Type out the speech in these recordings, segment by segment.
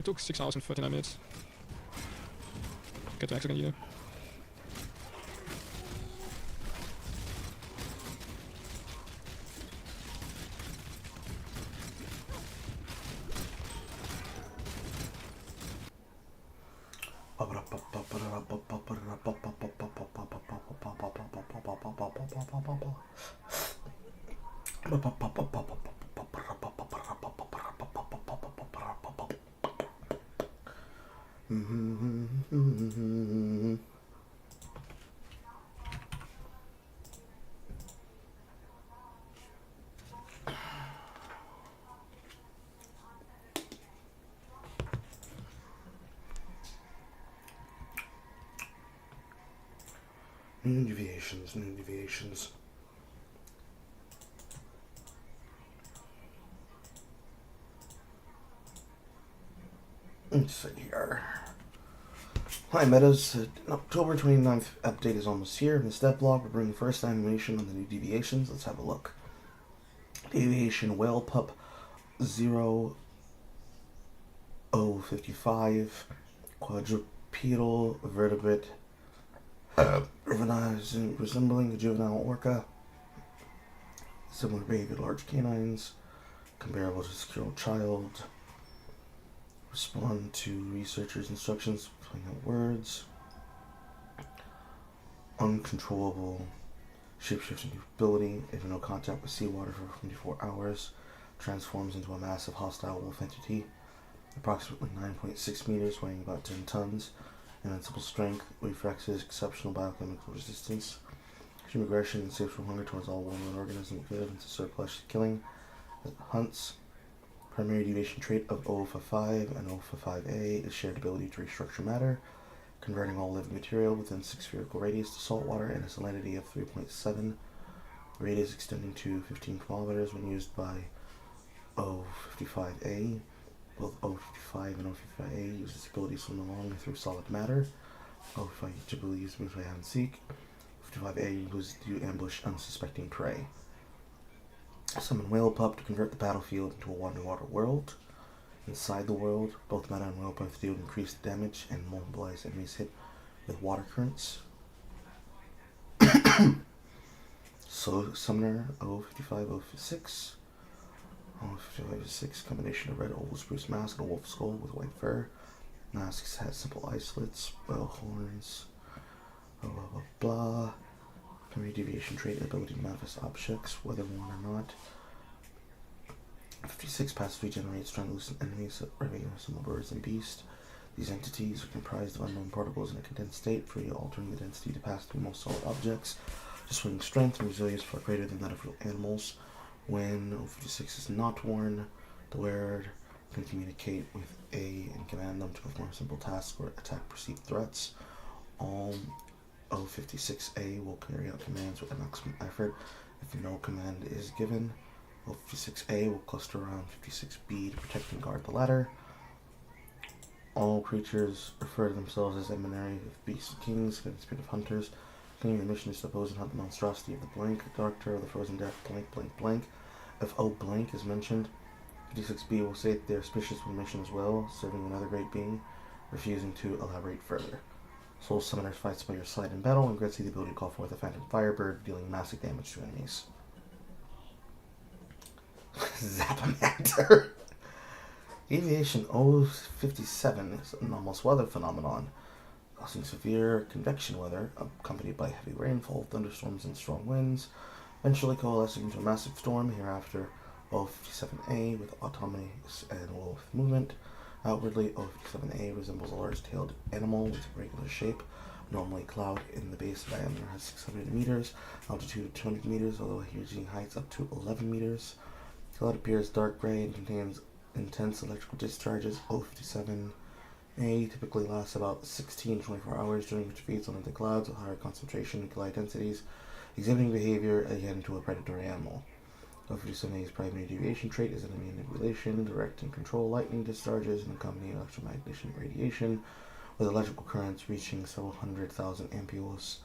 It took 6 hours and 39 minutes. Get to exit again. New deviations, new deviations. Let's see here. Hi Meadows, October 29th update is almost here. In the step block, we're bringing first animation on the new deviations. Let's have a look. Deviation Whale Pup 0055, quadrupedal vertebrate, resembling a juvenile orca, similar behavior to large canines, comparable to a secure child, respond to researchers' instructions, playing out words, uncontrollable shape-shifting ability, if no contact with seawater for 24 hours, transforms into a massive hostile wolf entity, approximately 9.6 meters, weighing about 10 tons, invincible strength, reflexes, exceptional biochemical resistance, extreme aggression, and safe from hunger towards all well-known organisms, good into surplus killing, hunts. Primary deviation trait of 055 and 055A is shared ability to restructure matter, converting all living material within 6 spherical radius to salt water and a salinity of 3.7, radius extending to 15 kilometers when used by 055A. Both 055 and 055A use this ability to swim along through solid matter. 055 typically uses moves by hide and seek. 55A uses to ambush unsuspecting prey. Summon Whale Pup to convert the battlefield into a underwater world. Inside the world, both Meta and Whale Pup deal increased damage and mobilize enemies hit with water currents. So, Summoner 055-056. 055-6, combination of red oval spruce mask and a wolf skull with white fur. Masks has simple eye slits, whale horns, blah blah blah blah. Primary deviation trait, ability to manifest objects, whether worn or not. 56 passively generates translucent enemies, regular simple birds and beasts. These entities are comprised of unknown particles in a condensed state, freely altering the density to pass through most solid objects. Displaying strength and resilience far greater than that of real animals. When 056 is not worn, the wearer can communicate with A and command them to perform simple tasks or attack perceived threats. All 056A will carry out commands with a maximum effort if no command is given. 056A will cluster around 56B to protect and guard the latter. All creatures refer to themselves as emanary of beasts and kings, and spirit of hunters. Claiming the mission is to oppose and hunt the monstrosity of the blank, Doctor of the Frozen Death, blank, blank, blank. If O blank is mentioned, 56B will say that they are suspicious of the mission as well, serving another great being, refusing to elaborate further. Soul Summoner fights by your side in battle and grants you the ability to call forth a Phantom Firebird, dealing massive damage to enemies. Zapamander! Aviation 057 is an anomalous weather phenomenon, causing severe convection weather, accompanied by heavy rainfall, thunderstorms, and strong winds, eventually coalescing into a massive storm, hereafter 057A with autonomy and wolf movement. Outwardly, 057A resembles a large-tailed animal with a regular shape. Normally, cloud in the base diameter has 600 meters, altitude of 200 meters, although reaching heights up to 11 meters. Cloud appears dark gray and contains intense electrical discharges. 057A typically lasts about 16 to 24 hours, during which it feeds on the clouds with higher concentration and light densities, exhibiting behavior akin to a predatory animal. 057A's primary deviation trait is enemy manipulation, direct and control lightning discharges, and accompanying electromagnetic radiation, with electrical currents reaching several 100,000 amperes.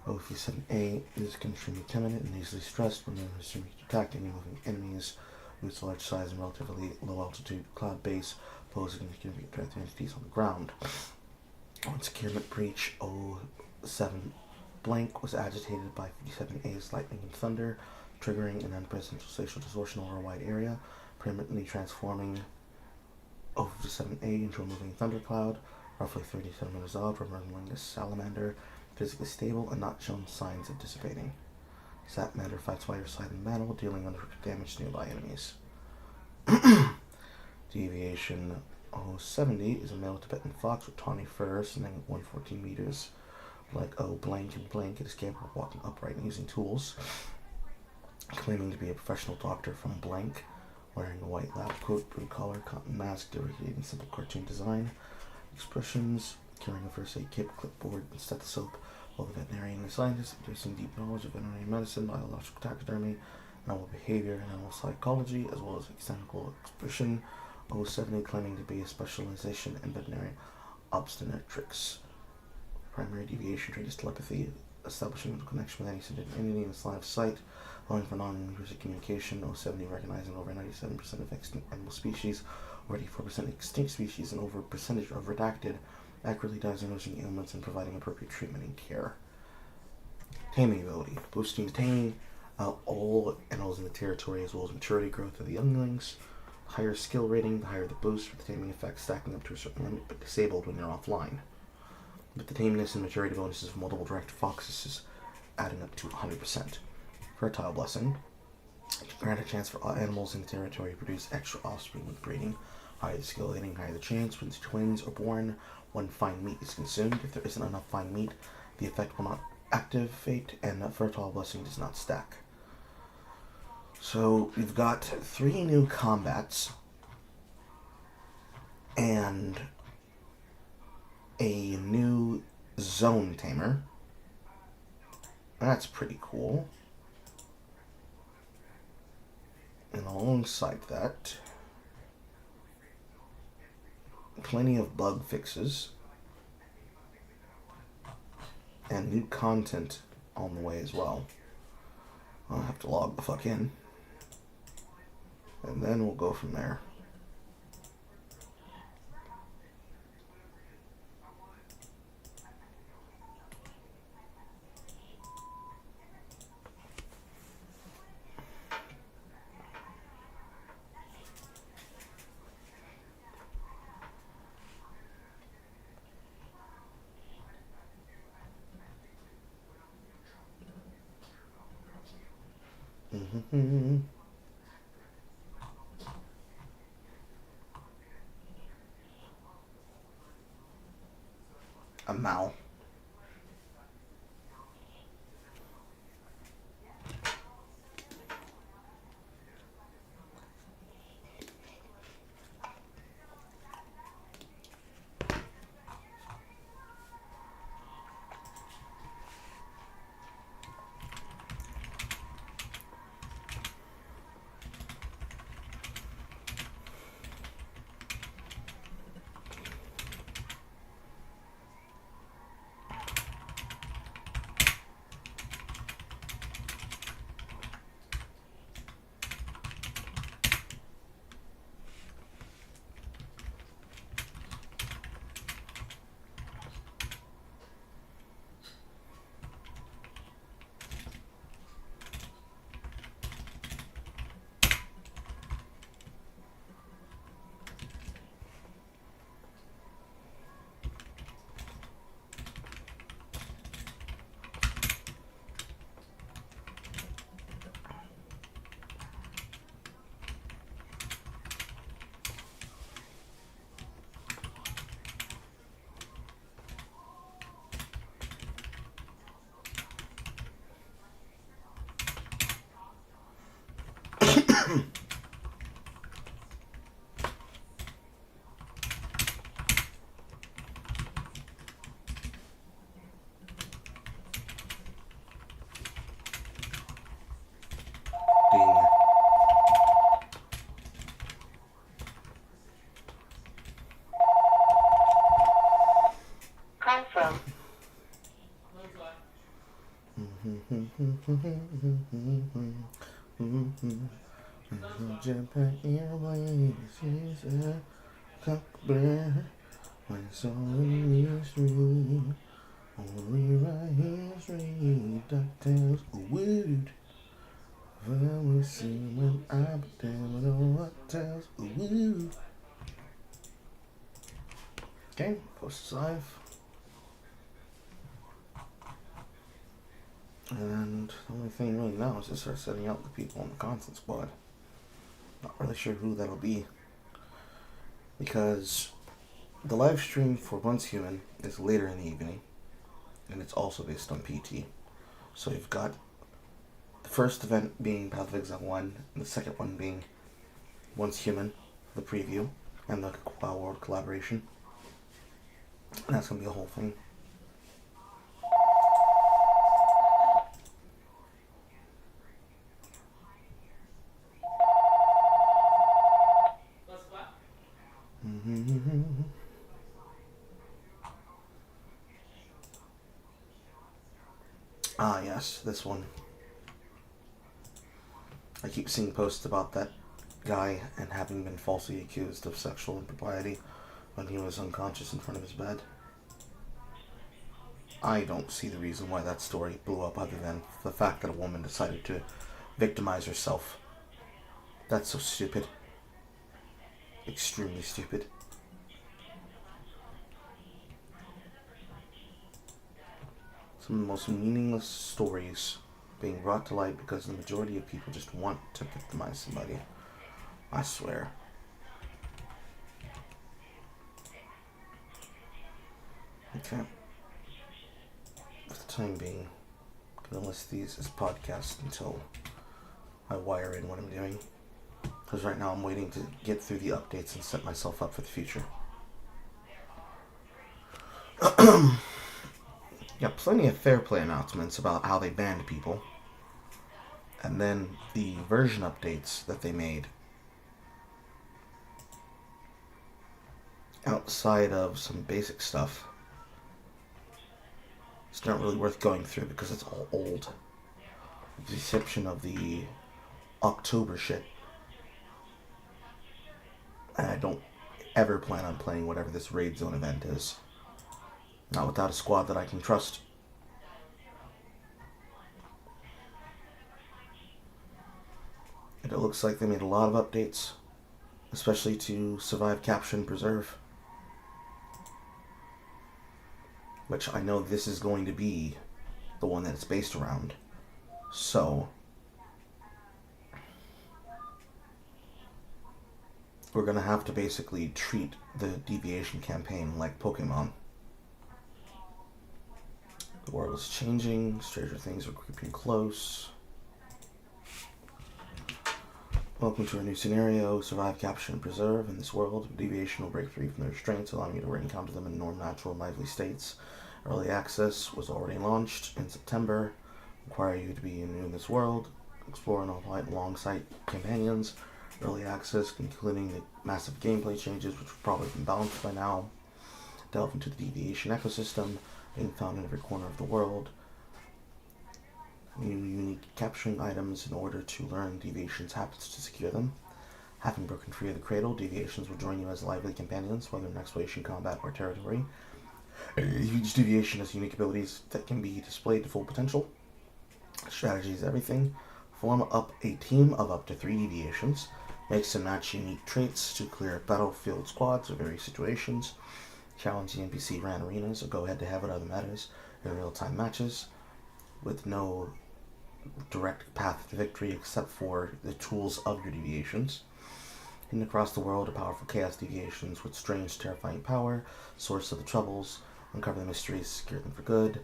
057A is extremely timid and easily stressed when assuming to attack any moving enemies. Due to its large size and relatively low altitude cloud base, posing significant threat to entities on the ground. On securement breach, 07 blank was agitated by 57A's lightning and thunder, triggering an unprecedented spatial distortion over a wide area, permanently transforming 057A into a moving thundercloud, roughly 30 centimeters out, resembling a salamander, physically stable and not shown signs of dissipating. Sap matter fights by your side in battle, dealing unrestricted damage to nearby enemies. Deviation 070 is a male Tibetan fox with tawny fur, standing at 114 meters. Like O blank and blank, it is capable of walking upright and using tools. Claiming to be a professional doctor from blank, wearing a white lab coat, blue collar, cotton mask, decorated in simple cartoon design. Expressions, carrying a first aid kit, clipboard, and stethoscope, while the veterinarian and scientist producing deep knowledge of veterinary medicine, biological taxidermy, animal behavior, and animal psychology, as well as extendable expression. 070 claiming to be a specialization in veterinary obstetrics. Primary deviation trait is telepathy, establishing a connection with any significant entity in its line of sight, allowing for non-linguistic communication. 070 recognizing over 97% of extinct animal species, over 84% extinct species, and over a percentage of redacted, accurately diagnosing ailments and providing appropriate treatment and care. Taming ability. Boosting the taming all animals in the territory, as well as maturity growth of the younglings. Higher skill rating, the higher the boost, with the taming effect stacking up to a certain limit, but disabled when you're offline. With the tameness and maturity bonuses of multiple direct foxes adding up to 100%. Fertile blessing. Grant a chance for all animals in the territory to produce extra offspring with breeding. Higher the skill rating, higher the chance. When twins are born, one fine meat is consumed. If there isn't enough fine meat, the effect will not activate, and fertile blessing does not stack. So we've got 3 new combats and a new zone tamer. That's pretty cool. And alongside that, plenty of bug fixes and new content on the way as well. I'll have to log the fuck in, and then we'll go from there. A Mal. Call from Japan Airways. cockburn. When it's all in history, only right history, DuckTales, wood. When we see when I put them on what tells, wood. Okay, post live. And the only thing really now is to start setting out the people on the content squad. Not really sure who that'll be, because the live stream for Once Human is later in the evening, and it's also based on PT. So you've got the first event being Path of Exile 1, and the second one being Once Human, the preview, and the WoW World collaboration. And that's going to be a whole thing. Ah, yes, this one. I keep seeing posts about that guy and having been falsely accused of sexual impropriety when he was unconscious in front of his bed. I don't see the reason why that story blew up other than the fact that a woman decided to victimize herself. That's so stupid. Extremely stupid. Some of the most meaningless stories being brought to light because the majority of people just want to victimize somebody. I swear. Okay. For the time being, I'm going to list these as podcasts until I wire in what I'm doing. Because right now I'm waiting to get through the updates and set myself up for the future. Yeah, plenty of fair play announcements about how they banned people. And then the version updates that they made outside of some basic stuff. It's not really worth going through because it's all old. With the exception of the October shit. And I don't ever plan on playing whatever this Raid Zone event is. Not without a squad that I can trust. And it looks like they made a lot of updates, especially to Survive, Capture, and Preserve. Which I know this is going to be the one that it's based around. So we're going to have to basically treat the deviation campaign like Pokemon. The world is changing, stranger things are creeping close. Welcome to a new scenario, Survive, Capture, and Preserve. In this world, deviation will break free from their restraints, allowing you to encounter them in normal, natural, and lively states. Early access was already launched in September. Require you to be new in this world, explore and alongside companions. Early access, including the massive gameplay changes, which have probably been balanced by now. Delve into the deviation ecosystem, being found in every corner of the world. New unique capturing items in order to learn deviations' habits to secure them. Having broken free of the cradle, deviations will join you as lively companions, whether in exploration, combat, or territory. Each deviation has unique abilities that can be displayed to full potential. Strategy is everything. Form up a team of up to 3 deviations. Mix and match unique traits to clear battlefield squads or various situations. Challenge the NPC ran arenas or go head-to-head with other metas in real-time matches with no direct path to victory except for the tools of your deviations. Hidden across the world are powerful chaos deviations with strange, terrifying power, source of the troubles, uncover the mysteries, secure them for good.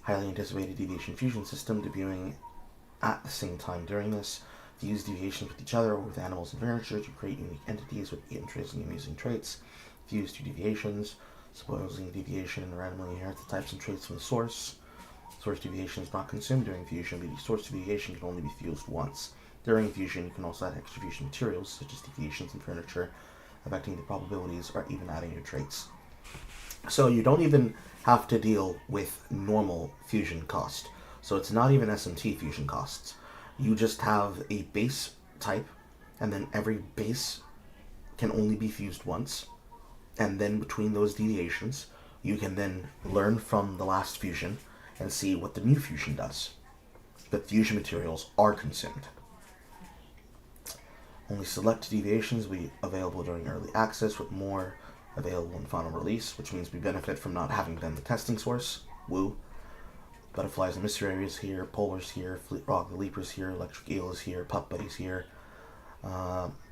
Highly anticipated deviation fusion system debuting at the same time during this. Fuse deviations with each other or with animals and furniture to create unique entities with interesting and amusing traits. Fuse 2 deviations, supposing deviation and randomly inherit the types and traits from the source. Source deviation is not consumed during fusion, but each source deviation can only be fused once. During fusion, you can also add extra fusion materials, such as deviations and furniture, affecting the probabilities or even adding your traits. So you don't even have to deal with normal fusion cost. So it's not even SMT fusion costs. You just have a base type, and then every base can only be fused once, and then between those deviations, you can then learn from the last fusion and see what the new fusion does. But fusion materials are consumed. Only select deviations will be available during early access, with more available in final release, which means we benefit from not having been the testing source. Woo. Butterflies and mystery areas here, polars here, fleet rock the leapers here, electric eel is here, pup buddies here,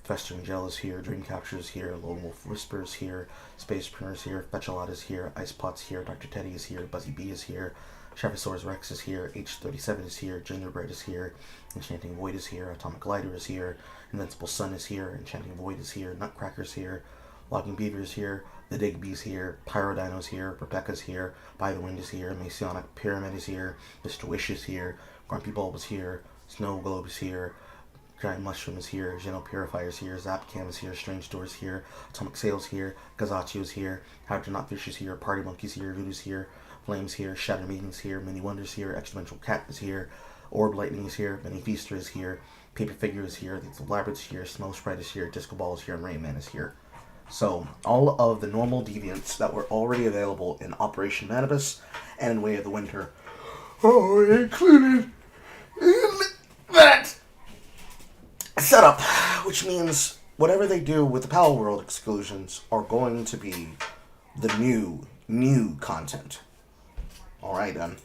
festering gel is here, dream captures here, lone wolf whispers here, space printers here, fetchalot is here, ice pots here, Dr. Teddy is here, Buzzy B is here, Chevosaurus Rex is here, H37 is here, Gingerbread is here, Enchanting Void is here, Atomic Glider is here, Invincible Sun is here, Enchanting Void is here, Nutcracker's here, Logging Beaver is here, the Digby's here, Pyrodino's here, Rebecca's here, By the Wind is here, Masonic Pyramid is here, Mr. Wish is here, Grumpy Bulb is here, Snow Globe is here, Giant Mushroom is here, Geno Purifier is here, Zapcam is here, Strange Door is here, Atomic Sails here, Gazaccio is here, How to Not Fish is here, Party Monkey's here, Voodoo's here, Flames here, Shatter Meetings here, Mini Wonders here, Exponential Cat is here, Orb Lightning is here, Mini Feaster is here, Paper Figure is here, the Labyrinth is here, Snow Sprite is here, Disco Ball is here, and Rayman is here. So, all of the normal deviants that were already available in Operation Manibus and in Way of the Winter are included in that setup, which means whatever they do with the Power World exclusions are going to be the new content. Alright then.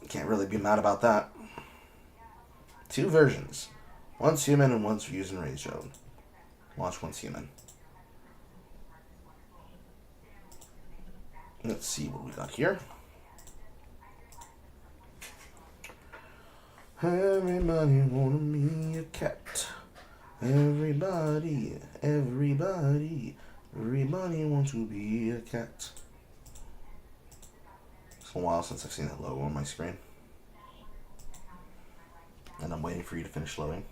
Can't really be mad about that. 2 versions. One's human and one's fused and raised Jode. Launch one's human. Let's see what we got here. Everybody wanna be a cat. Everybody wants to be a cat. It's a while since I've seen that logo on my screen. And I'm waiting for you to finish loading.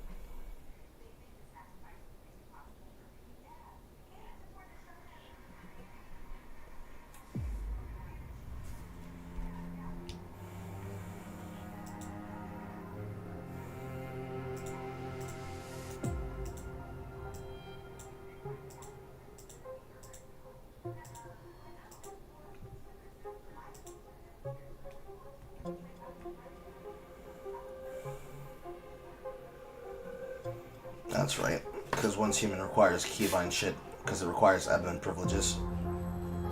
That's right, because Once Human requires keybind shit, because it requires admin privileges,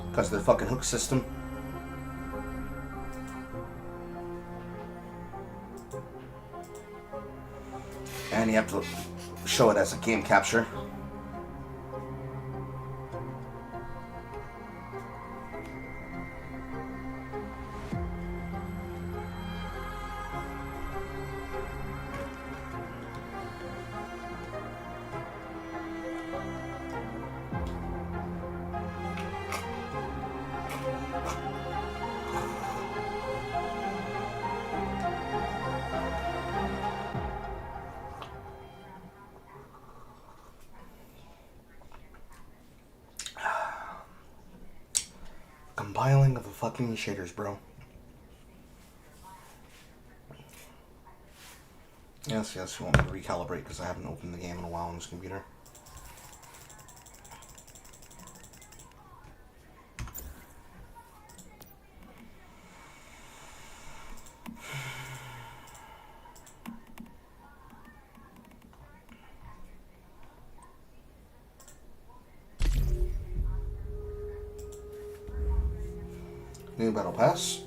because of their fucking hook system. And you have to show it as a game capture. Compiling of the fucking shaders, bro. Yes, you want me to recalibrate because I haven't opened the game in a while on this computer. New Battle Pass.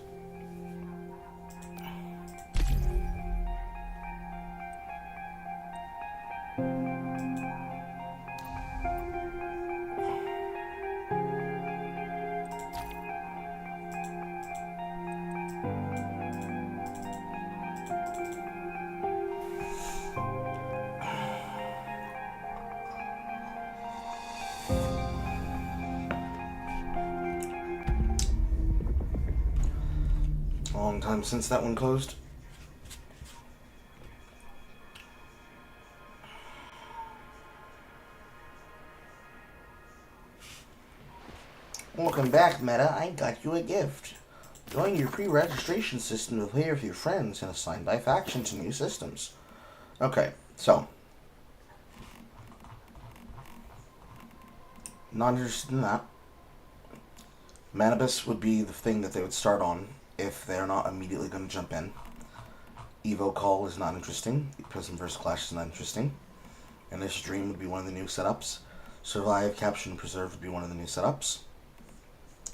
Long time since that one closed. Welcome back, Meta. I got you a gift. Join your pre-registration system to play with your friends and assign by faction to new systems. Okay, so Not interested in that. Manibus would be the thing that they would start on if they're not immediately going to jump in. Evo Call is not interesting. Prism vs. Clash is not interesting. Initial Dream would be one of the new setups. Survive, Capture, and Preserve would be one of the new setups.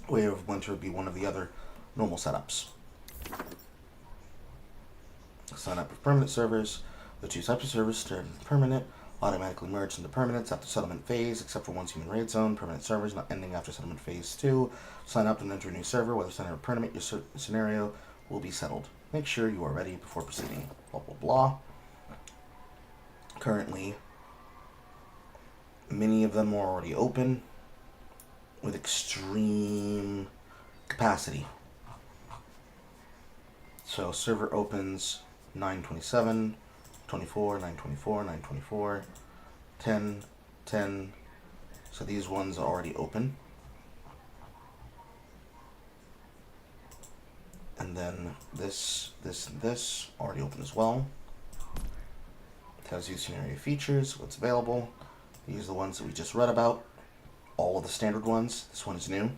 Wave of Winter would be one of the other normal setups. Sign up for permanent servers. The two types of servers, standard and permanent, automatically merge into permanents after settlement phase, except for one's human raid zone. Permanent servers not ending after settlement phase 2. Sign up and enter a new server. Whether standard or permanent, your scenario will be settled. Make sure you are ready before proceeding. Blah, blah, blah. Currently, many of them are already open with extreme capacity. So server opens 9/27, 24, 9/24, 9/24, 10, 10. So these ones are already open. And then this, and this already open as well. Tells you scenario features, what's available. These are the ones that we just read about. All of the standard ones. This one is new.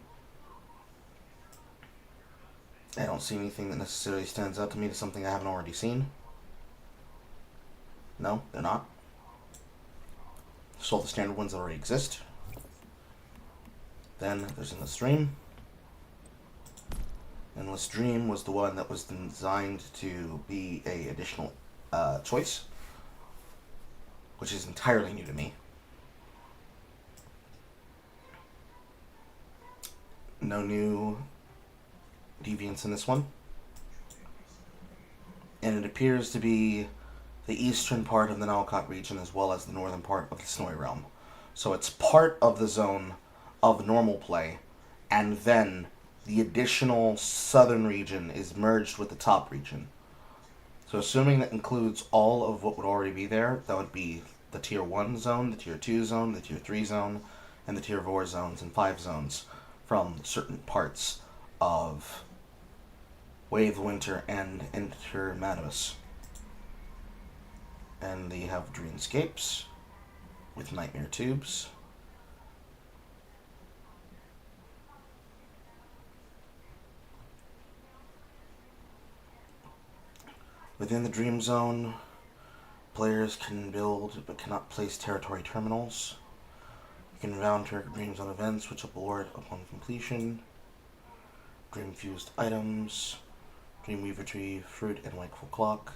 I don't see anything that necessarily stands out to me to something I haven't already seen. No, they're not. So all the standard ones that already exist. Then there's Endless Dream. Endless Dream was the one that was designed to be a additional choice, which is entirely new to me. No new deviants in this one. And it appears to be the eastern part of the Nalcott region as well as the northern part of the Snowy Realm. So it's part of the zone of normal play, and then the additional southern region is merged with the top region. So assuming that includes all of what would already be there, that would be the Tier 1 zone, the Tier 2 zone, the Tier 3 zone, and the Tier 4 zones and 5 zones from certain parts of Wave of Winter and Enter Manibus. And they have Dreamscapes with Nightmare Tubes. Within the Dream Zone, players can build but cannot place territory terminals. You can encounter Dream Zone events which abort upon completion. Dream Fused items, Dream Weaver Tree, Fruit, and Wakeful Clock.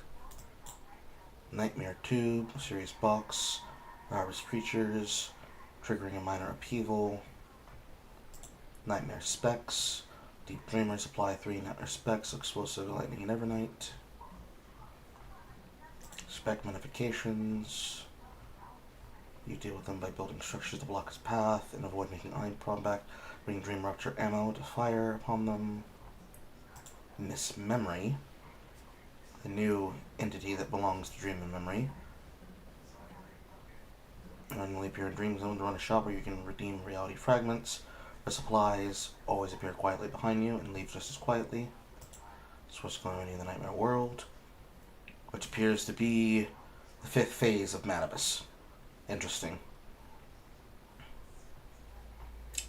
Nightmare Tube, Serious Box, Virus Creatures, triggering a minor upheaval. Nightmare Specs, Deep Dreamer, supply 3 Nightmare Specs, Explosive Lightning and Evernight. Spec modifications. You deal with them by building structures to block his path and avoid making eye back. Bring Dream Rupture ammo to fire upon them. Mismemory, a new entity that belongs to Dream and Memory. Randomly appear in Dream Zone to run a shop where you can redeem reality fragments or supplies. Always appear quietly behind you and leave just as quietly. That's what's going on in the Nightmare World, which appears to be the 5th phase of Manibus. Interesting.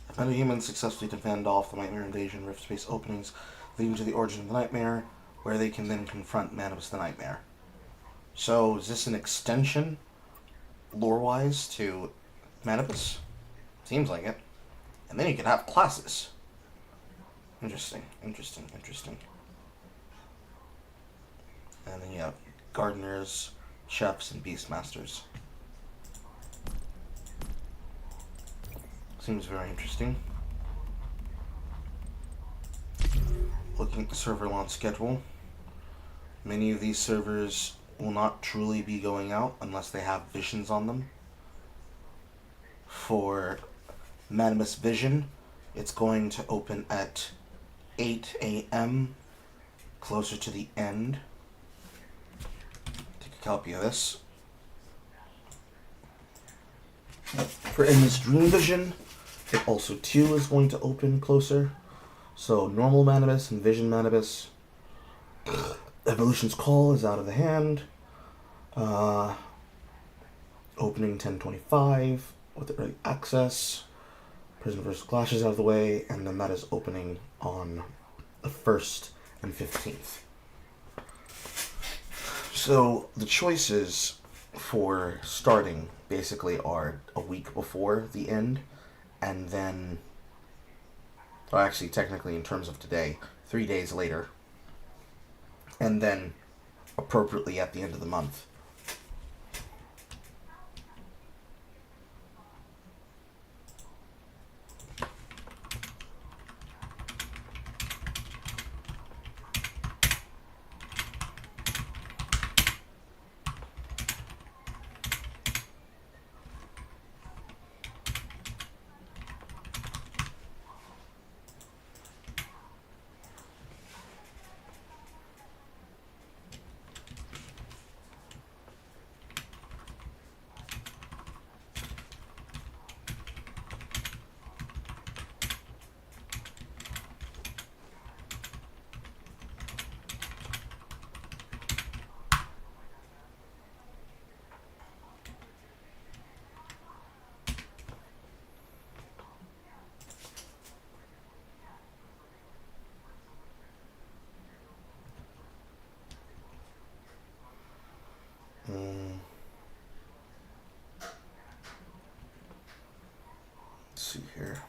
If metahumans successfully can fend off the Nightmare Invasion rift space openings leading to the origin of the Nightmare, where they can then confront Manibus the Nightmare. So, is this an extension, lore-wise, to Manibus? Seems like it. And then you can have classes. Interesting, interesting, interesting. And then you have gardeners, chefs, and beastmasters. Seems very interesting. Looking at the server launch schedule, many of these servers will not truly be going out unless they have visions on them. For Manibus Vision, it's going to open at 8 a.m. closer to the end. Take a copy of this. For Endless Dream Vision, it also too is going to open closer. So normal Manibus and Vision Manibus. Evolution's Call is out of the hand. Opening 10:25 with early access. Prison vs. Clash is out of the way, and then that is opening on the 1st and 15th. So the choices for starting basically are a week before the end, and then, well, actually, technically, in terms of today, 3 days later, and then appropriately at the end of the month. Let's see here.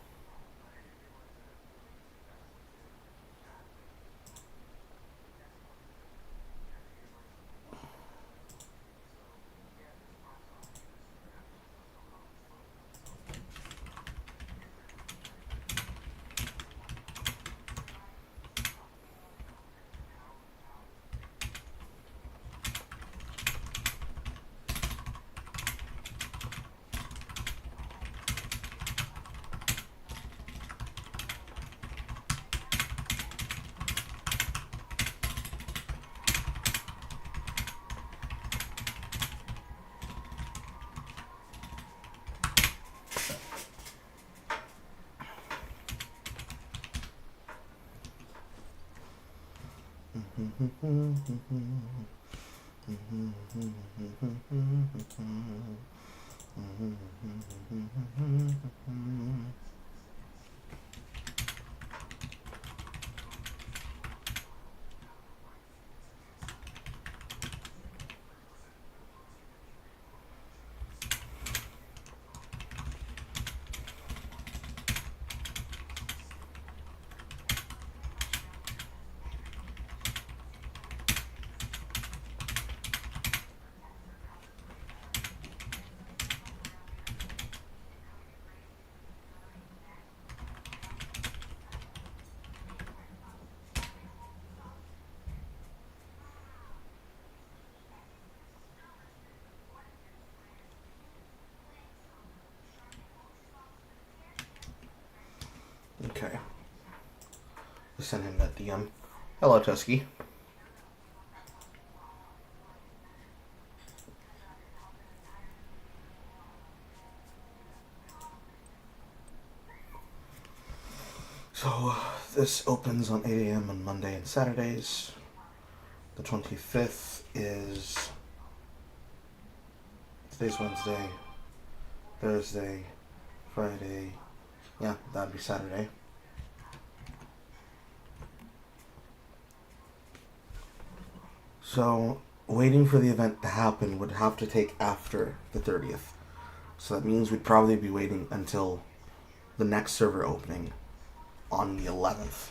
Okay. I sent him that DM. Hello, Tusky. So, this opens on 8 a.m. on Monday and Saturdays. The 25th is... Today's Wednesday, Thursday, Friday. Yeah, that'd be Saturday. So, waiting for the event to happen would have to take after the 30th. So that means we'd probably be waiting until the next server opening on the 11th.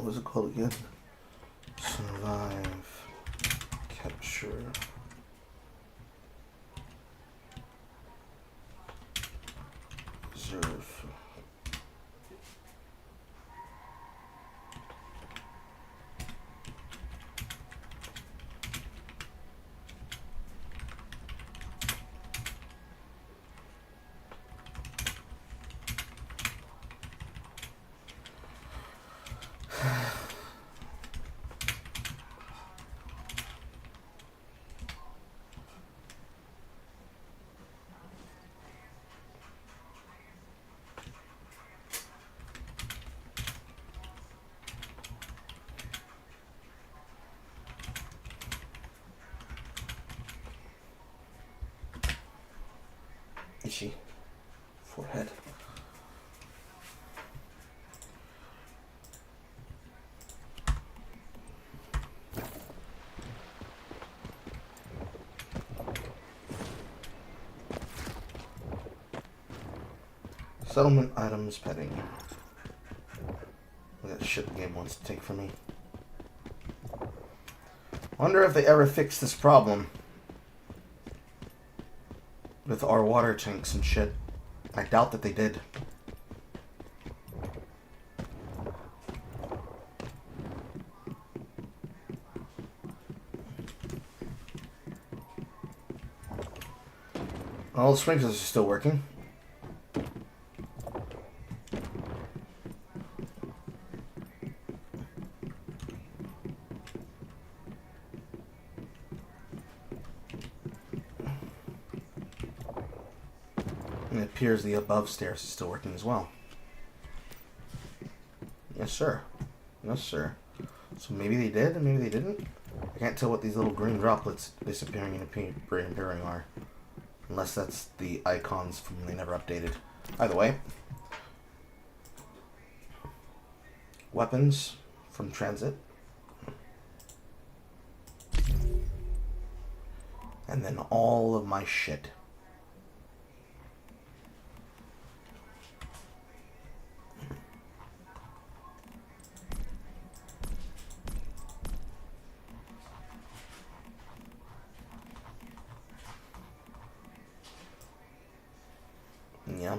was it called again? Survive. Capture. Reserve. Itchy forehead. Settlement items petting. Look at that shit the game wants to take from me. Wonder if they ever fix this problem with our water tanks and shit. I doubt that they did. All the sprinklers are still working. And it appears the above stairs is still working as well. Yes, sir. Yes, sir. So maybe they did and maybe they didn't. I can't tell what these little green droplets disappearing and appearing are. Unless that's the icons from when they never updated. Either way. Weapons from transit. And then all of my shit. Yeah.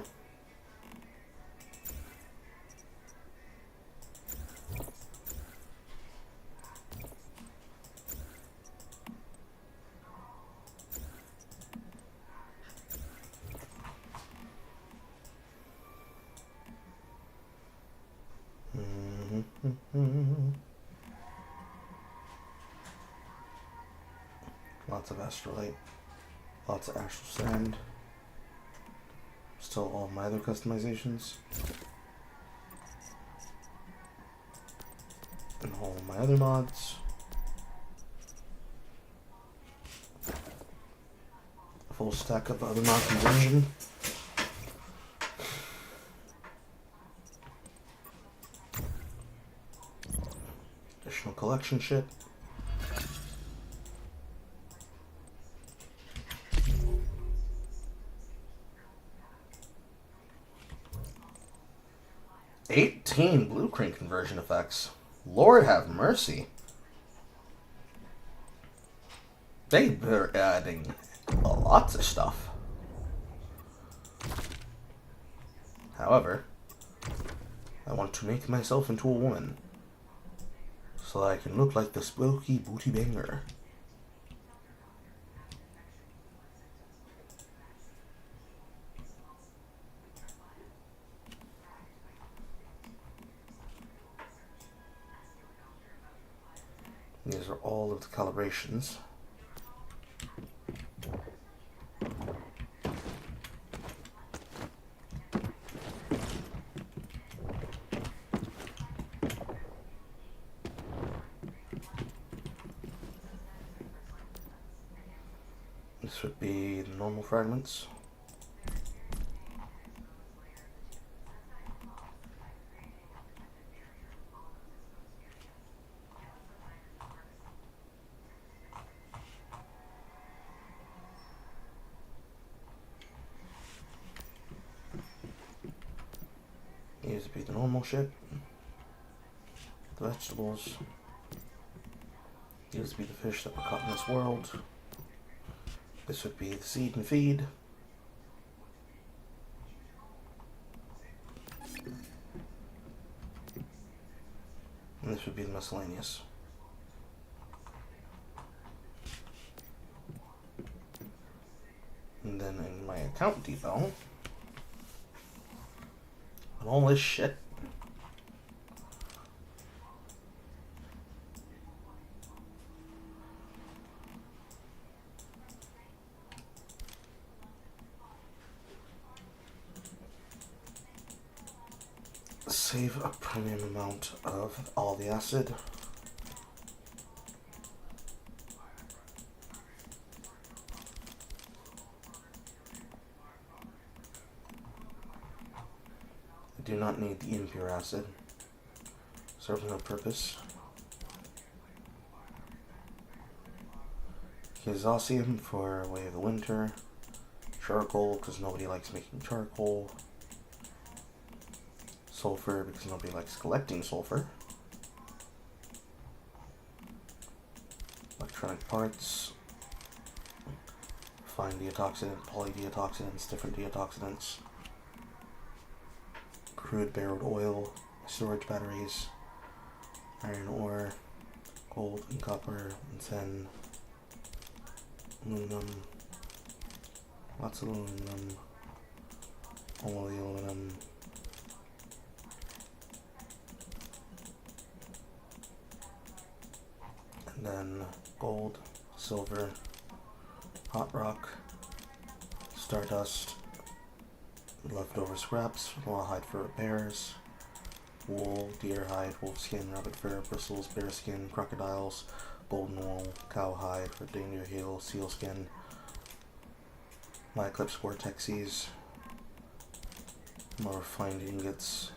Lots of astrolite. Lots of astral sand. Still all my other customizations. And all my other mods. A full stack of other mod conversion. Additional collection shit. $18 blueprint conversion effects. Lord have mercy. They're adding lots of stuff. However, I want to make myself into a woman so that I can look like the spooky booty banger. These are all of the calibrations. This would be the normal fragments. These would be the normal shit. the vegetables. These would be the fish that were caught in this world. This would be the seed and feed. And this would be the miscellaneous. And then in my account depot, and all this shit, save a premium amount of all the acid. I do not need the impure acid. Serves no purpose. Osmium for Way of the Winter. Charcoal, because nobody likes making charcoal. Sulfur, because nobody likes collecting sulfur. Electronic parts. Fine deoxidant, polydeoxidants, different deoxidants. Crude barreled oil, storage batteries, iron ore, gold and copper, and tin, aluminum, lots of aluminum, all of the aluminum, and then gold, silver, hot rock, stardust, leftover scraps, rawhide for repairs, wool, deer hide, wolf skin, rabbit fur, bristles, bear skin, crocodiles, golden wool, cow hide for danger heel, seal skin, my eclipse vortexes, more refined ingots,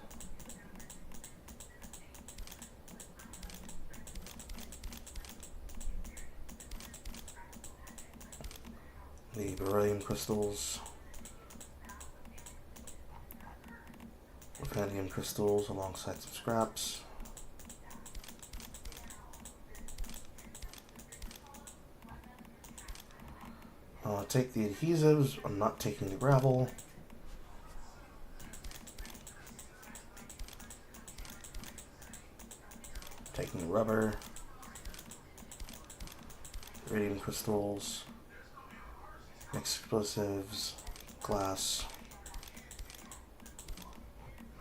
the beryllium crystals, vanadium crystals alongside some scraps, take the adhesives. I'm not taking the gravel. Taking the rubber, radium crystals, explosives, glass,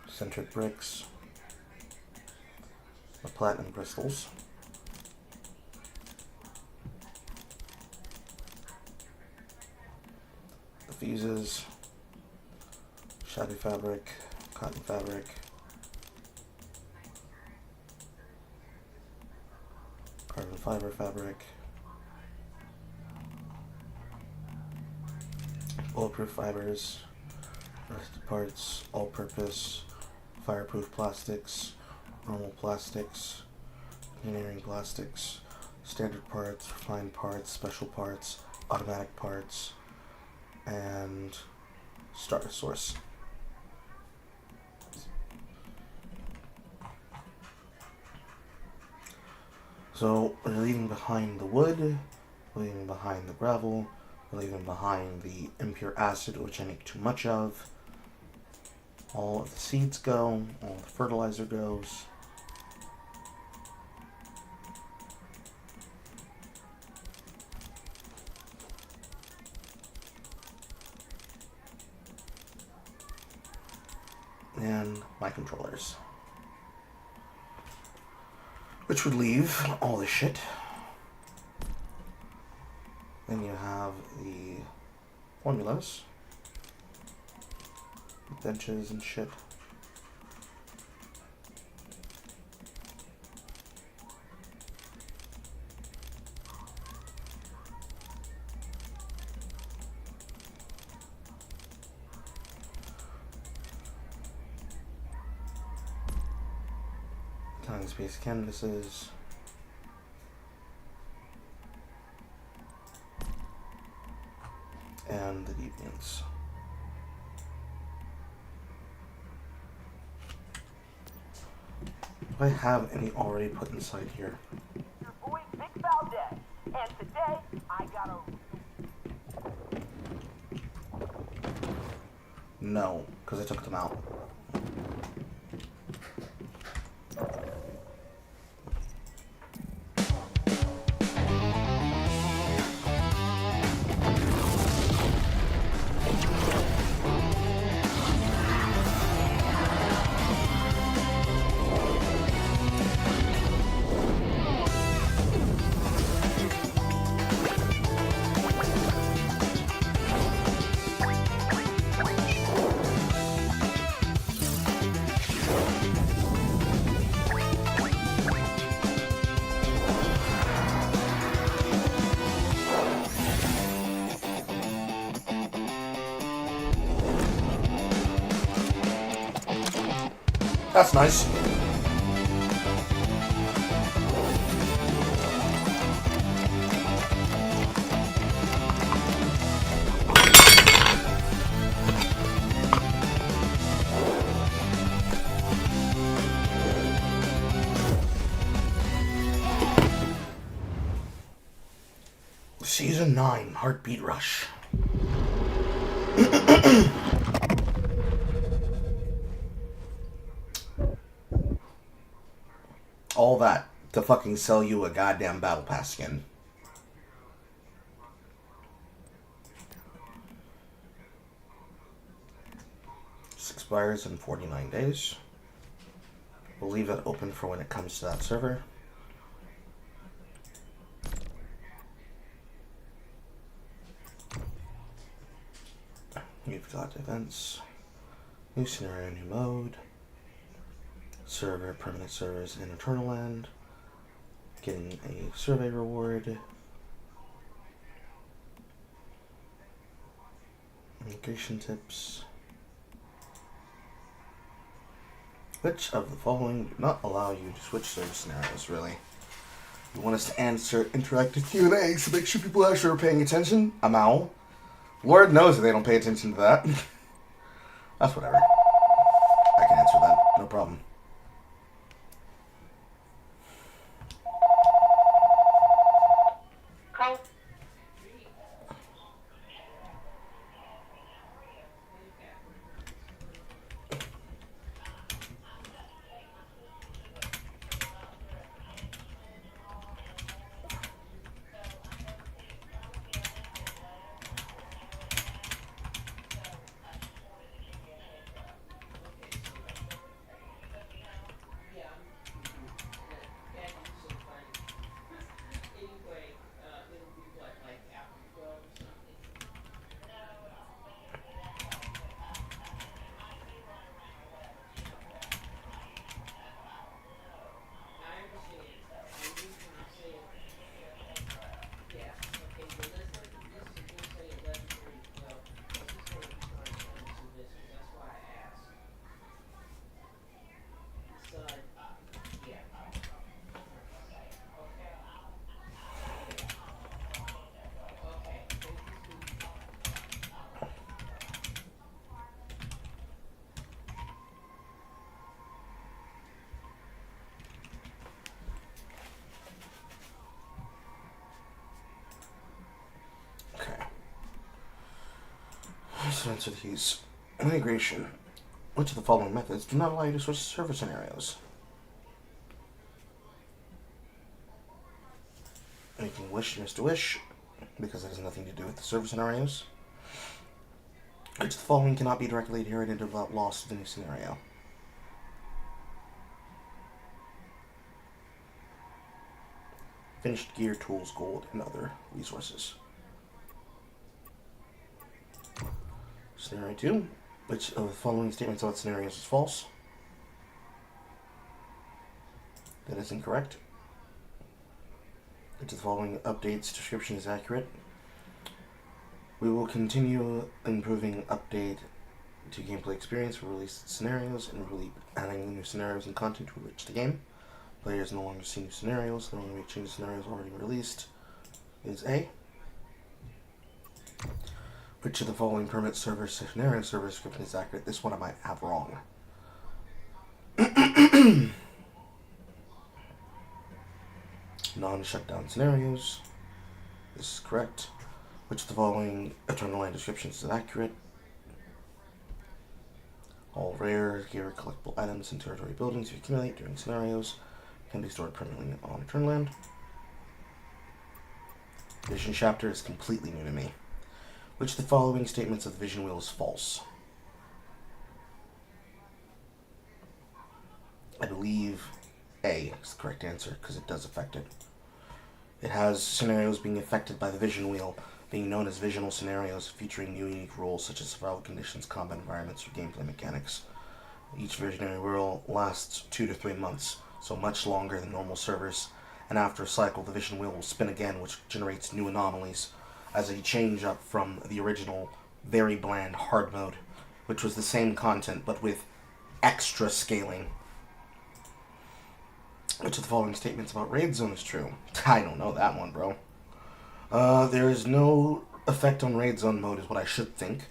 centric bricks, the platinum crystals, the fuses, shabby fabric, cotton fabric, carbon fiber fabric, bulletproof fibers, rusted parts, all-purpose, fireproof plastics, normal plastics, engineering plastics, standard parts, refined parts, special parts, automatic parts, and starter source. So we're leaving behind the wood, we're leaving behind the gravel, we're leaving behind the impure acid, which I make too much of. All of the seeds go, all the fertilizer goes. And my controllers. Which would leave all this shit. Then you have the formulas, benches and shit. Time space canvases. And the deviants. I have any already put inside here? Your boy's Big Valdez, and today I got a... No, because I took them out. That's nice. Season 9, Heartbeat Rush. All that to fucking sell you a goddamn battle pass skin. This expires in 49 days. We'll leave that open for when it comes to that server. We've got events, new scenario, new mode, server, permanent servers in Eternal Land, getting a survey reward, migration tips. Which of the following do not allow you to switch server scenarios, really? You want us to answer interactive Q&As to make sure people actually are paying attention? Ow. Lord knows that they don't pay attention to that. That's whatever. I can answer that, no problem. To answer these. Integration. Which of the following methods do not allow you to switch server scenarios? Making wish, Mr. Wish, because that has nothing to do with the server scenarios. Which of the following cannot be directly inherited without loss of the new scenario? Finished gear, tools, gold, and other resources. Scenario 2. Which of the following statements about scenarios is false? That is incorrect. Which of the following updates description is accurate? We will continue improving update to gameplay experience for released scenarios and really adding new scenarios and content to enrich the game. Players no longer see new scenarios. The only way to change scenarios already released is A. Which of the following permanent server scenario server description is accurate? This one I might have wrong. Non-shutdown scenarios. This is correct. Which of the following Eternal Land descriptions is accurate? All rare, gear, collectible items, and territory buildings you accumulate during scenarios can be stored permanently on Eternal Land. Vision chapter is completely new to me. Which of the following statements of the vision wheel is false? I believe A is the correct answer, because it does affect it. It has scenarios being affected by the vision wheel, being known as visional scenarios, featuring new unique rules such as survival conditions, combat environments, or gameplay mechanics. Each visionary wheel lasts 2 to 3 months, so much longer than normal servers, and after a cycle the vision wheel will spin again, which generates new anomalies, as a change up from the original very bland hard mode, which was the same content but with extra scaling. Which of the following statements about raid zone is true? I don't know that one, bro. There is no effect on raid zone mode is what I should think.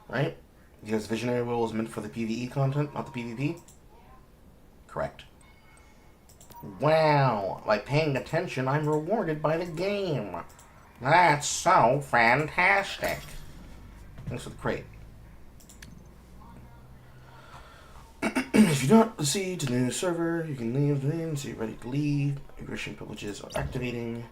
Right? Because Visionary Wheel is meant for the PvE content, not the PvP? Correct. Wow, by paying attention, I'm rewarded by the game. That's so fantastic. Thanks for the crate. If you do not proceed to the new server, you can leave the name so you're ready to leave. Migration privileges are activating.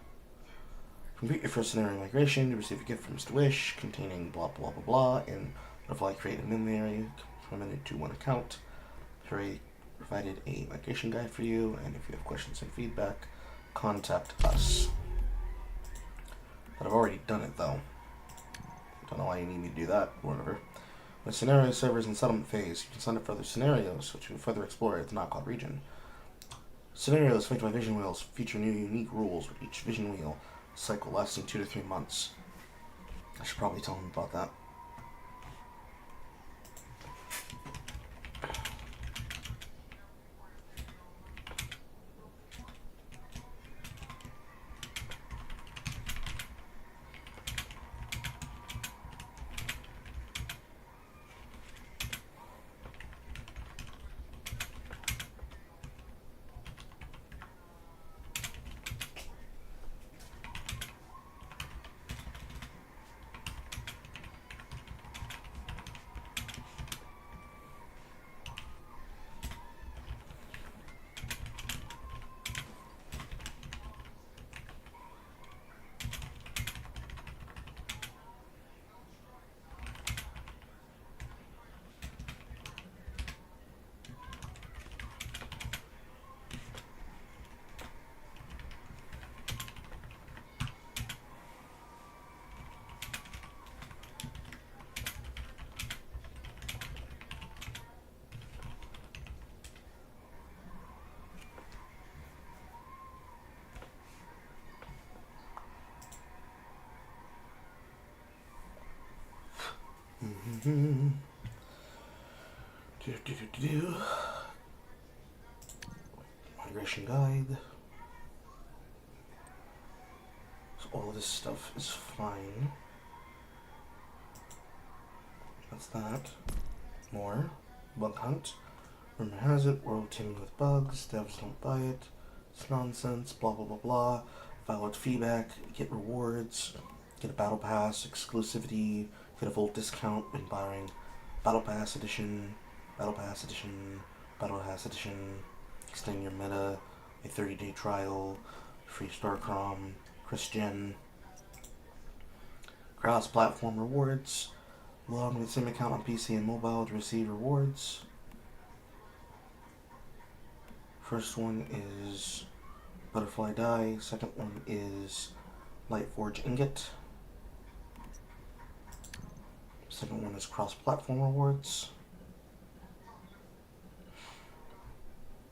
Complete your first scenario migration. You receive a gift from Mr. Wish containing blah blah blah blah and butterfly create an inventory permanent to one account. Harry provided a migration guide for you, and if you have questions and feedback, contact us. But I've already done it though. Don't know why you need me to do that, or whatever. When scenario servers in settlement phase, you can sign up for other scenarios, which you can further explore at the Knockout region. Scenarios flanked by vision wheels feature new unique rules with each vision wheel cycle lasting 2 to 3 months. I should probably tell them about that. Migration guide. So all of this stuff is fine. That's that. More. Bug hunt. Rumor has it, world teeming with bugs, devs don't buy it. It's nonsense, blah blah blah blah. Valid feedback, get rewards, get a battle pass, exclusivity, get a full discount when buying Battle Pass Edition, Battle Pass Edition, Battle Pass Edition, extend your meta, a 30-day trial, free StarCrom, Christian, cross-platform rewards, log with the same account on PC and mobile to receive rewards. First one is Butterfly Die, second one is Lightforge Ingot. Second one is cross-platform rewards.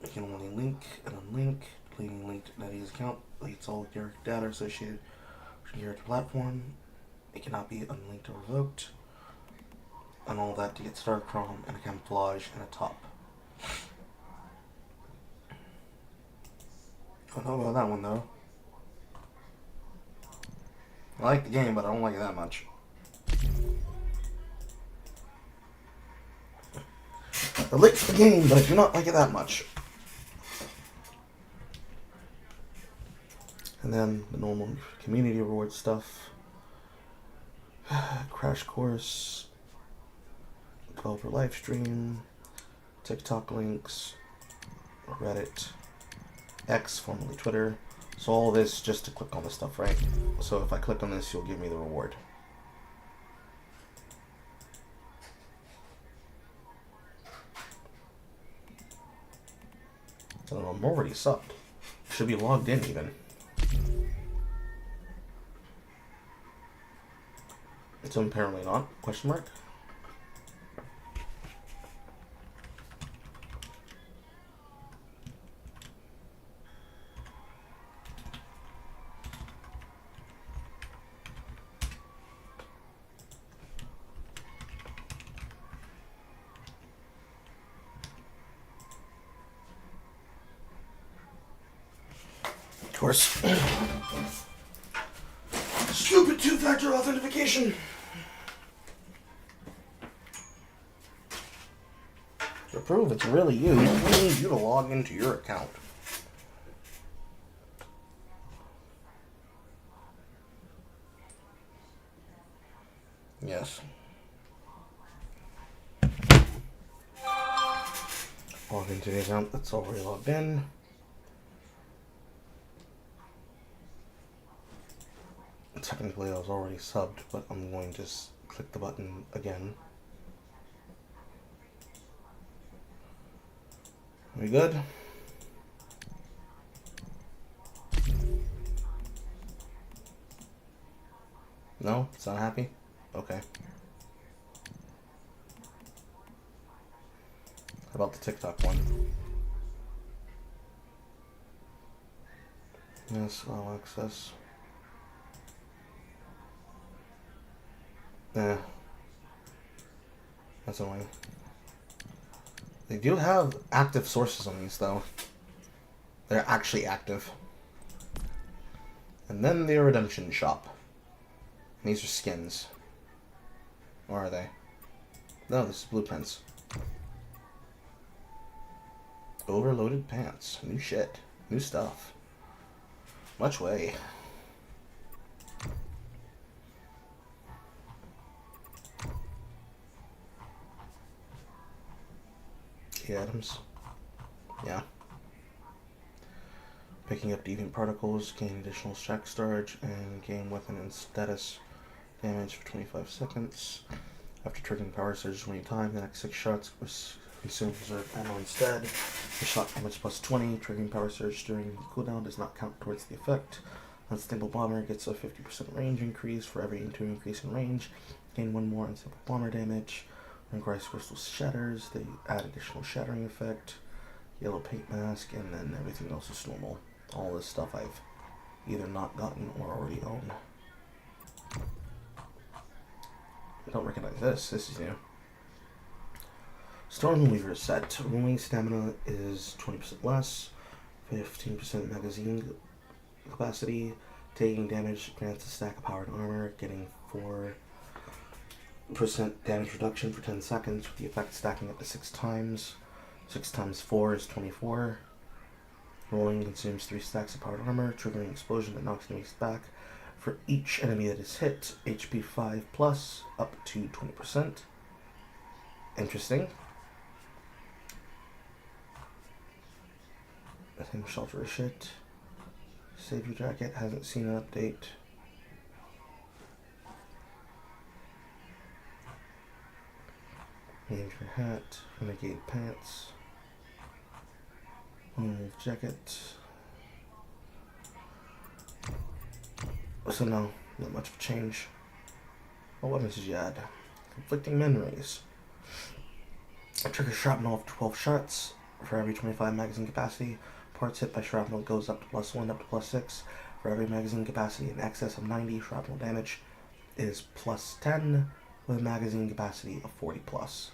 You can only link and unlink. Deleting linked Netty's account deletes all your data associated with your platform. It cannot be unlinked or revoked. And all that to get StarCrom and a camouflage and a top. I don't know about that one though. I like the game, but I don't like it that much. I like the game, but I do not like it that much. And then the normal community reward stuff. Crash course, developer live stream, TikTok links, Reddit, X, formerly Twitter. So all this just to click on the stuff, right? So if I click on this, you'll give me the reward. So I'm already subbed. Should be logged in even. So apparently not, question mark. Of course. Stupid two-factor authentication. To prove it's really you, we need you to log into your account. Yes. Log into the account that's already logged in. Technically I was already subbed, but I'm going to click the button again. We good? No? It's not happy? Okay. How about the TikTok one? Yes, allow access. Yeah. That's annoying. They do have active sources on these, though. They're actually active. And then the redemption shop. And these are skins. Or are they? No, this is blueprints. Overloaded pants. New shit. New stuff. Much way. Key items. Yeah. Picking up deviant particles, gain additional stack storage, and gain weapon and status damage for 25 seconds. After triggering power surge 20 times, the next 6 shots consume reserve ammo instead. The shot damage plus 20. Triggering power surge during the cooldown does not count towards the effect. Unstable bomber gets a 50% range increase for every 2 increase in range. Gain 1 more unstable bomber damage. When Grace Crystal shatters, they add additional shattering effect. Yellow paint mask, and then everything else is normal. All this stuff I've either not gotten or already own. I don't recognize this. This is new. Stormweaver set. Rolling stamina is 20% less. 15% magazine capacity. Taking damage grants a stack of powered armor. Getting 4% damage reduction for 10 seconds with the effect stacking up to 6 times. 6 times 4 is 24. Rolling consumes 3 stacks of powered armor, triggering explosion that knocks enemies back. For each enemy that is hit, HP 5 plus, up to 20%. Interesting. I think shelter is shit. Save your jacket, hasn't seen an update. Change your hat, renegade pants. Jacket. So no, not much of a change. What weapons did you add? Conflicting memories. Trigger shrapnel of 12 shots for every 25 magazine capacity. Parts hit by shrapnel goes up to +1 up to +6. For every magazine capacity in excess of 90, shrapnel damage is +10 with a magazine capacity of 40 plus.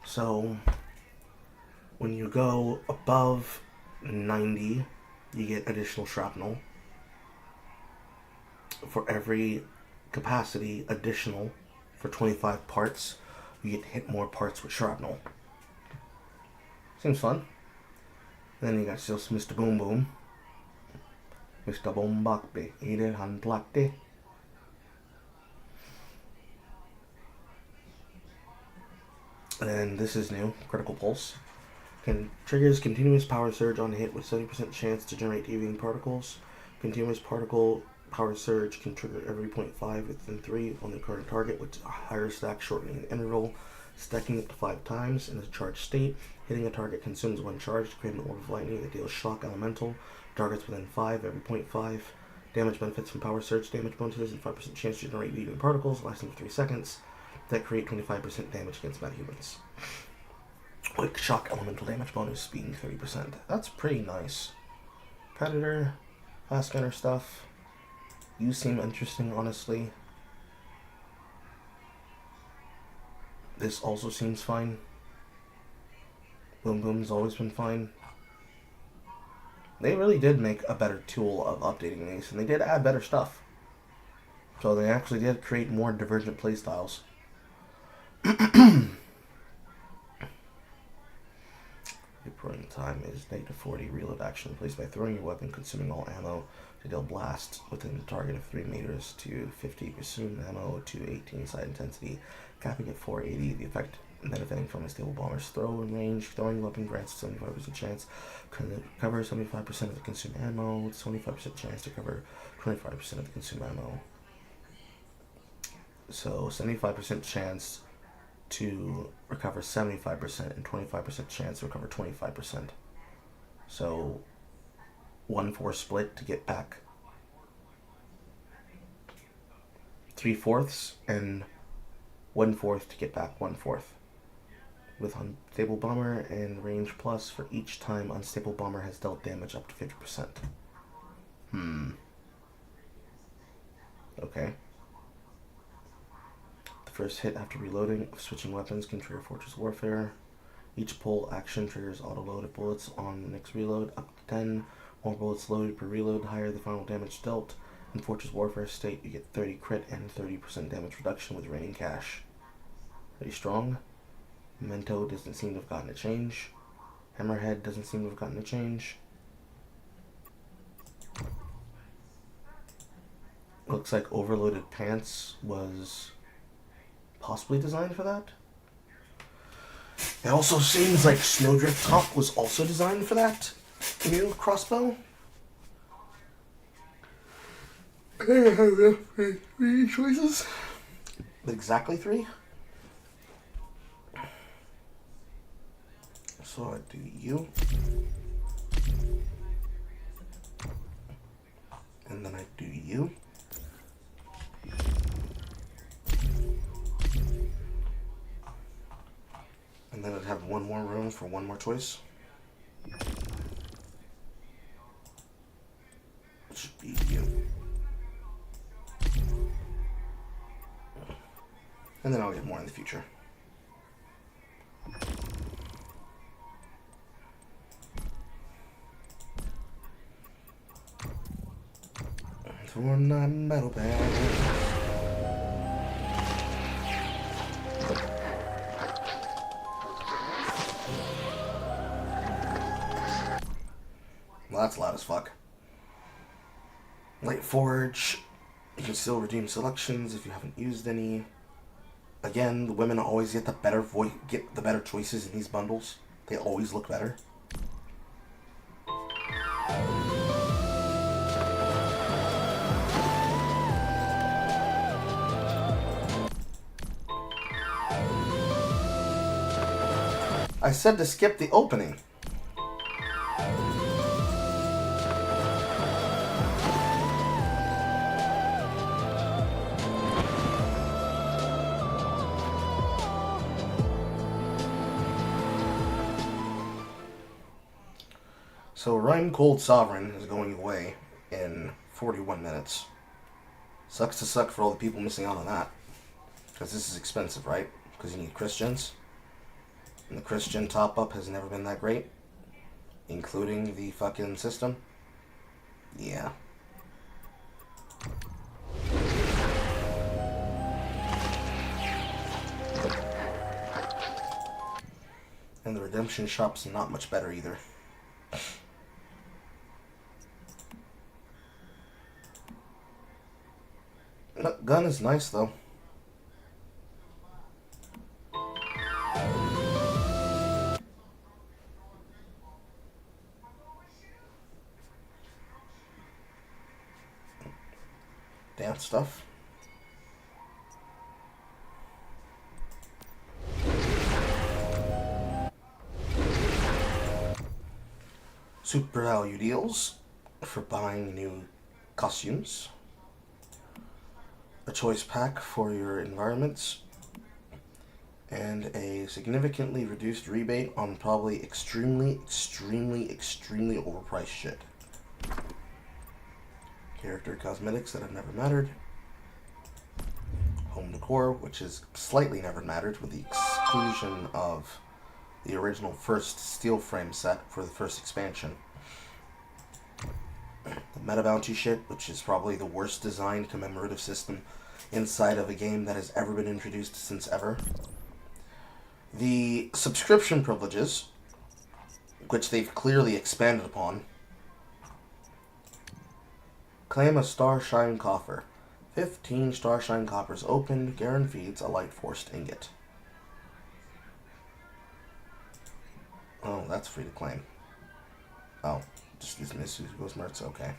So when you go above 90, you get additional shrapnel. For every capacity additional for 25 parts, you get to hit more parts with shrapnel. Seems fun. And then you got still Mr. Boom Boom. Mr. Bombakbe, Eder Handlakte. And this is new. Critical Pulse. Triggers continuous power surge on hit with 70% chance to generate deviating particles. Continuous particle power surge can trigger every 0.5 within 3 on the current target with a higher stack shortening the interval, stacking up to 5 times in a charged state. Hitting a target consumes 1 charge to create an orb of lightning that deals shock elemental. Targets within 5 every 0.5. Damage benefits from power surge damage bonuses and 5% chance to generate deviating particles lasting for 3 seconds that create 25% damage against metahumans. Quick shock elemental damage bonus being 30%. That's pretty nice. Predator, fast gunner stuff. You seem interesting, honestly. This also seems fine. Boom Boom's always been fine. They really did make a better tool of updating these, and they did add better stuff. So they actually did create more divergent playstyles. Deploying time is -40. Reload action replaced by throwing your weapon, consuming all ammo to deal blast within the target of 3 meters to 50. Consume ammo to 18 side intensity, capping at 480. The effect benefiting from a stable bomber's throw and range. Throwing weapon grants 75% chance to cover 75% of the consumed ammo, with 25% chance to cover 25% of the consumed ammo. So 75% chance to recover 75% and 25% chance to recover 25%. So 1/4 split to get back 3/4 and 1/4 to get back 1/4. With unstable bomber and range plus for each time unstable bomber has dealt damage up to 50%. Okay. First hit after reloading of switching weapons can trigger Fortress Warfare. Each pull action triggers auto-loaded bullets on the next reload, up to 10. More bullets loaded per reload, the higher the final damage dealt. In Fortress Warfare state, you get 30 crit and 30% damage reduction with raining cash. Pretty strong. Memento doesn't seem to have gotten a change. Hammerhead doesn't seem to have gotten a change. Looks like Overloaded Pants was possibly designed for that. It also seems like Snowdrift Top was also designed for that new crossbow. I have 3 choices. Exactly 3. So I do you. And then I do you. And then I'd have one more room for one more choice. It should be you. And then I'll get more in the future. For non-metal bag. Well, that's loud as fuck. Light Forge. You can still redeem selections if you haven't used any. Again, the women always get the better choices in these bundles. They always look better. I said to skip the opening. So Rhyme Cold Sovereign is going away in 41 minutes. Sucks to suck for all the people missing out on that. Because this is expensive, right? Because you need Christians. And the Christian top-up has never been that great. Including the fucking system. Yeah. And the redemption shop's not much better either. Gun is nice though. Dance stuff. Super value deals for buying new costumes. A choice pack for your environments. And a significantly reduced rebate on probably extremely overpriced shit. Character cosmetics that have never mattered. Home decor, which has slightly never mattered with the exclusion of the original first steel frame set for the first expansion. The meta bounty shit, which is probably the worst designed commemorative system inside of a game that has ever been introduced since ever. The subscription privileges, which they've clearly expanded upon. Claim a Starshine Coffer. 15 Starshine Coffers opened guarantees a Light Forced ingot. Oh, that's free to claim. Oh, just dismiss Ghost Merts, okay.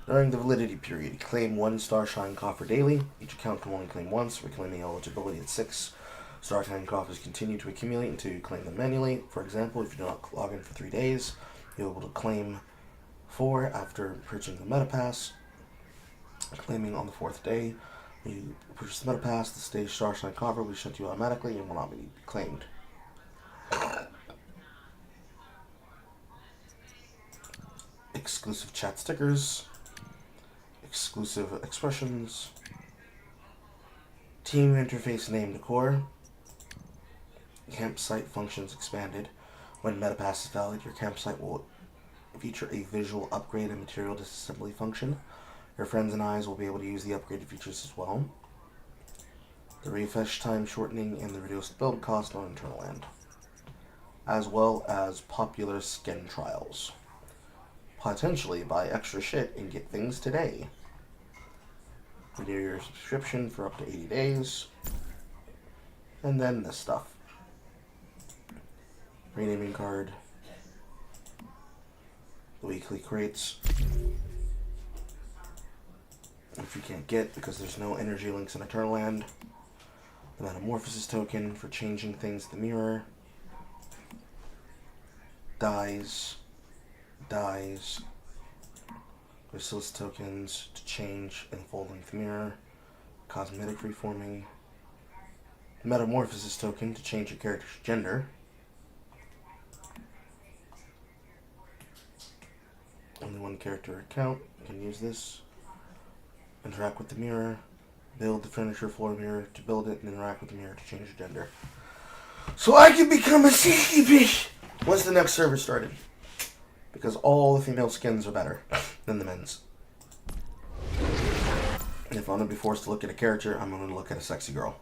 During the validity period, claim 1 Starshine Coffer daily. Each account can only claim once, reclaiming eligibility at 6. Starshine Coffers continue to accumulate until you claim them manually. For example, if you do not log in for 3 days, you'll be able to claim 4 after purchasing the Meta Pass. Claiming on the 4th day, when you purchase the Meta Pass, the stage Starshine Coffer will be sent to you automatically and will not be claimed. Exclusive chat stickers, exclusive expressions, team interface name decor, campsite functions expanded. When MetaPass is valid, your campsite will feature a visual upgrade and material disassembly function. Your friends and eyes will be able to use the upgraded features as well. The refresh time shortening and the reduced build cost on internal land, as well as popular skin trials. Potentially buy extra shit and get things today. Renew your subscription for up to 80 days. And then this stuff. Renaming card. The weekly crates. If you can't get, because there's no energy links in Eternal Land. The Metamorphosis token for changing things in the mirror. Dies. Resilience tokens to change and full length mirror. Cosmetic reforming. Metamorphosis token to change your character's gender. Only one character account can use this. Interact with the mirror. Build the furniture floor mirror to build it, and interact with the mirror to change your gender. So I can become a sexy bitch! When's the next server started? Because all the female skins are better than the men's. And if I'm going to be forced to look at a character, I'm going to look at a sexy girl.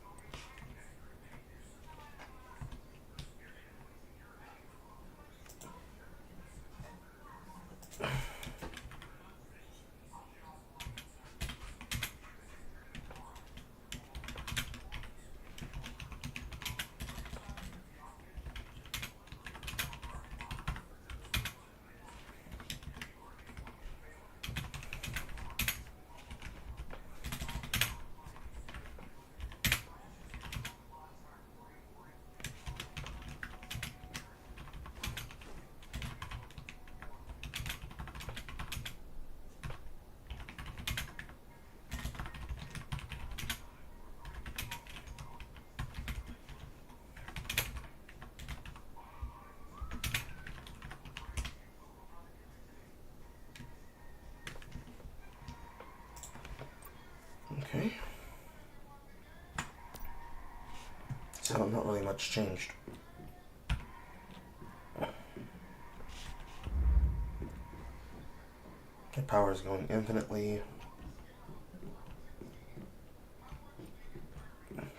Okay. So not really much changed. The power is going infinitely.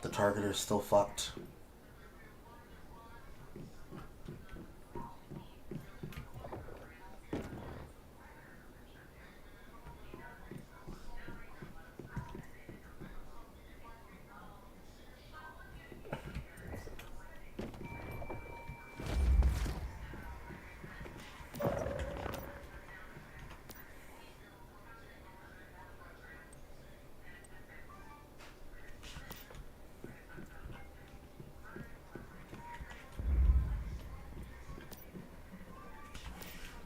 The targeter is still fucked.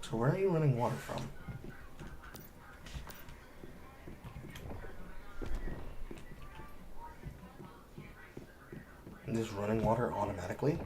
So where are you running water from? Is this running water automatically?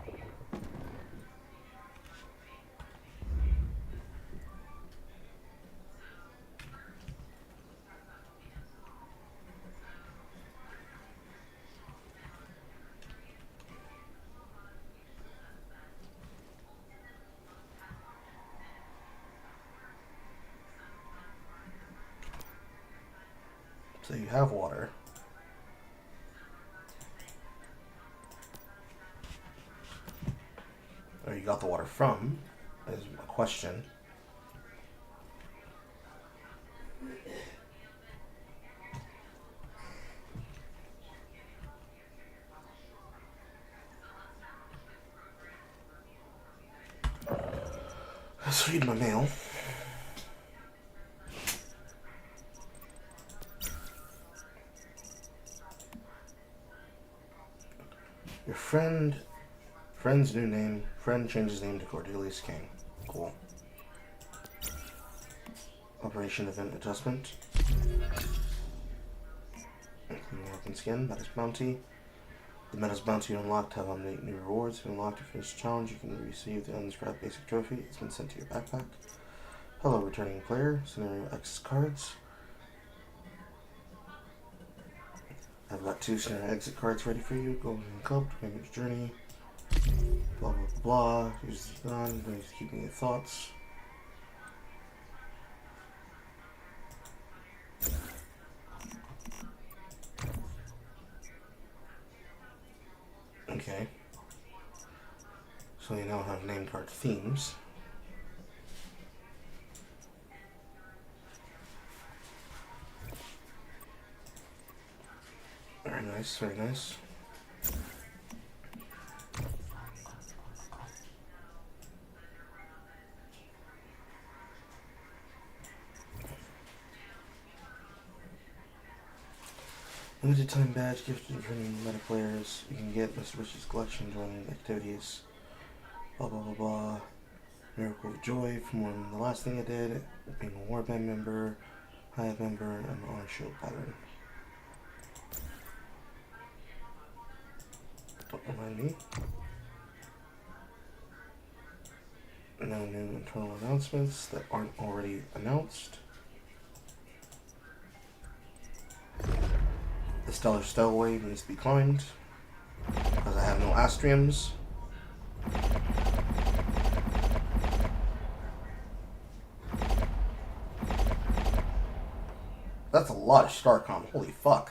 So you have water. Or you got the water from, is my question. Let's read my mail. Your friend's new name. Friend changes name to Cordelius King. Cool. Operation event adjustment. American skin. That is bounty. The Meta's bounty unlocked have unlocked new rewards. If you unlock to finish the challenge, you can receive the undescribed basic trophy. It's been sent to your backpack. Hello, returning player. Scenario X cards. I've got 2 scenario exit cards ready for you. Go in the club to make your journey. Blah blah blah. Use the gun. Just keeping your thoughts. Okay. So you now have name card themes. Very nice, very nice. Limited time badge gifted to returning meta players. You can get Mr. Wish's collection joining the activities. Blah blah blah blah. Miracle of Joy from one the last thing I did. Being a warband member, hive member, and honor shield pattern. Don't remind me. No new internal announcements that aren't already announced. The Stellar Stellway needs to be climbed because I have no Astriums. That's a lot of Starcom. Holy fuck.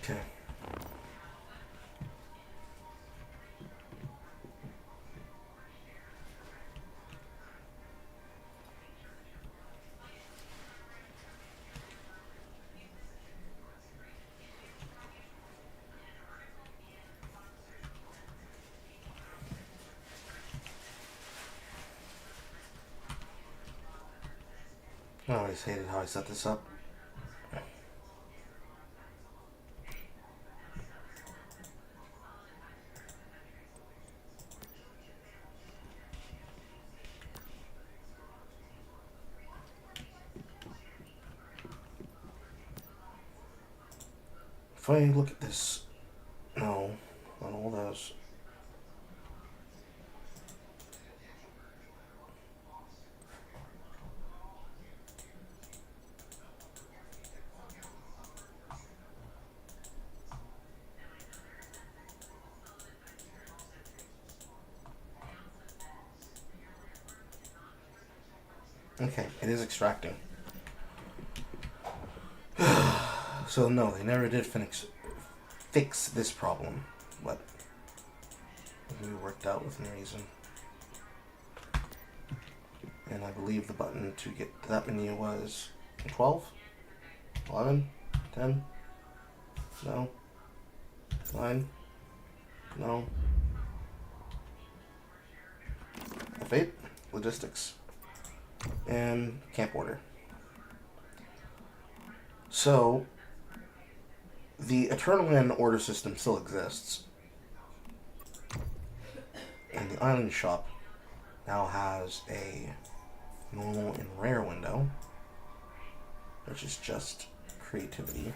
Okay. I always hated how I set this up. If I look at this, no, not all those. Okay, it is extracting. So no, they never did fix this problem, but we worked out within reason. And I believe the button to get to that menu was 12, 11, 10, no, 9, no, F8, logistics, and camp order. So, the Eternal Land order system still exists. And the island shop now has a normal and rare window, which is just creativity.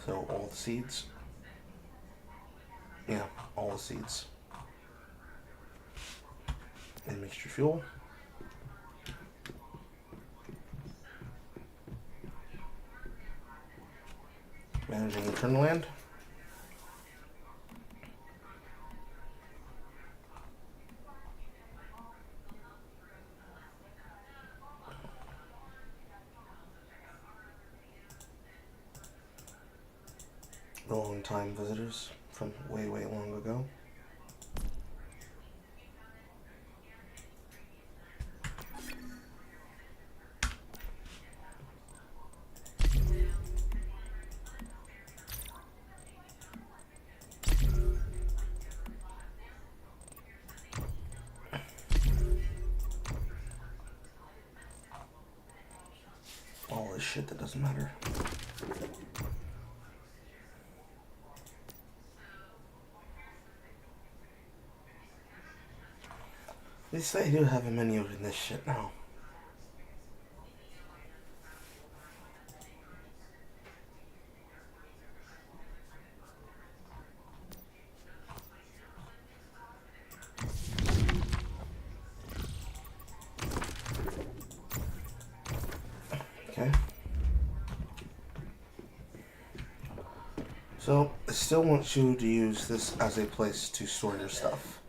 So all the seeds. Yeah, all the seeds. And mixture fuel. Managing Eternal Land. Long time visitors from way, way long ago. All this shit that doesn't matter. At least I do have a menu in this shit now. Okay. So, it still wants you to use this as a place to store your stuff.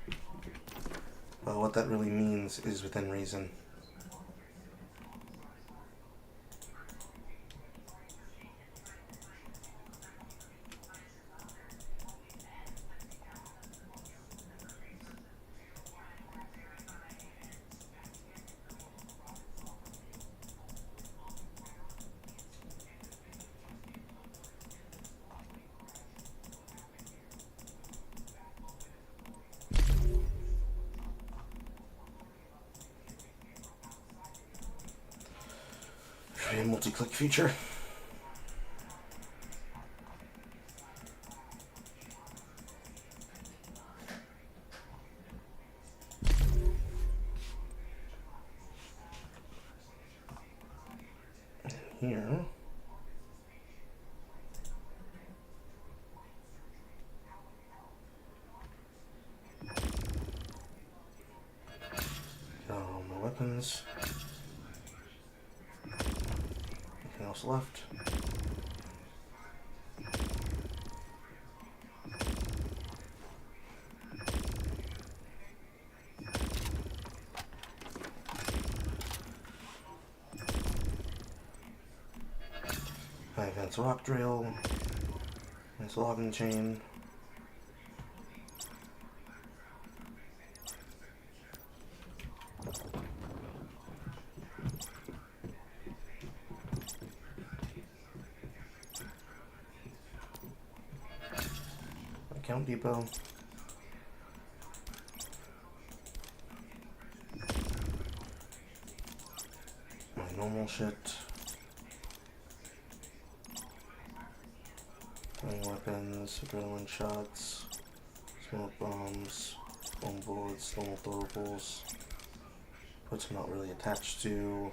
But what that really means is within reason. A multi-click feature. Here. Got all my weapons. Anything else left? High advanced rock drill. Nice logging chain. Account depot. My normal shit. Flying weapons, adrenaline shots, smoke bombs, foam bullets, normal throwables, which I'm not really attached to.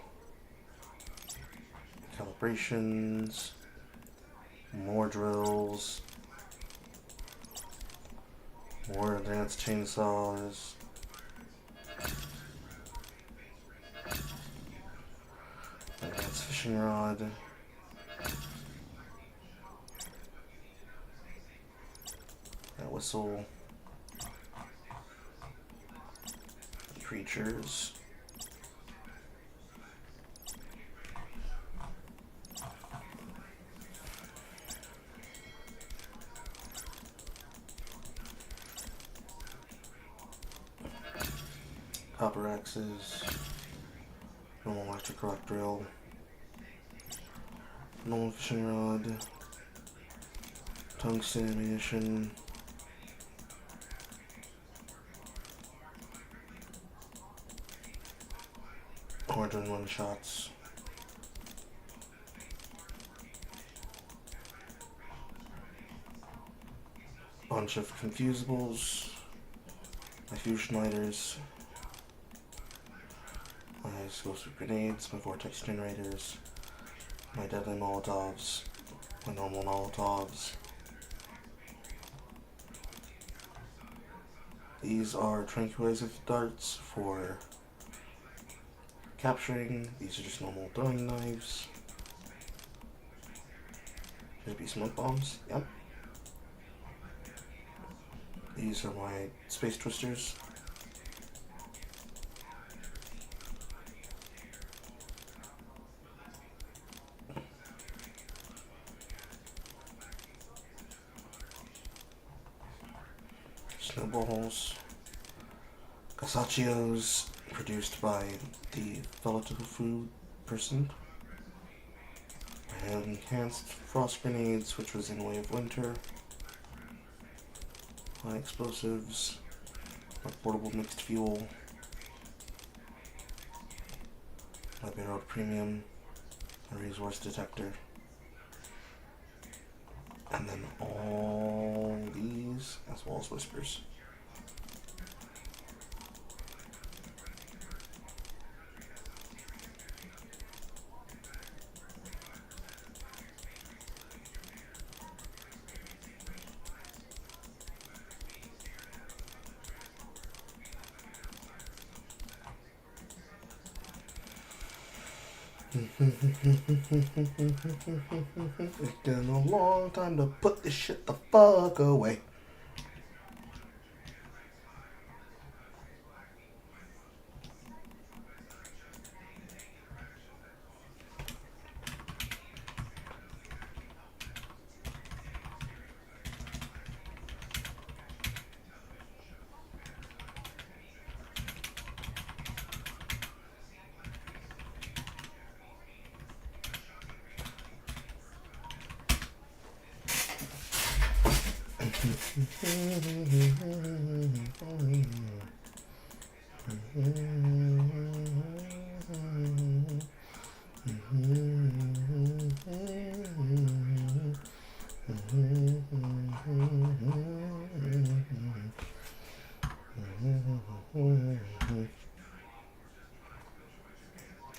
Calibrations, more drills, more advanced chainsaws, advanced fishing rod, that whistle, creatures, copper axes, normal electric rock drill, normal fishing rod, tungsten ammunition, orange one shots, bunch of confusibles, my fusion lighters, my explosive grenades, my vortex generators, my deadly molotovs, my normal molotovs. These are tranquilizer darts for capturing. These are just normal throwing knives. Should be smoke bombs. Yep. These are my space twisters. Snowballs. Casachios produced by the volatile food person. And enhanced frost grenades, which was in Way of Winter. My explosives, my portable mixed fuel, my barreled premium, my resource detector, and then all these as well as whispers. It's been a long time to put this shit the fuck away.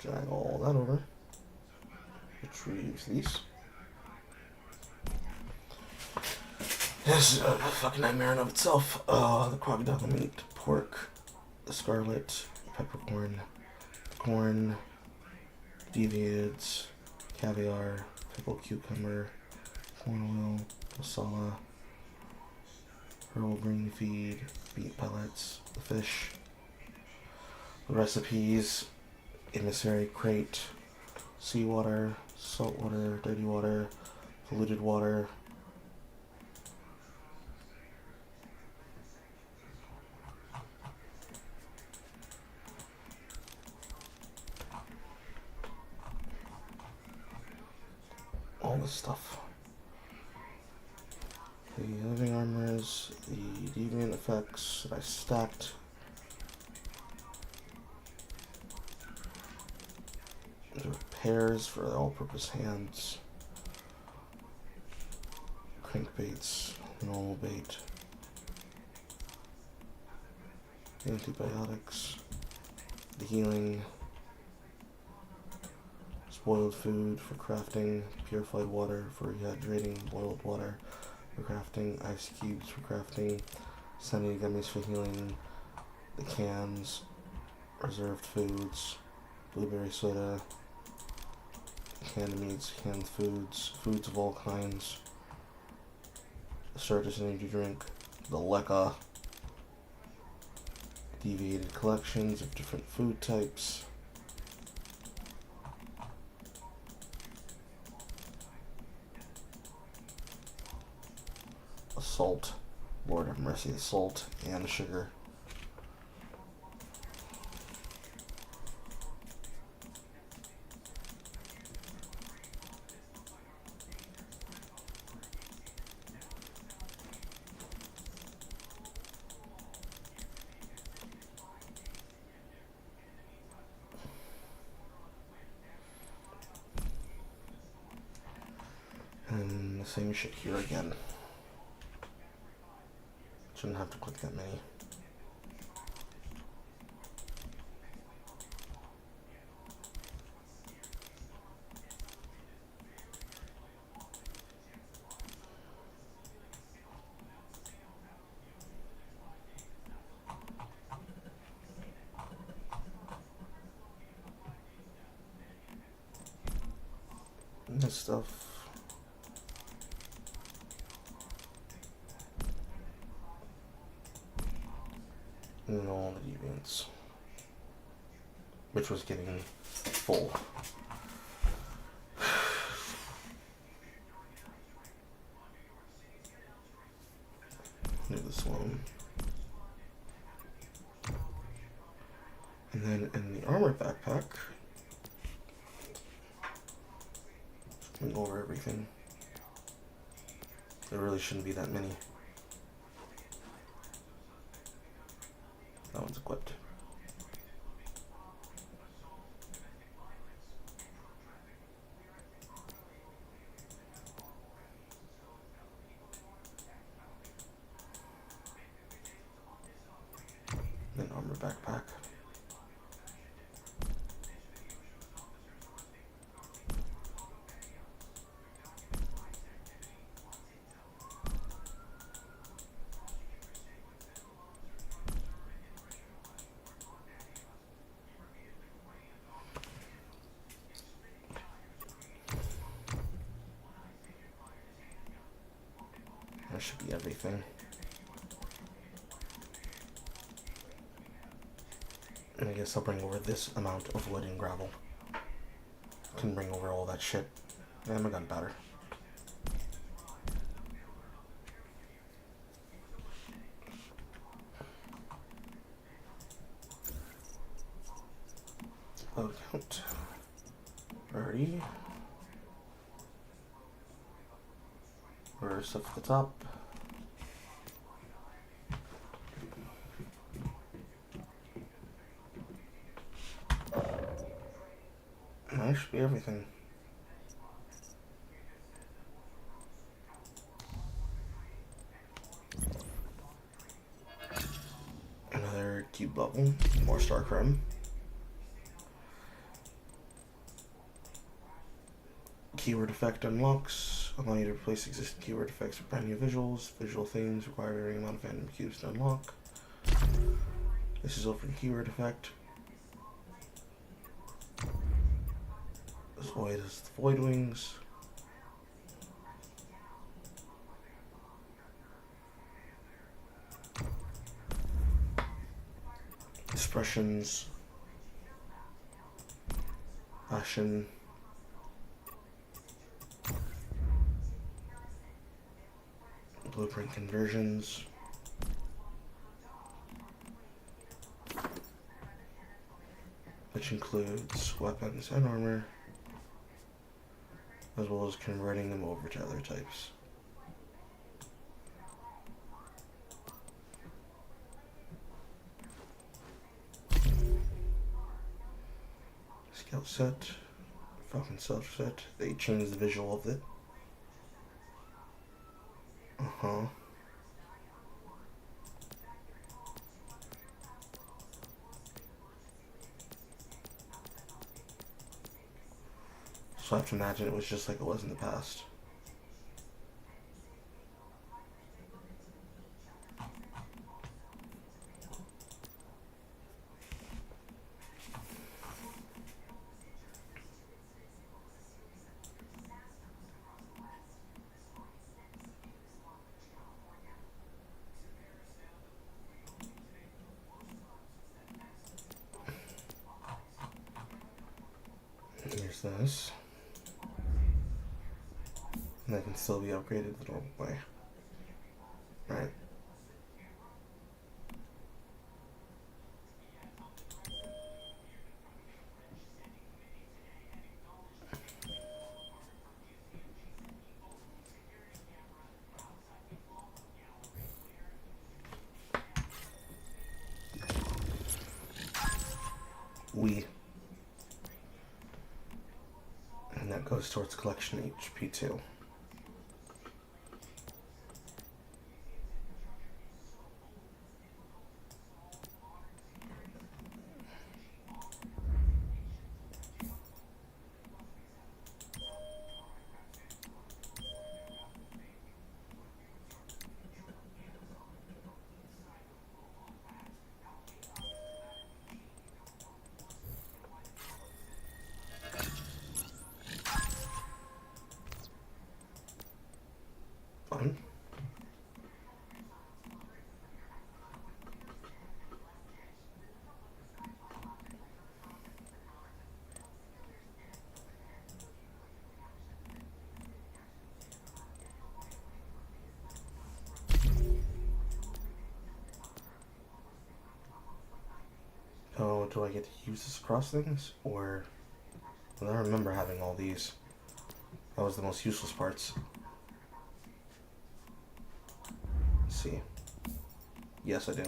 Drag all that over. Retrieve these. This is a fucking nightmare in of itself. The crocodile meat, pork, the scarlet, peppercorn, corn, deviates, caviar, pickled cucumber, corn oil, masala, herbal green feed, beet pellets, the fish, the recipes, emissary crate, seawater, salt water, dirty water, polluted water, all this stuff. The living armors, the deviant effects that I stacked. The repairs for the all-purpose hands. Crankbaits, normal bait. Antibiotics. The healing. Boiled food for crafting, purified water for rehydrating, boiled water for crafting, ice cubes for crafting, sunny gummies for healing, the cans, reserved foods, blueberry soda, canned meats, canned foods, foods of all kinds, the Sturgis energy drink, the Lekka, deviated collections of different food types, salt, Lord have mercy, the salt and the sugar. same shit here again. Shouldn't have to click that many. And this stuff. And then all the deviants, which was getting full. Do this one. And then in the armor backpack, going over everything. There really shouldn't be that many. That one's equipped. Then armor backpack. That should be everything. And I guess I'll bring over this amount of wood and gravel. Can bring over all that shit. And my gunpowder. Load count. 30. Where's up at the top? That should be everything. Another cube bubble, more star chrome. Keyword effect unlocks, allow you to replace existing keyword effects with brand new visuals. Visual things require a varying amount of random cubes to unlock. This is open keyword effect. This void is the void wings. Expressions. Fashion. Blueprint conversions. Which includes weapons and armor, as well as converting them over to other types. Scout set, Falcon self set. They changed the visual of it. So I have to imagine it was just like it was in the past. Here's this. And that can still be upgraded the normal way. Right. And that goes towards collection HP2. now, do I get to use this across things? Or... I remember having all these. That was the most useless parts. Let's see. Yes, I do.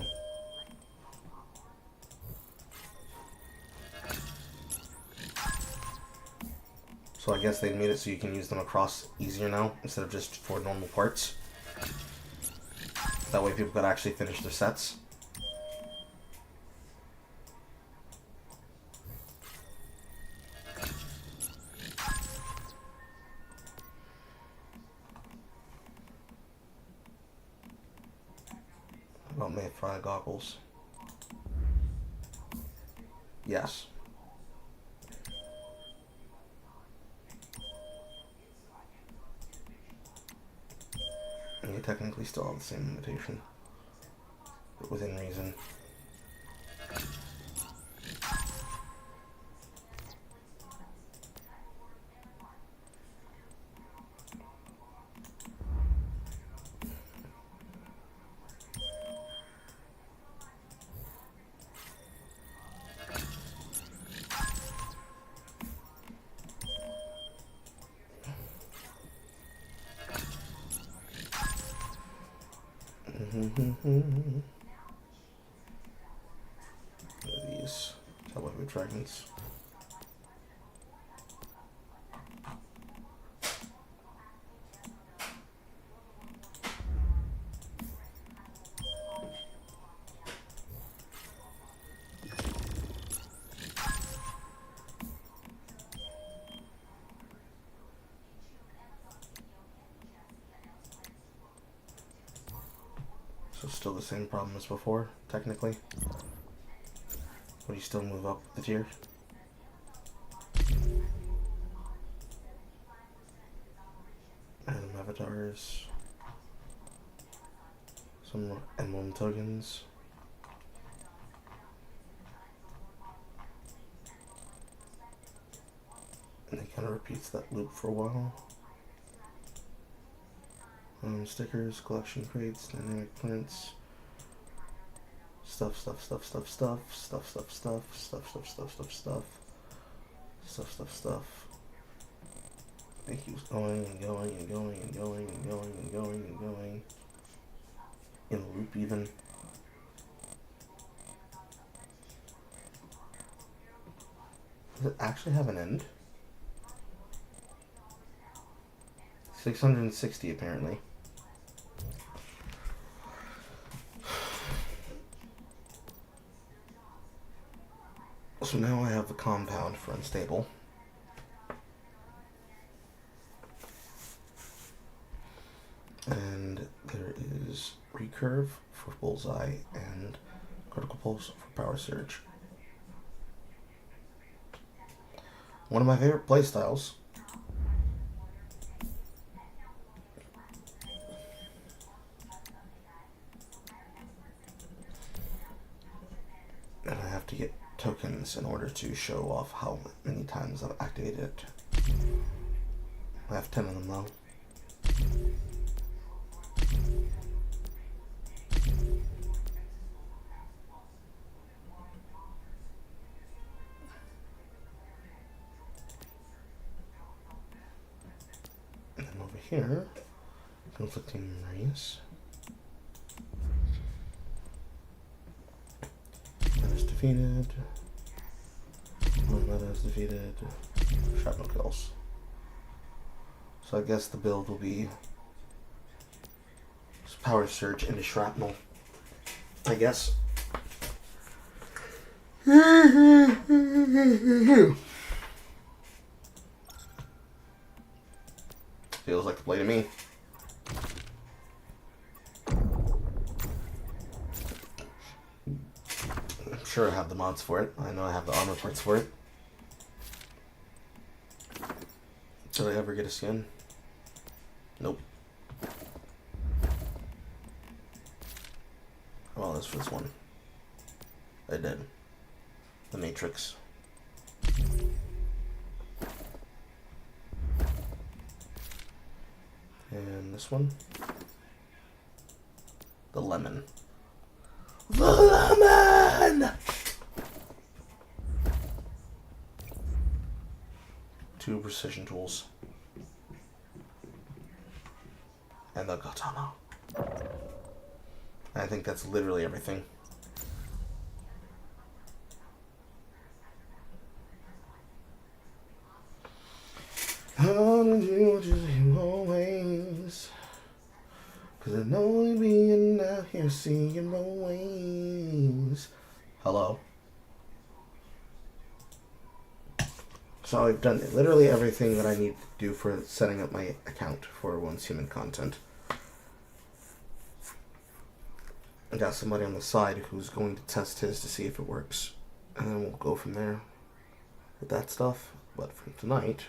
So I guess they made it so you can use them across easier now, instead of just for normal parts. That way people could actually finish their sets. About Mayfly goggles. Yes. And you technically still have the same limitation, but within reason. These television dragons. So still the same problem as before, technically. But you still move up the tier. Random avatars. Some emblem tokens. And it kind of repeats that loop for a while. Stickers, collection crates, dynamic prints, stuff. It keeps going and going and going and going and going and going and going. In a loop even. Does it actually have an end? 660 apparently. So now I have a compound for unstable. And there is recurve for bullseye and critical pulse for power surge. One of my favorite playstyles. And I have to get tokens in order to show off how many times I've activated it. I have 10 of them though. And then over here, conflicting memories. Defeated. One meta is defeated. Shrapnel kills. So I guess the build will be power surge into shrapnel. I guess. Feels like the play to me. Sure, I have the mods for it. I know I have the armor parts for it. Did I ever get a skin? Nope. Well, that's for this one. I did. The Matrix. And this one. The lemon. The lemon! precision tools. And the katana. I think that's literally everything. How to do what you do always. Cause I know you being out here seeing my ways. Hello. So I've done literally everything that I need to do for setting up my account for Once Human content. I got somebody on the side who's going to test his to see if it works. And then we'll go from there with that stuff. But for tonight,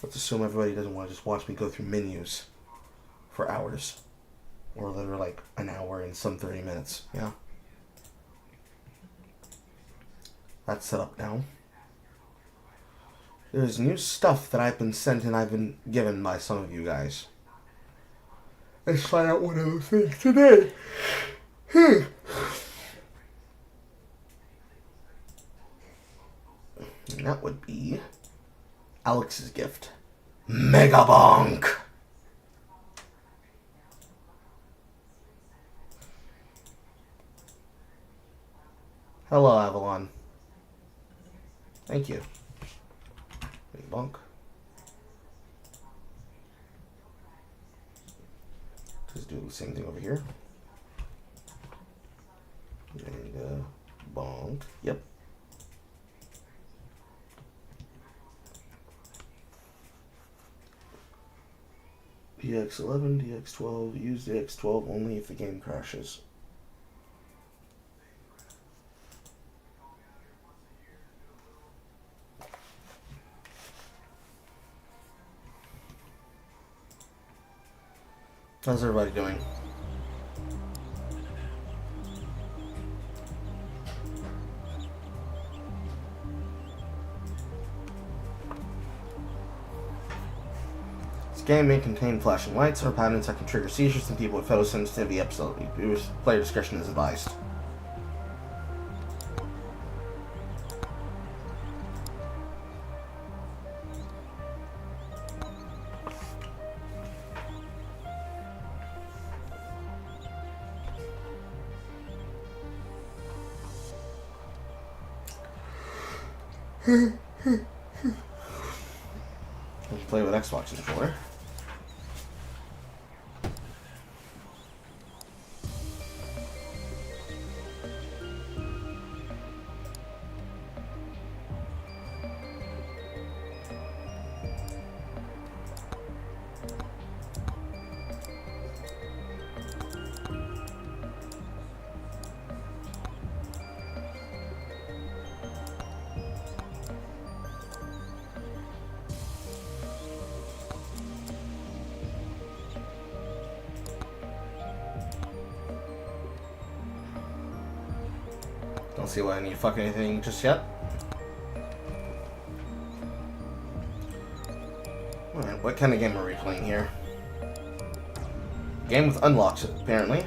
let's assume everybody doesn't want to just watch me go through menus for hours. Or that are like an hour and some 30 minutes. Yeah. That's set up now. There's new stuff that I've been sent and I've been given by some of you guys. Let's find out one of those things today. And that would be Alex's gift. Mega Bonk! Hello, Avalon. Thank you. Mega Bonk. Just do the same thing over here. Mega Bonk. Yep. DX11, DX12, use DX12 only if the game crashes. How's everybody doing? This game may contain flashing lights or patterns that can trigger seizures in people with photosensitivity. Absolutely. Player discretion is advised. Let's play with Xbox controller. Don't see why I need to fuck anything just yet. Alright, what kind of game are we playing here? Game with unlocks, apparently.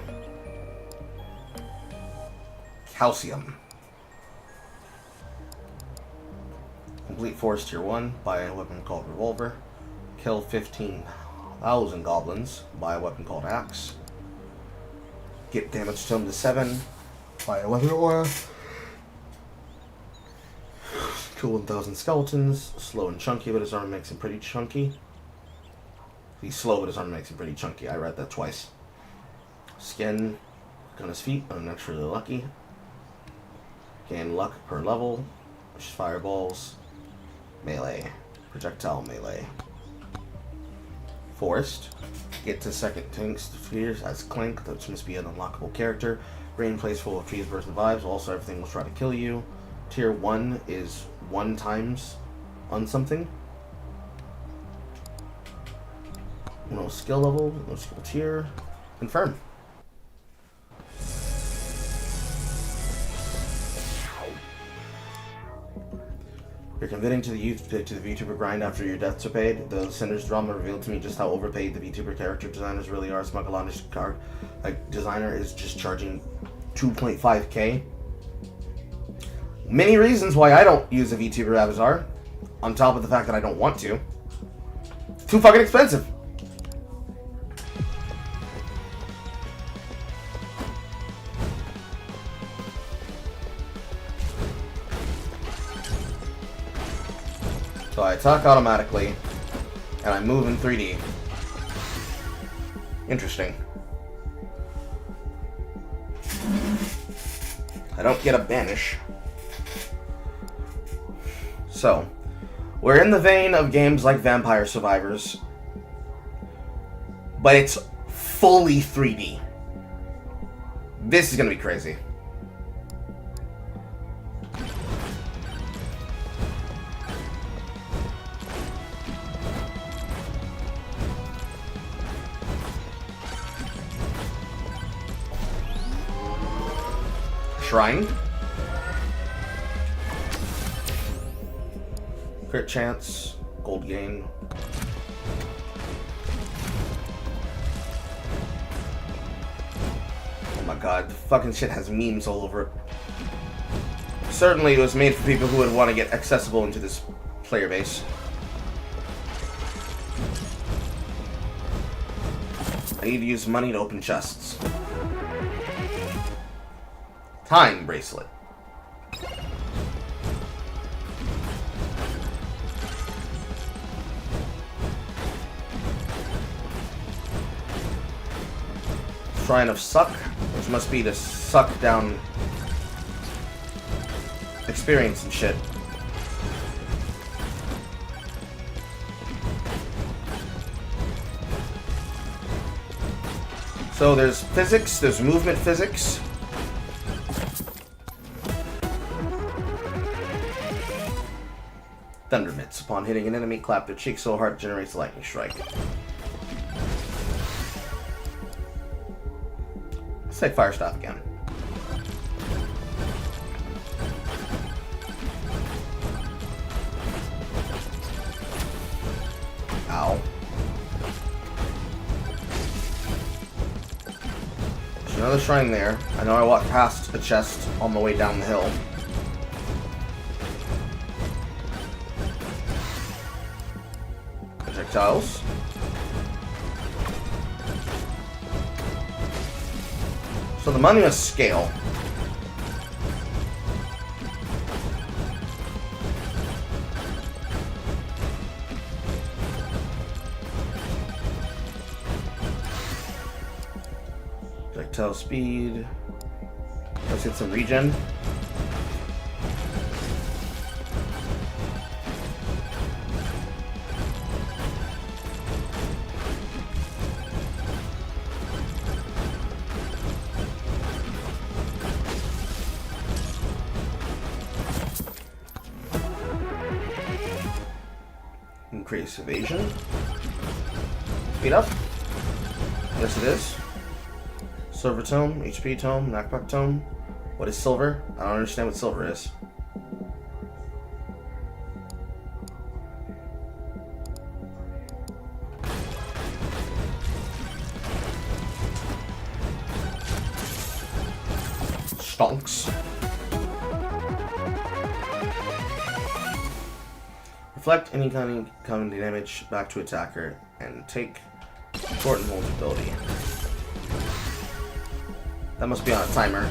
Calcium. Complete Forest Tier 1, buy a weapon called Revolver. Kill 15,000 goblins, buy a weapon called Axe. Get damage to them to 7, buy a weapon aura. Kill 1,000 skeletons. Slow and chunky, but his armor makes him pretty chunky. He's slow, but his armor makes him pretty chunky. I read that twice. Skin on his feet, unnaturally lucky. Gain luck per level. Fireballs. Melee. Projectile melee. Forest. Get to second tank spheres as Clink, which must be an unlockable character. Green place full of trees, birds, and vibes. Also, everything will try to kill you. Tier 1 is 1 times on something. No skill level, no skill tier. Confirm. You're committing to the VTuber grind after your debts are paid. The Cinder's drama revealed to me just how overpaid the VTuber character designers really are. Smuggler's card designer is just charging 2.5k. Many reasons why I don't use a VTuber avatar. On top of the fact that I don't want to. It's too fucking expensive. So I attack automatically, and I move in 3D. Interesting. I don't get a banish. So, we're in the vein of games like Vampire Survivors, but it's fully 3D. This is gonna be crazy. Shrine. Crit chance. Gold gain. Oh my god, the fucking shit has memes all over it. Certainly it was made for people who would want to get accessible into this player base. I need to use money to open chests. Time bracelet. Shrine of Suck, which must be to suck down experience and shit. So there's physics, there's movement physics. Thunder Mitts. Upon hitting an enemy, clap their cheek so hard it generates a lightning strike. Let's take Fire Staff again. Ow. There's another shrine there. I know I walked past a chest on my way down the hill. Projectiles. So the money must scale. Projectile speed. Let's get some regen. Increase evasion. Speed up. Yes, it is. Silver tome, HP tome, knockback tome. What is silver? I don't understand what silver is. Stonks. Reflect any kind of damage back to attacker and take short and vulnerability. That must be on a timer.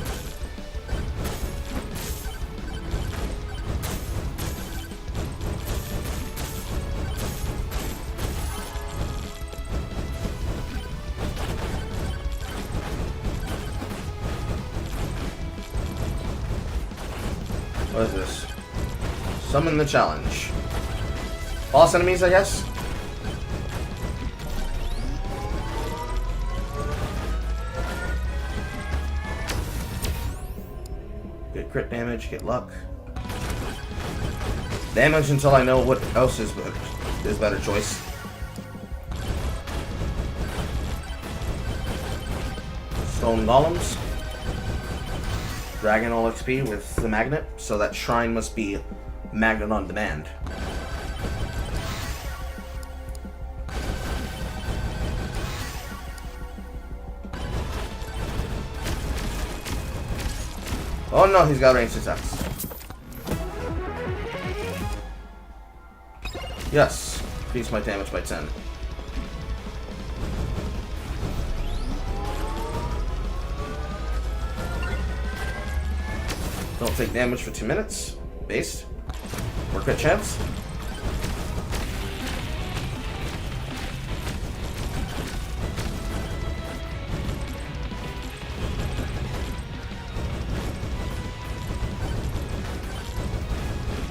What is this? Summon the challenge. Boss enemies, I guess? Get crit damage, get luck. Damage until I know what else is better choice. Stone golems. Dragon all XP with the magnet, so that shrine must be magnet on demand. Oh no, he's got ranged attacks. Yes. Increase my damage by 10. Don't take damage for 2 minutes. Based. Or crit chance.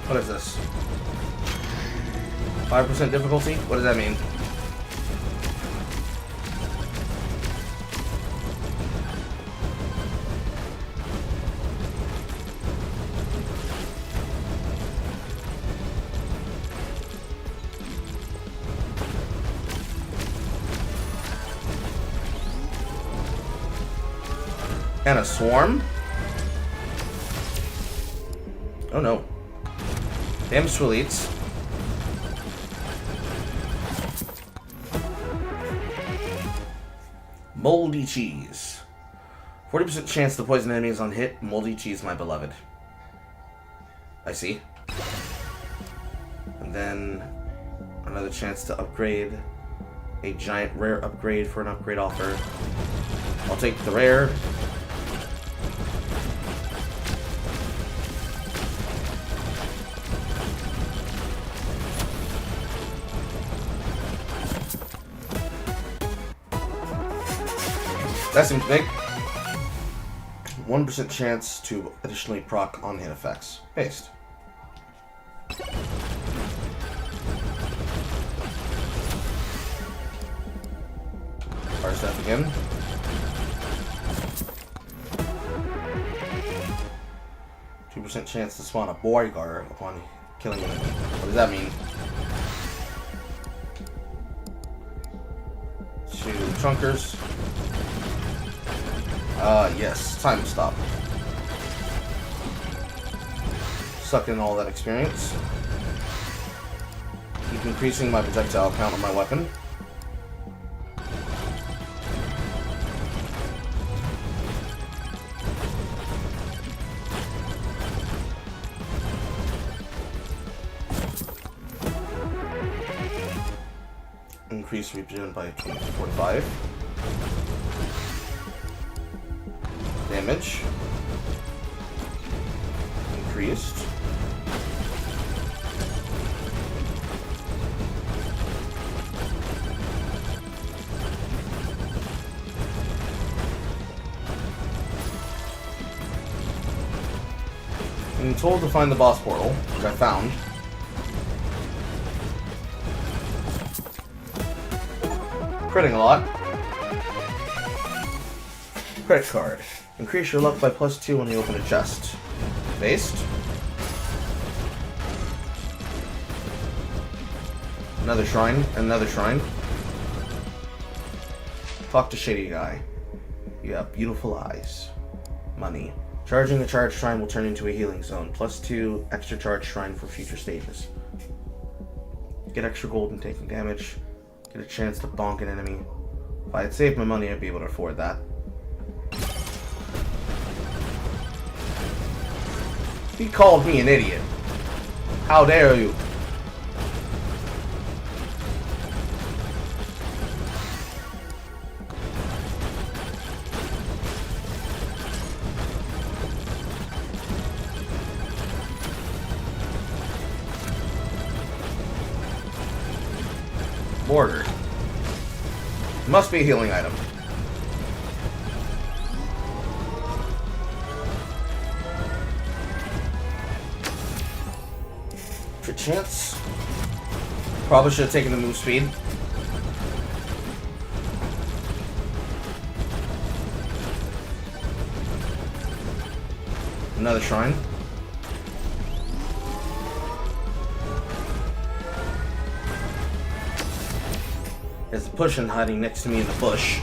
What is this? 5% difficulty? What does that mean? And a swarm? Oh no. Damage to elites. Moldy cheese. 40% chance to poison enemies on hit. Moldy cheese, my beloved. I see. And then another chance to upgrade. A giant rare upgrade for an upgrade offer. I'll take the rare. That seems big. 1% chance to additionally proc on hit effects. Based. Fire staff again. % chance to spawn a Boygar upon killing him. What does that mean? 2 chunkers. Yes, time stop. Suck in all that experience. Keep increasing my projectile count on my weapon. Increase regen by 45. Damage. Increased. I'm told to find the boss portal, which I found. Critting a lot. Credit card. Increase your luck by +2 when you open a chest. Based. Another shrine. Another shrine. Talk to Shady Guy. You have beautiful eyes. Money. Charging the charge shrine will turn into a healing zone. +2 extra charge shrine for future stages. Get extra gold and taking damage. Get a chance to bonk an enemy. If I had saved my money, I'd be able to afford that. He called me an idiot. How dare you? Border. Must be a healing item. For chance. Probably should have taken the move speed. Another shrine. There's a Pushin hiding next to me in the bush.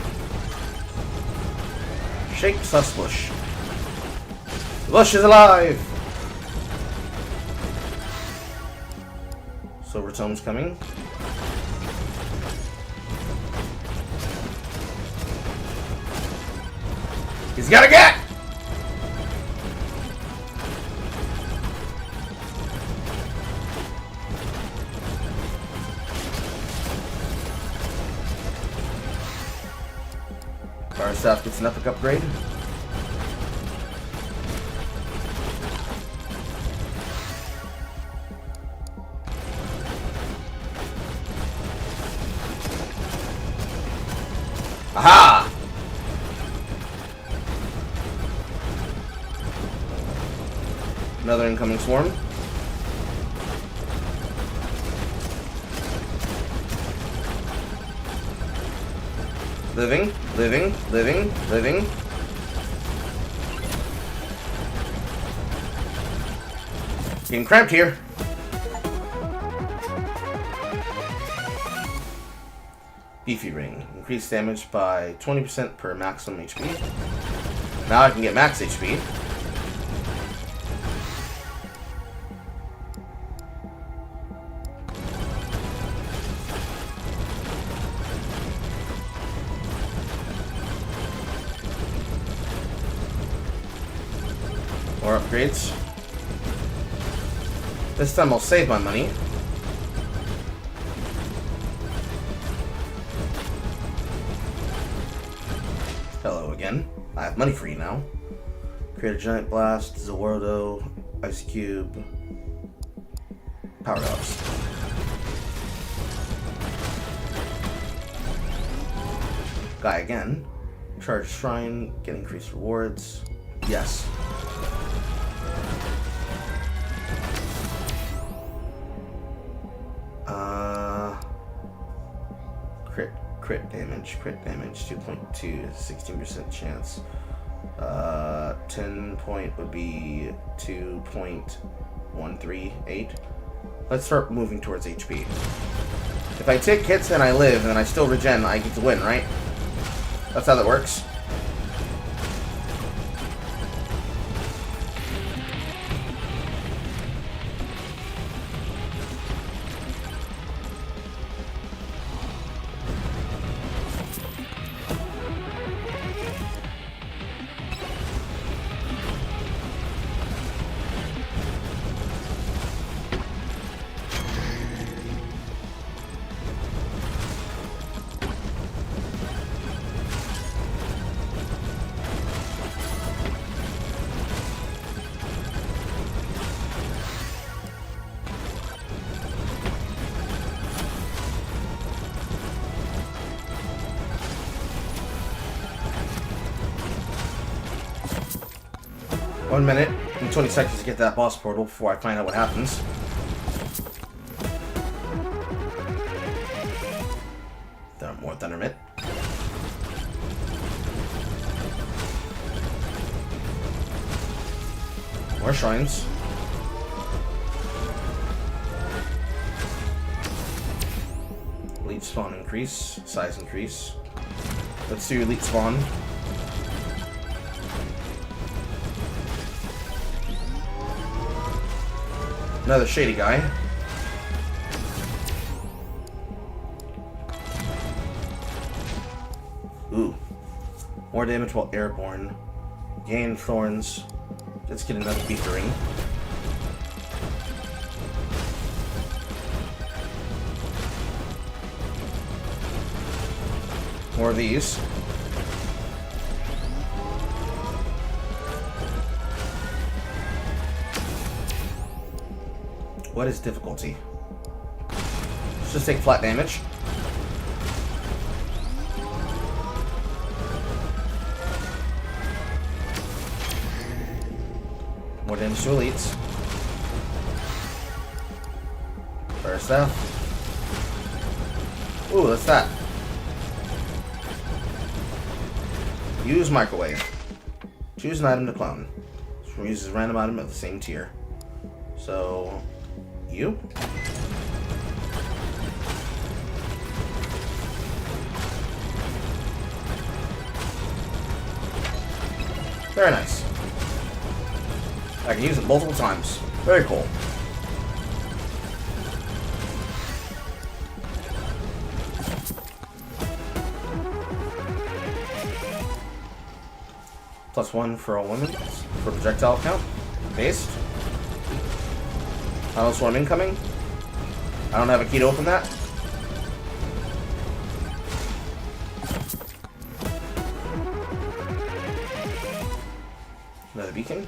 Shake sus bush. The bush is alive! Silver Tome's coming. He's got a gat! Our staff gets an epic upgrade. Aha! Another incoming swarm. Living, living, living, living. Getting cramped here. Beefy ring. Increased damage by 20% per maximum HP. Now I can get max HP. More upgrades. This time I'll save my money. Hello again. I have money for you now. Create a giant blast, Zoroardo, Ice Cube, power ups. Guy again. Charge shrine, get increased rewards. Yes. Crit damage, 2.2, 16% chance. 10 point would be 2.138. Let's start moving towards HP. If I take hits and I live and I still regen, I get to win, right? That's how that works. One minute and 20 seconds to get that boss portal before I find out what happens. More Thunder Mitt. More shrines. Elite spawn increase, size increase. Let's do elite spawn. Another shady guy. Ooh. More damage while airborne. Gain thorns. Let's get another beefy ring. More of these. What is difficulty? Let's just take flat damage. More damage to elites. Fire staff. Ooh, what's that? Use microwave. Choose an item to clone. This uses a random item of the same tier. So, you? Very nice. I can use it multiple times. Very cool. +1 for all women for projectile count. Based. Final swarm incoming. I don't have a key to open that. Another beacon.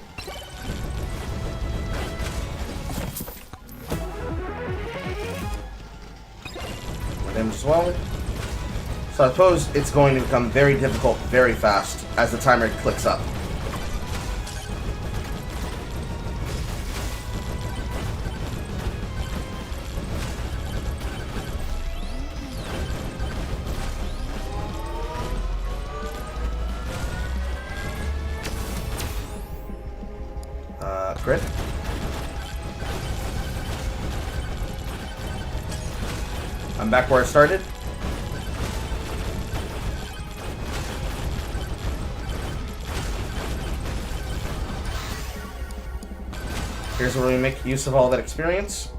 More damage as well. So I suppose it's going to become very difficult very fast as the timer clicks up. Crit. I'm back where I started. Here's where we make use of all that experience.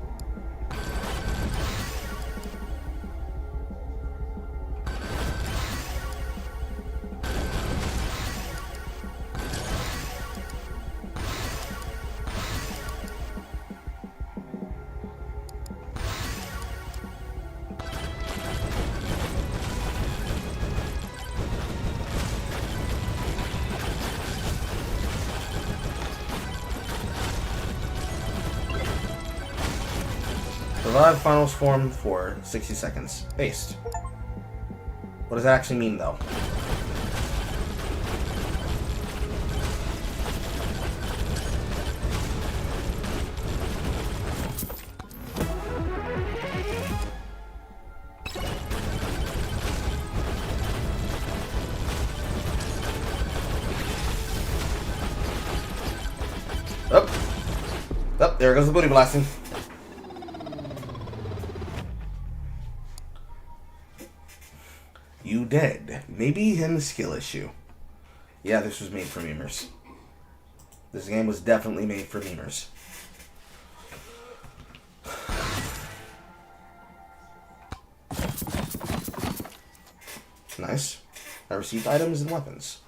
Survive finals form for 60 seconds. Based. What does that actually mean, though? Oh, there goes the booty blasting. You dead. Maybe in the skill issue. Yeah, this was made for memers. This game was definitely made for memers. Nice. I received items and weapons.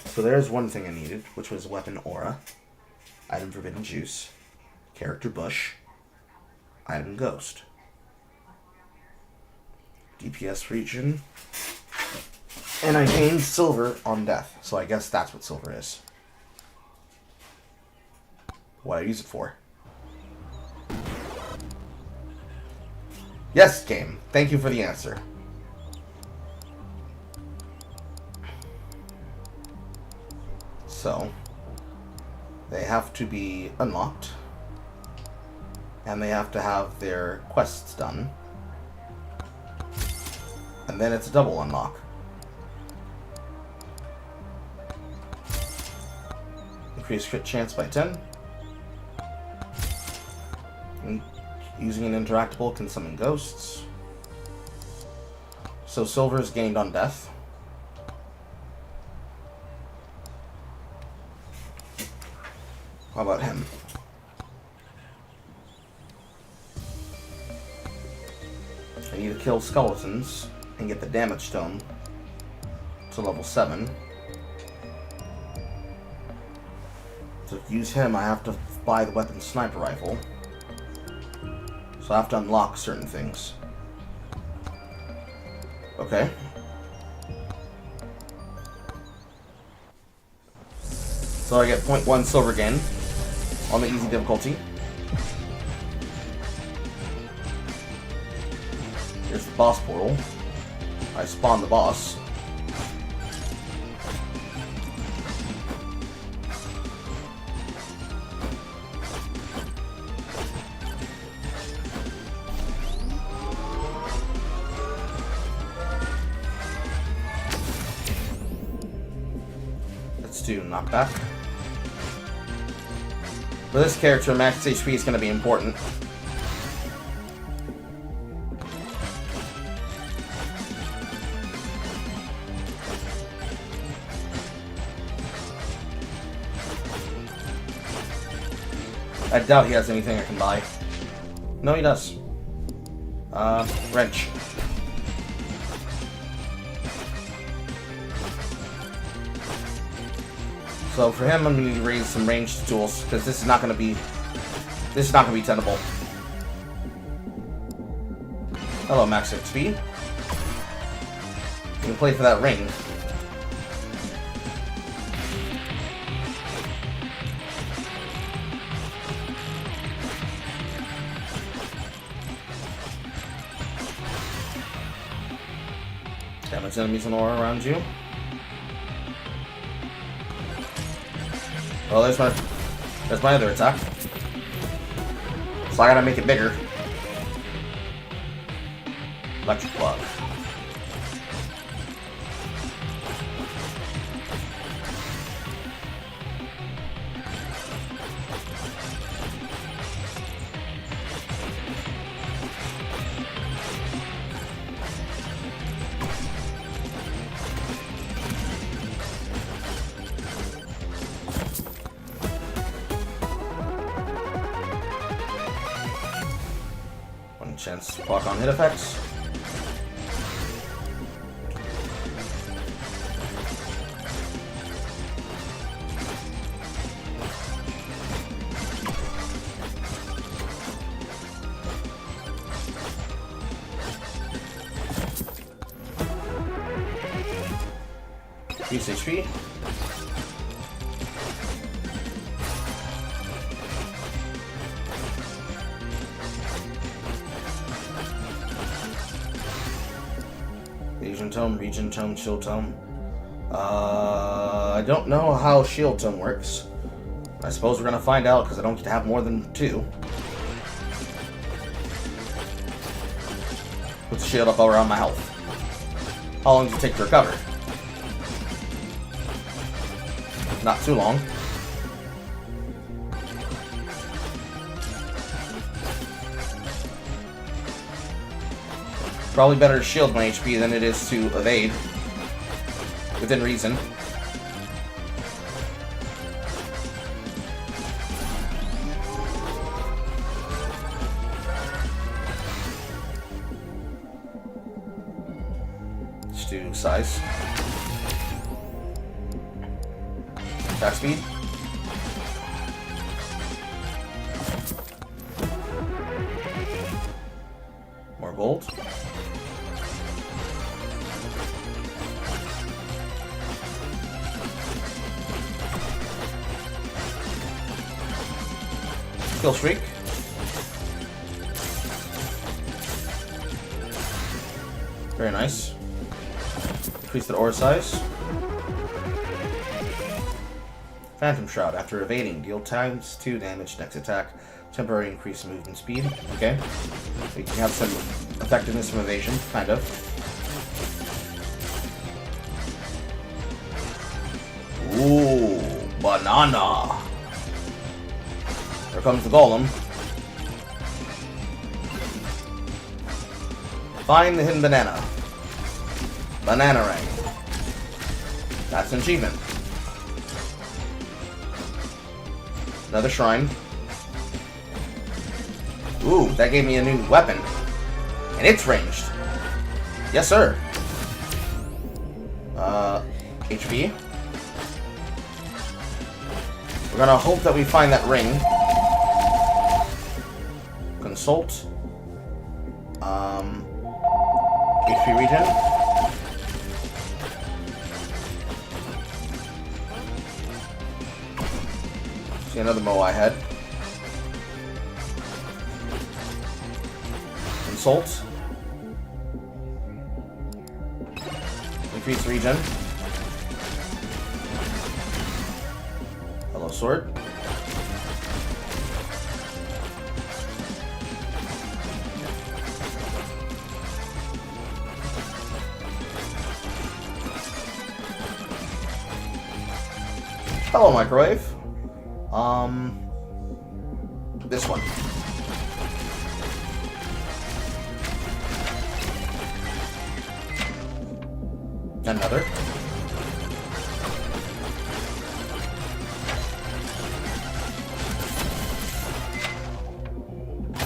So there's one thing I needed, which was weapon aura, item forbidden juice, character bush, item ghost, DPS region, and I gained silver on death, so I guess that's what silver is. What I use it for. Yes, game. Thank you for the answer. So, they have to be unlocked, and they have to have their quests done, and then it's a double unlock. Increase crit chance by 10. And using an interactable can summon ghosts. So silver is gained on death. How about him? I need to kill skeletons and get the damage stone to level 7. To use him, I have to buy the weapon sniper rifle. So I have to unlock certain things. Okay. So I get 0.1 silver again on the easy difficulty. Here's the boss portal. I spawn the boss. Let's do knockback. For this character, max HP is going to be important. I doubt he has anything I can buy. No, he does. Wrench. So for him, I'm going to raise some ranged tools because this is not going to be tenable. Hello, max XP. You can play for that ring. There's enemies and aura around you. Oh, there's my other attack. So I gotta make it bigger. Electric plug. One chance to block on hit effects. Use HP. Legion Tome, Regen Tome, Shield Tome. I don't know how Shield Tome works. I suppose we're gonna find out because I don't get to have more than 2. Put the shield up all around my health. How long does it take to recover? Not too long. Probably better to shield my HP than it is to evade. Within reason. Let's do size. Attack speed. More gold. Skill streak. Very nice. Increase the aura size. Phantom Shroud. After evading, deal ×2 damage next attack. Temporary increase in movement speed. Okay. We can have some effectiveness from evasion, kind of. Ooh, banana. Here comes the golem. Find the hidden banana. Banana ring. That's an achievement. Another shrine. Ooh, that gave me a new weapon. And it's ranged. Yes, sir. HP. We're gonna hope that we find that ring. Consult. HP regen. See another Moai head. Consult. Increase regen. Hello, sword. Hello, microwave. This one. Another.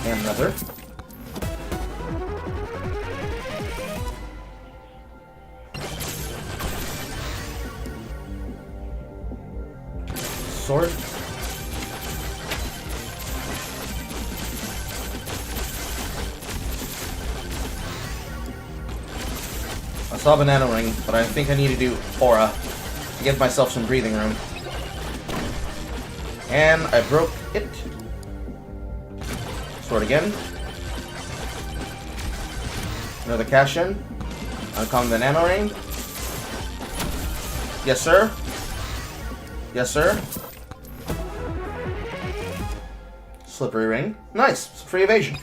And another. Sword. I saw a banana ring, but I think I need to do aura to give myself some breathing room. And I broke it. Sword again. Another cash in. Uncommon Banana Ring. Yes, sir. Yes, sir. Slippery Ring. Nice. Free evasion.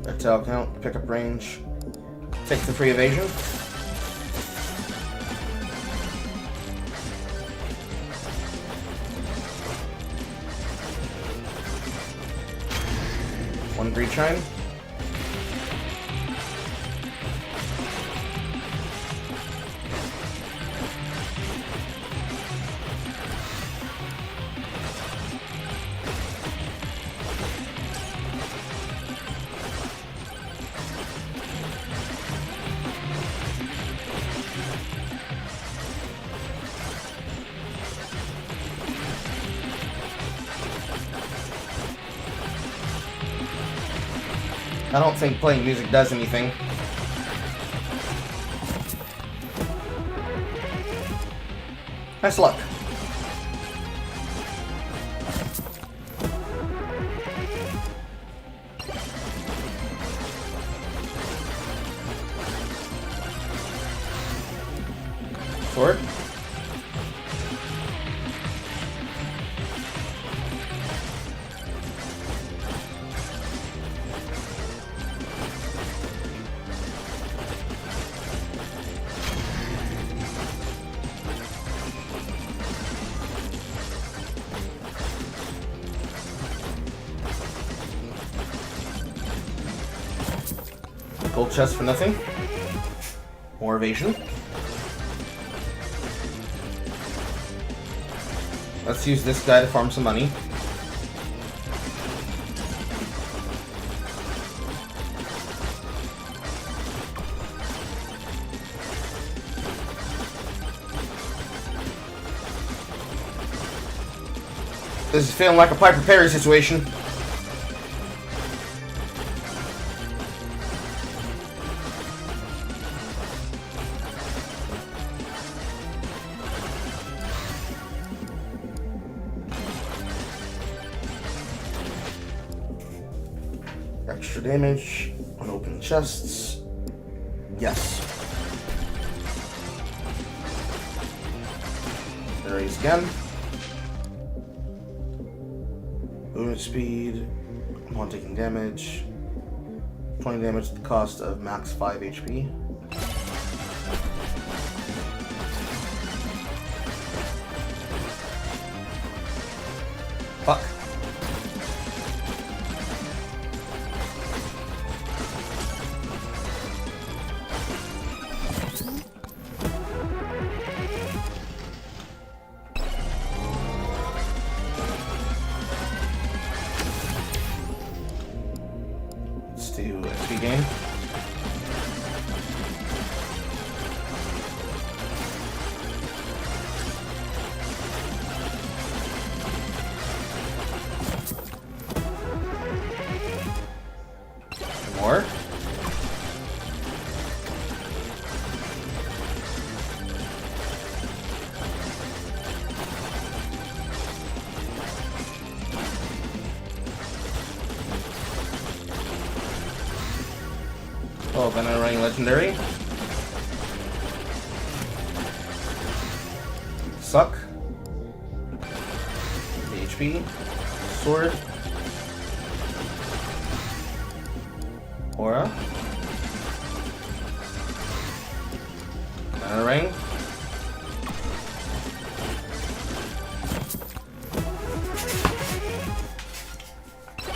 Red tail count. Pickup range. Take the free evasion. One Greed Chime. I don't think playing music does anything. Nice luck. Sword. Gold chest for nothing. More evasion. Let's use this guy to farm some money. This is feeling like a Piper Perry situation. Extra damage on open chests. Yes. Raise again. Movement speed. Upon taking damage. 20 damage at the cost of max 5 HP. Fuck. Let's do XP gain. More. Oh, Banana Ring Legendary. Suck. HP. Sword. Aura. Banana Ring.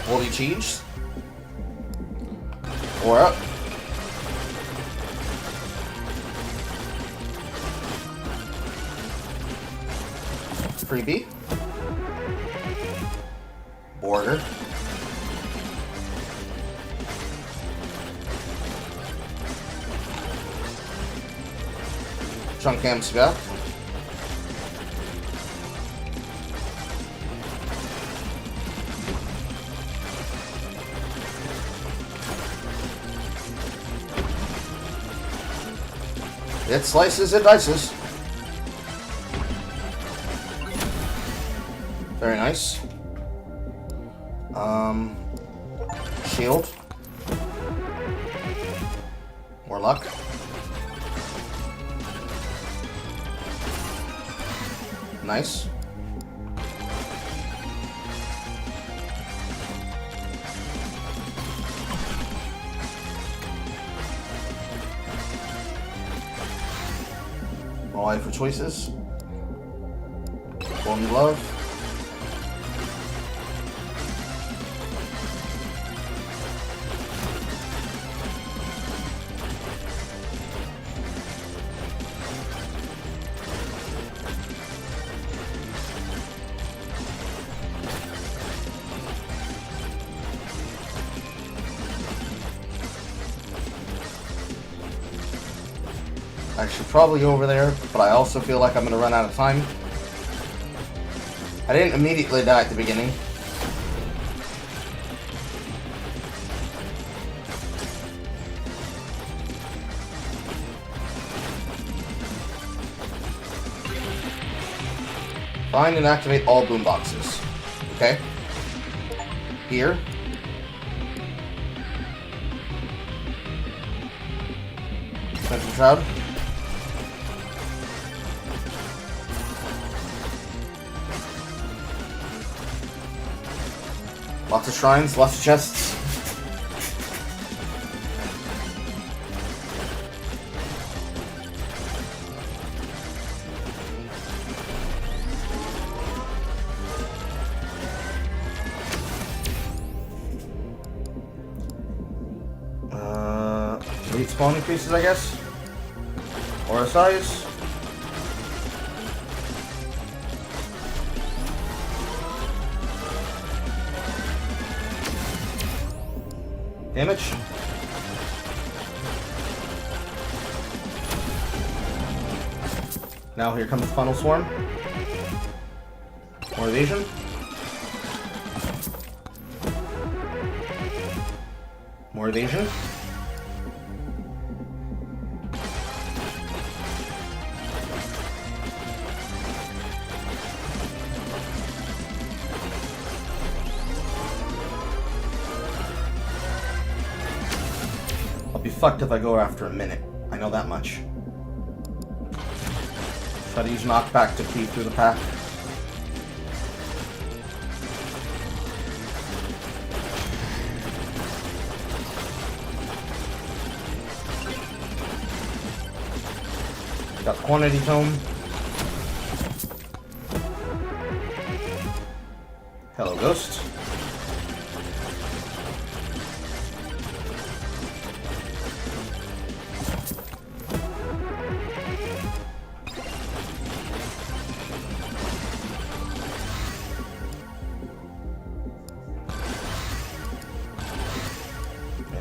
Holy Cheese. Aura. Freebie. Border. Chunk Cam Smith. It slices and dices. Very nice. Shield. More luck. Nice. All I for choices. Golden glove. I should probably go over there, but I also feel like I'm going to run out of time. I didn't immediately die at the beginning. Find and activate all boom boxes. Okay. Here. Central Shroud. Lots of shrines, lots of chests. Elite spawn increases, I guess. Aura size. Damage. Now here comes the Funnel Swarm. More evasion. More evasion. Be fucked if I go after a minute. I know that much. Try to use knockback to peek through the pack. Got Quantity Tome. Hello, Ghost.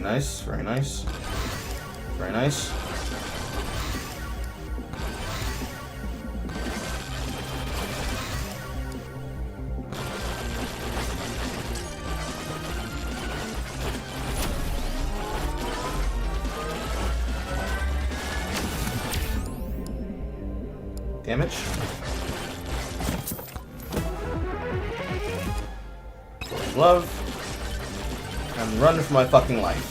Nice, very nice. Very nice. Damage. Glove. And run for my fucking life.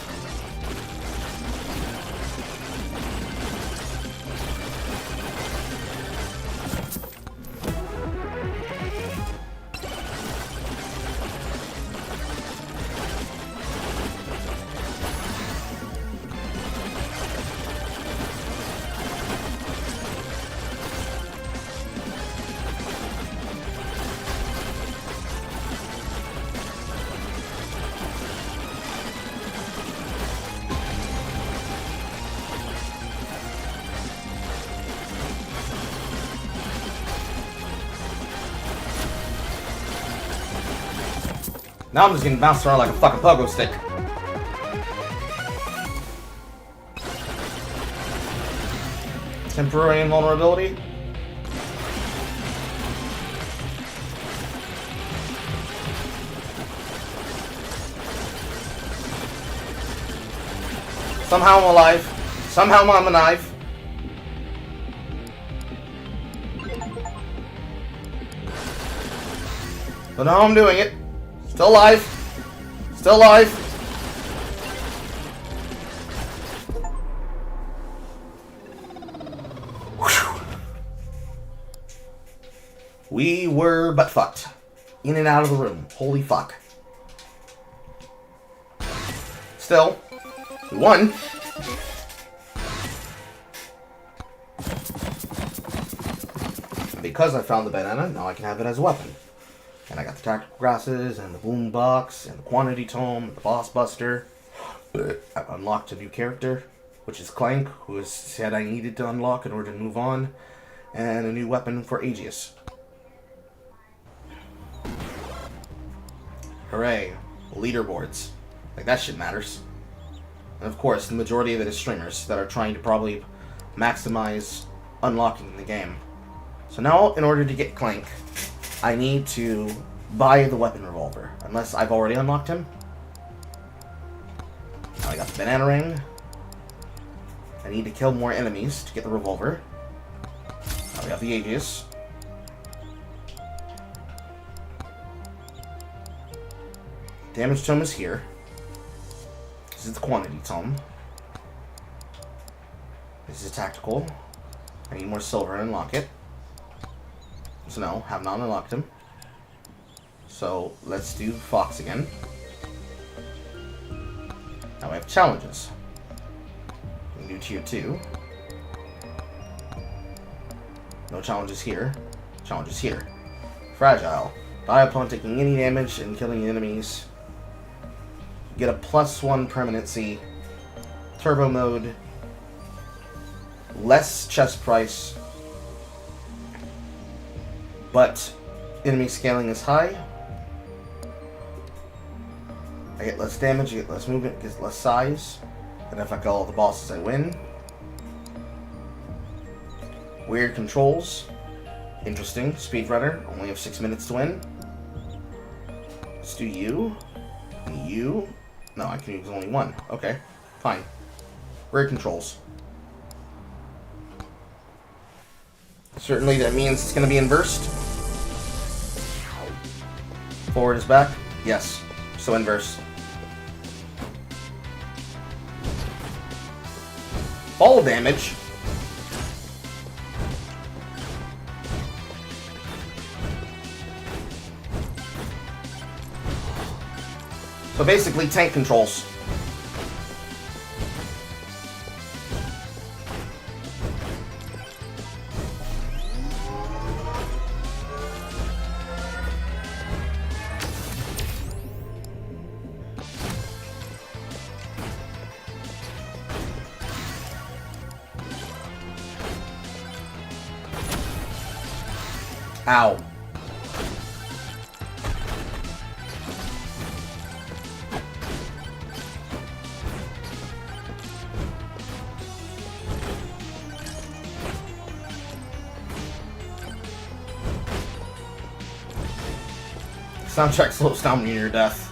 Now I'm just getting bounced around like a fucking pogo stick. Temporary invulnerability. Somehow I'm alive. Somehow I'm alive. But now I'm doing it. Still alive. Still alive. Whew. We were butt fucked. In and out of the room. Holy fuck. Still. We won. And because I found the banana, now I can have it as a weapon. And I got the tactical grasses, and the boom box, and the quantity tome, and the boss buster. I unlocked a new character, which is Clank, who said I needed to unlock in order to move on. And a new weapon for Aegis. Hooray. Leaderboards. Like, that shit matters. And of course, the majority of it is streamers that are trying to probably maximize unlocking the game. So now, in order to get Clank, I need to buy the weapon revolver. Unless I've already unlocked him. Now I got the banana ring. I need to kill more enemies to get the revolver. Now we got the Aegis. Damage tome is here. This is the quantity tome. This is tactical. I need more silver to unlock it. So no, have not unlocked him. So let's do Fox again. Now we have challenges. We can do tier 2. No challenges here. Challenges here. Fragile. Die upon taking any damage and killing enemies. Get a +1 permanency. Turbo mode. Less chest price. But enemy scaling is high. I get less damage, I get less movement, get less size. And if I kill all the bosses, I win. Weird controls. Interesting. Speedrunner. Only have 6 minutes to win. Let's do you. And you. No, I can use only one. Okay. Fine. Weird controls. Certainly that means it's going to be inversed. Forward is back. Yes. So inverse. Fall damage. So basically tank controls. Ow. Soundtrack slows down near your death.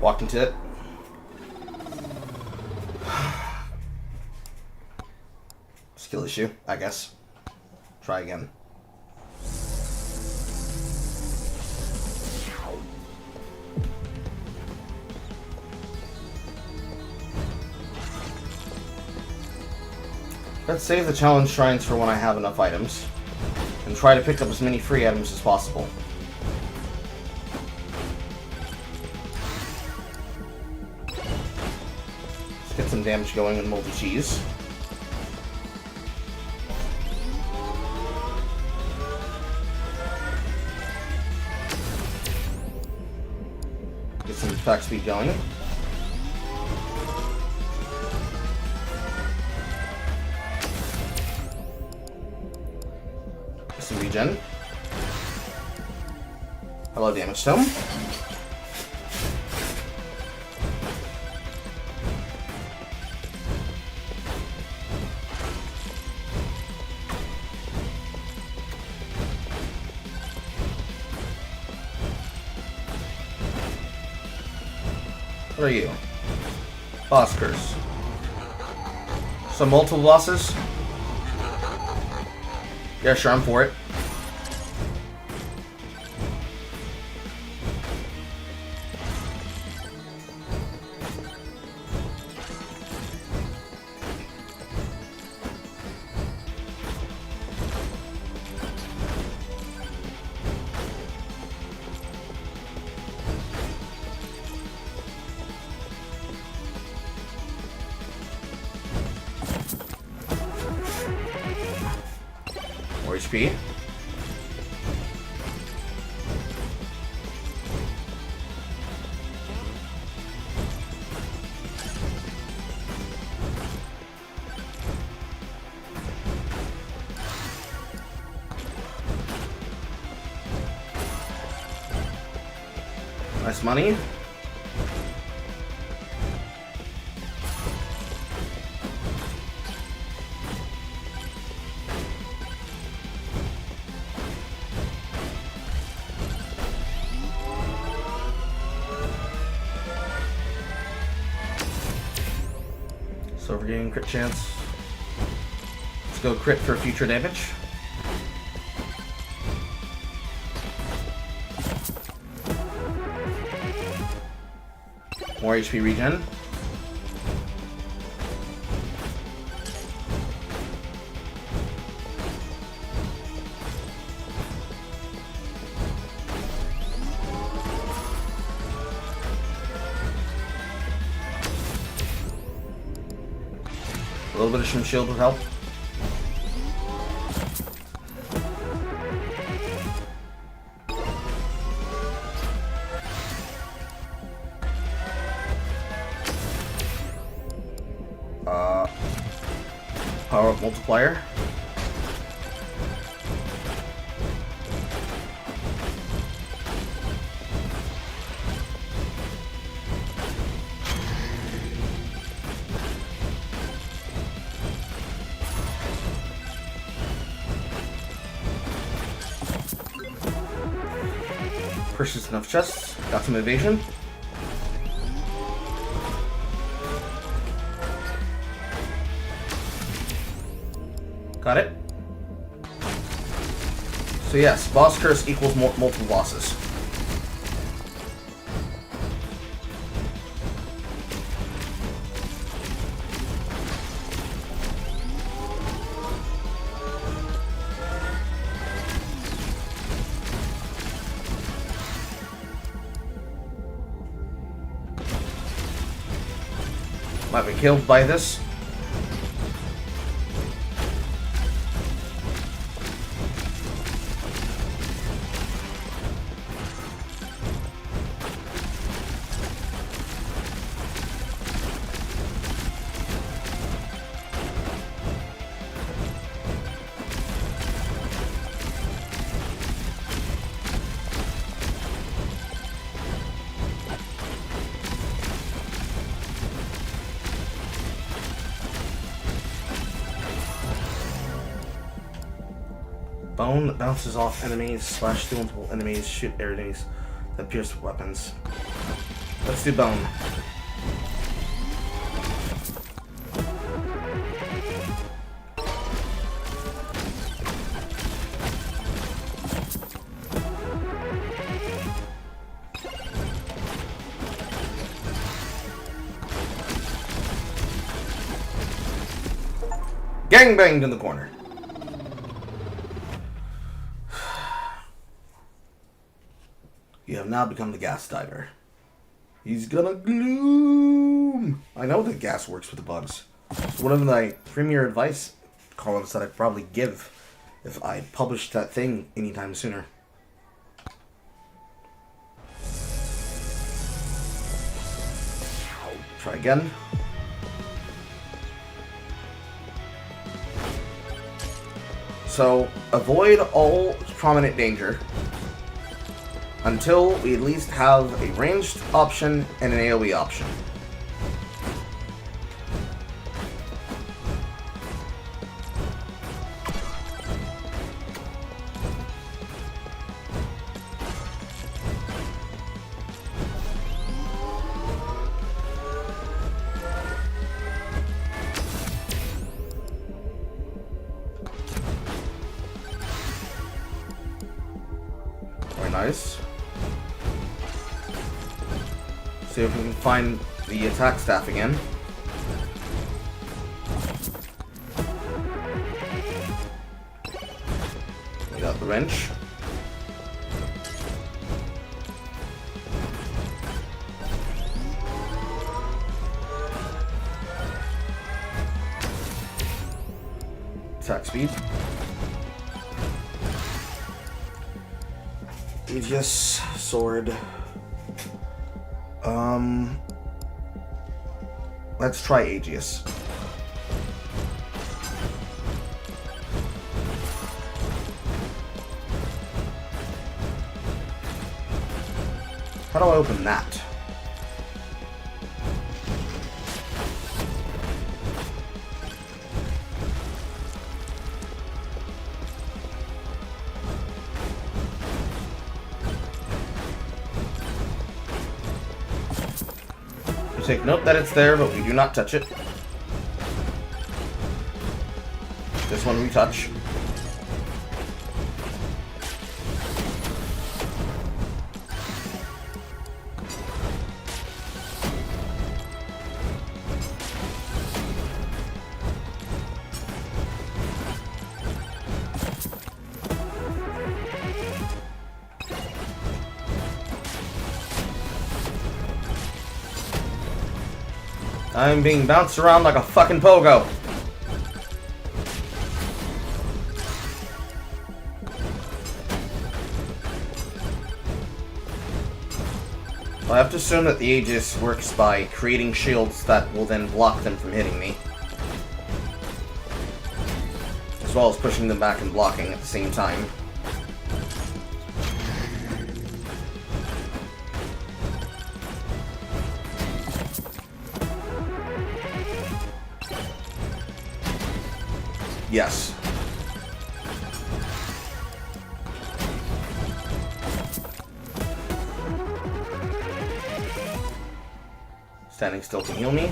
Walked into it. Skill issue, I guess. Try again. Let's save the challenge shrines for when I have enough items. And try to pick up as many free items as possible. Let's get some damage going in moldy cheese. Get some attack speed going. Some regen. Hello, damage tome. What are you? Boss curse. Some multiple bosses? Yeah, sure, I'm for it. More HP. Nice money. So we're getting crit chance. Let's go crit for future damage. More HP regen. A little bit of some shield would help. Power up multiplier. Purchased enough chests. Got some evasion. Got it. So yes, boss curse equals multiple bosses. Might be killed by this. Bone that bounces off enemies, slash through multiple enemies, shoot enemies that pierce with weapons. Let's do bone. Gangbanged in the corner. You have now become the gas diver. He's gonna gloom. I know that gas works with the bugs. It's one of my premier advice columns that I'd probably give if I published that thing anytime sooner. Try again. So, avoid all prominent danger until we at least have a ranged option and an AoE option. guys. See if we can find the attack staff again. We got the wrench. Attack speed. Aegis, sword. Let's try Aegis. How do I open that? Take note that it's there, but we do not touch it. This one we touch. I'm being bounced around like a fucking pogo. I have to assume that the Aegis works by creating shields that will then block them from hitting me. As well as pushing them back and blocking at the same time. Yes. Standing still can heal me.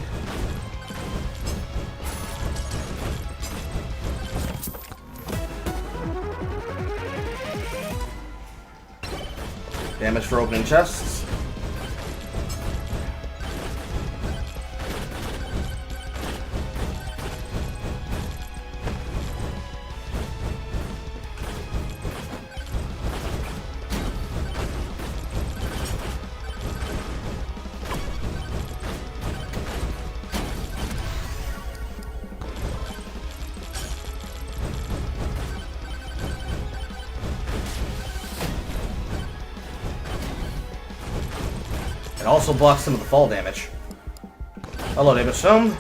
Damage for opening chests. It also blocks some of the fall damage. Hello, David Stone.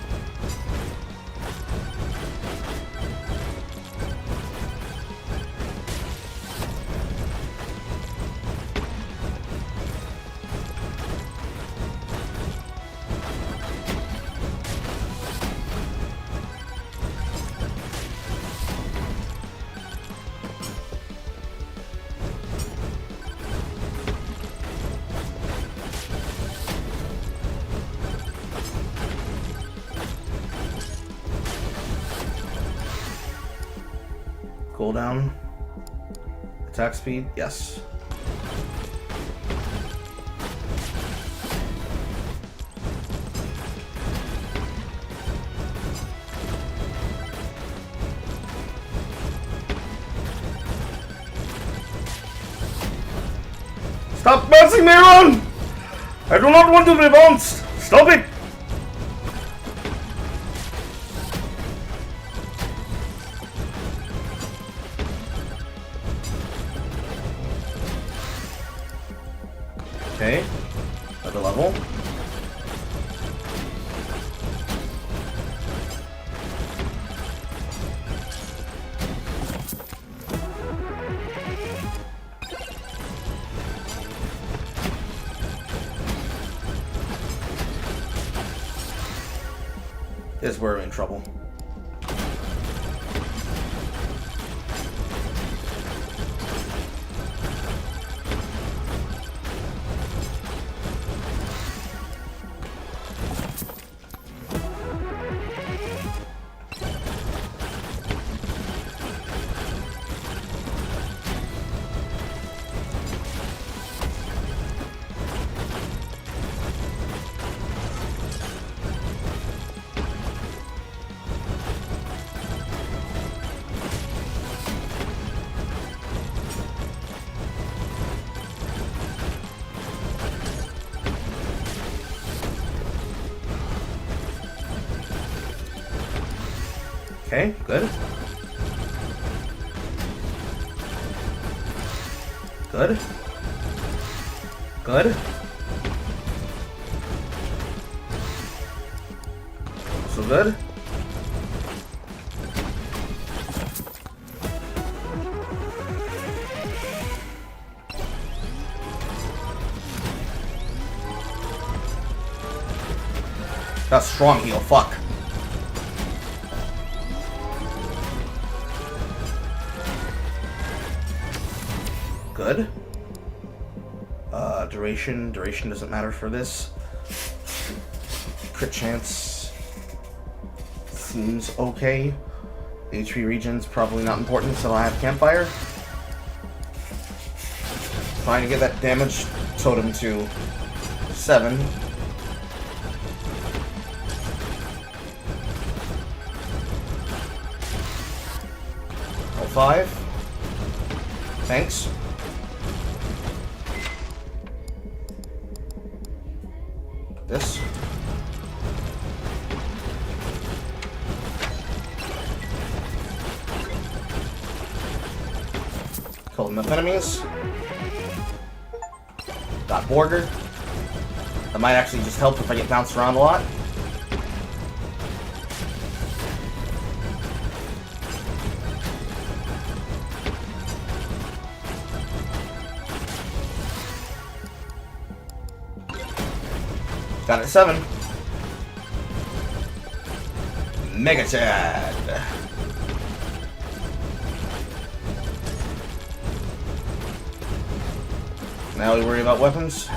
Cooldown. Attack speed, yes. Stop bouncing me around! I do not want to be bounced! Stop it! Okay, another level. This we're in trouble. Okay, good. Good. Good. So good. That's strong heal, fuck. Good. Duration doesn't matter for this. Crit chance seems okay. HP region's probably not important, so I have campfire. Trying to get that damage totem to 7. Oh, 5. Thanks. This. Kill enough enemies. Got Borger. That might actually just help if I get bounced around a lot. Got it at 7. Mega Chad. Now we worry about weapons.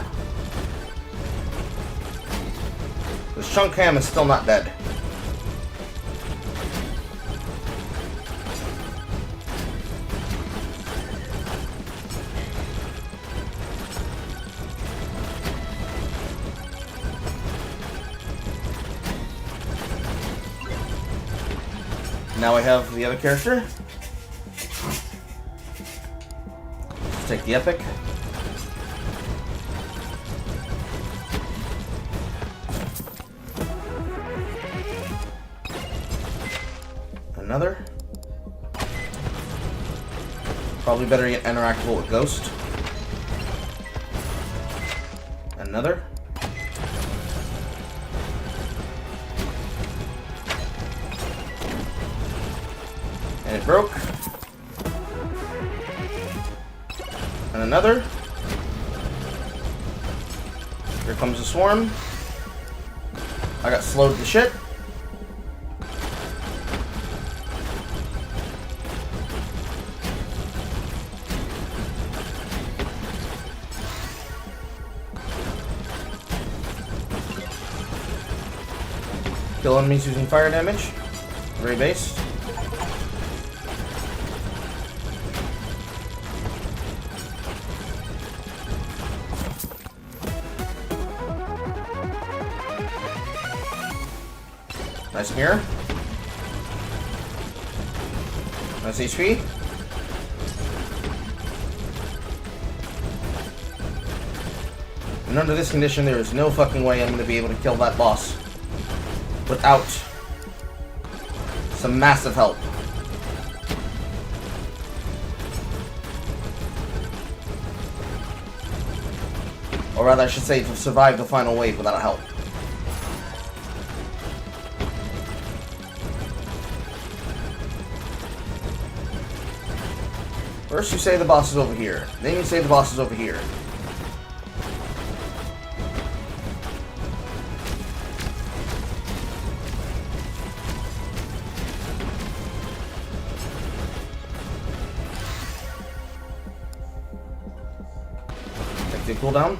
The Chunk Ham is still not dead. Now I have the other character. Let's take the epic. Another. Probably better get interactable with Ghost. Another. And it broke. And another. Here comes the swarm. I got slowed to shit. Kill enemies using fire damage. Very base. Nice mirror. Nice HP. And under this condition, there is no fucking way I'm going to be able to kill that boss without some massive help. Or rather, I should say, to survive the final wave without help. First you say the boss is over here, then you say the boss is over here. Take the cooldown.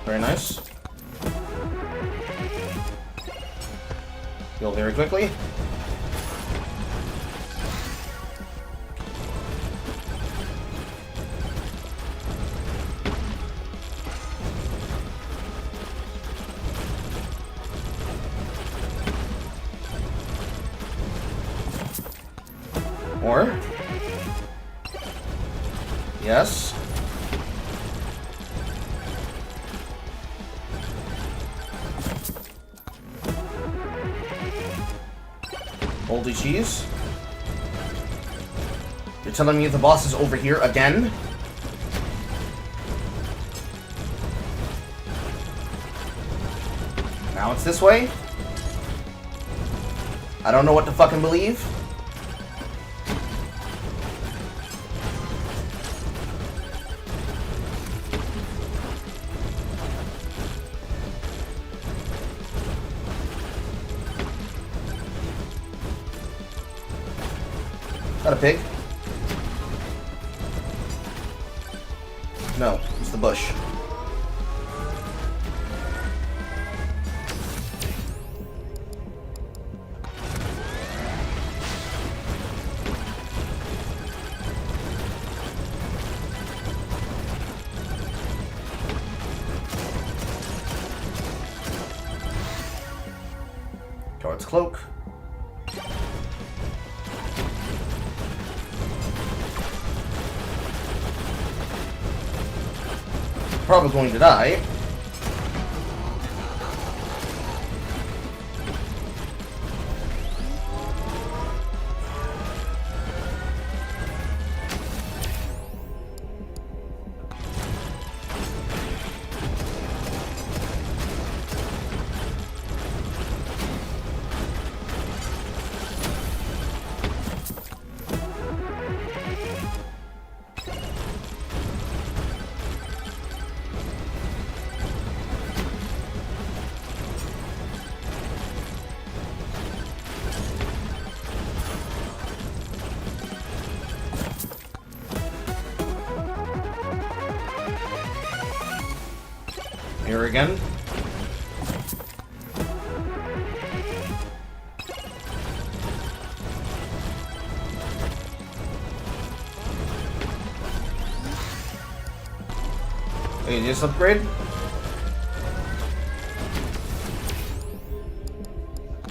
Very nice. Heal very quickly. Or, yes. Holy cheese. You're telling me the boss is over here again? Now it's this way? I don't know what to fucking believe. Is that a pig? No, it's the bush. Guard's cloak. Probably going to die. Here again. Hey, just upgrade.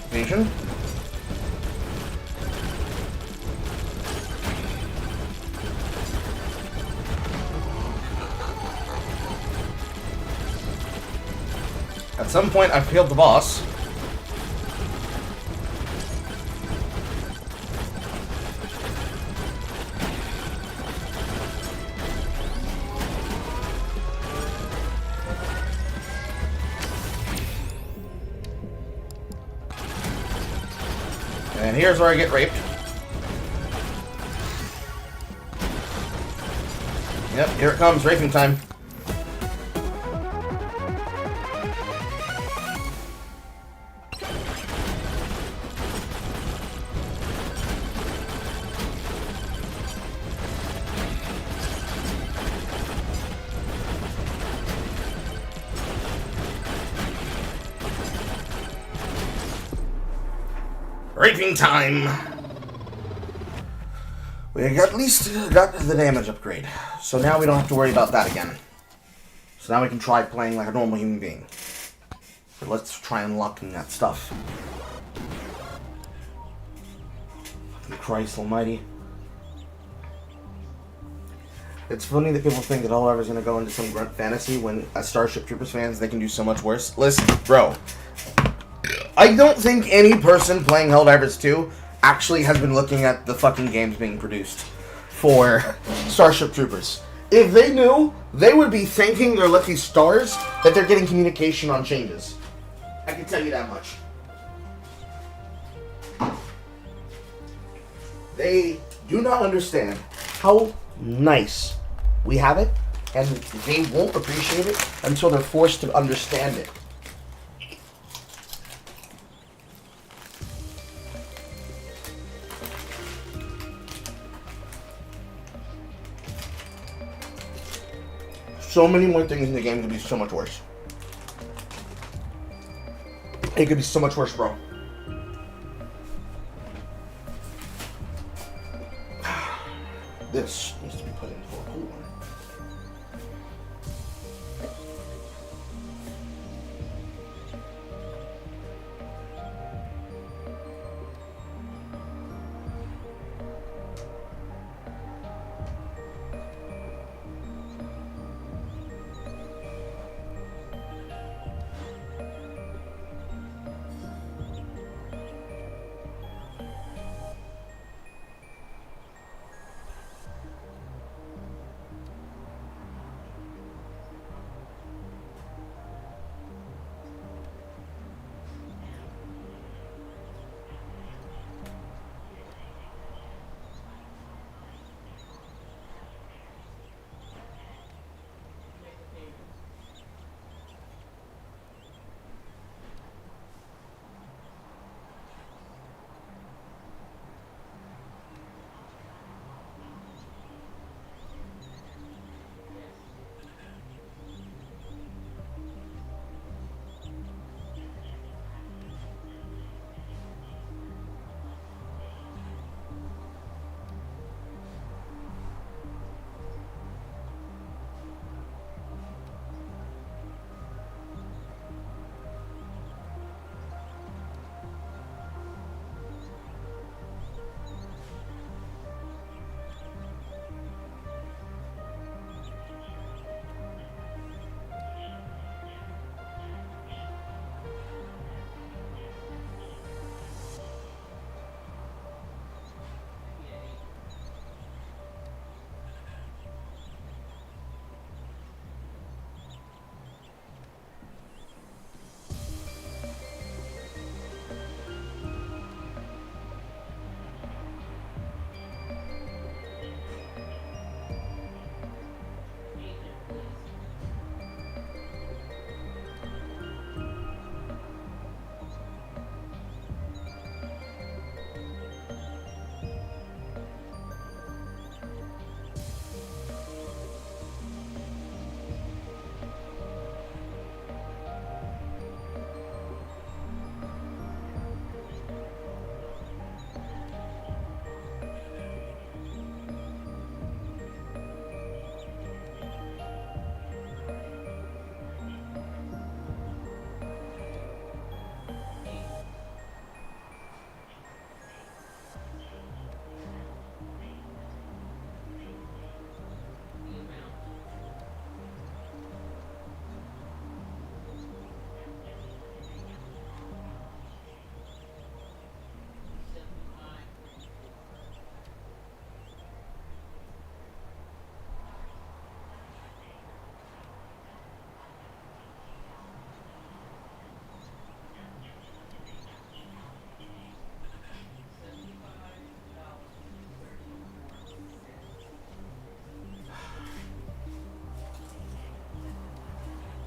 Vision. At some point, I've killed the boss. And here's where I get raped. Yep, here it comes, raping time. Raping time! We at least got the damage upgrade. So now we don't have to worry about that again. So now we can try playing like a normal human being. So let's try unlocking that stuff. Fucking Christ almighty. It's funny that people think that all ever is going to go into some grunt fantasy when, as Starship Troopers fans, they can do so much worse. Listen, bro. I don't think any person playing Helldivers 2 actually has been looking at the fucking games being produced for Starship Troopers. If they knew, they would be thanking their lucky stars that they're getting communication on changes. I can tell you that much. They do not understand how nice we have it, and they won't appreciate it until they're forced to understand it. So many more things in the game could be so much worse. It could be so much worse, bro. This needs to be put into a cooler.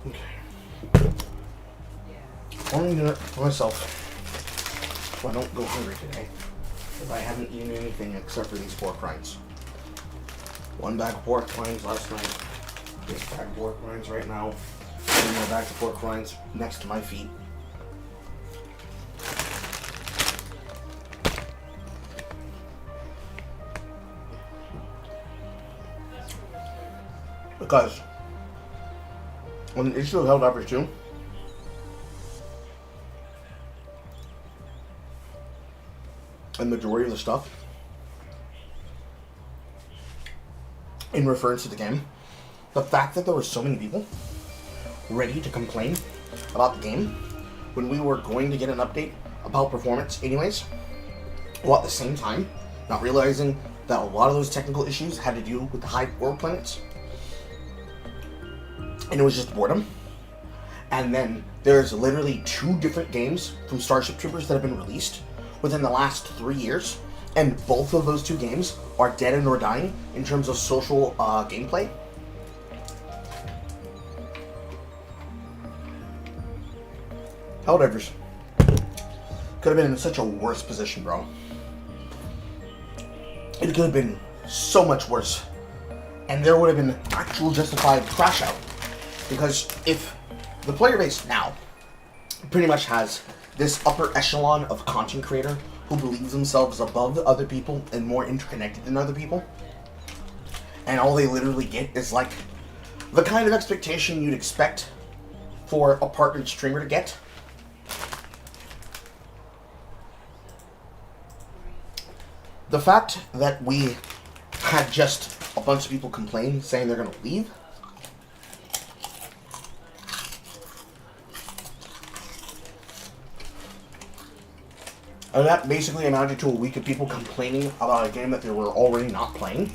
Okay. Only doing it for myself, so I don't go hungry today, because I haven't eaten anything except for these pork rinds. One bag of pork rinds last night. This bag of pork rinds right now. One more bag of pork rinds next to my feet. Because on the issue of held uppers too, the majority of the stuff in reference to the game, the fact that there were so many people ready to complain about the game when we were going to get an update about performance anyways, while at the same time not realizing that a lot of those technical issues had to do with the high world planets, and it was just boredom. And then there's literally 2 different games from Starship Troopers that have been released within the last 3 years, and both of those 2 games are dead and or dying in terms of social gameplay. Helldivers could have been in such a worse position, bro. It could have been so much worse, and there would have been actual justified crash out. Because if the player base now pretty much has this upper echelon of content creator who believes themselves above other people and more interconnected than other people, and all they literally get is like the kind of expectation you'd expect for a partnered streamer to get, the fact that we had just a bunch of people complain saying they're going to leave, and that basically amounted to a week of people complaining about a game that they were already not playing.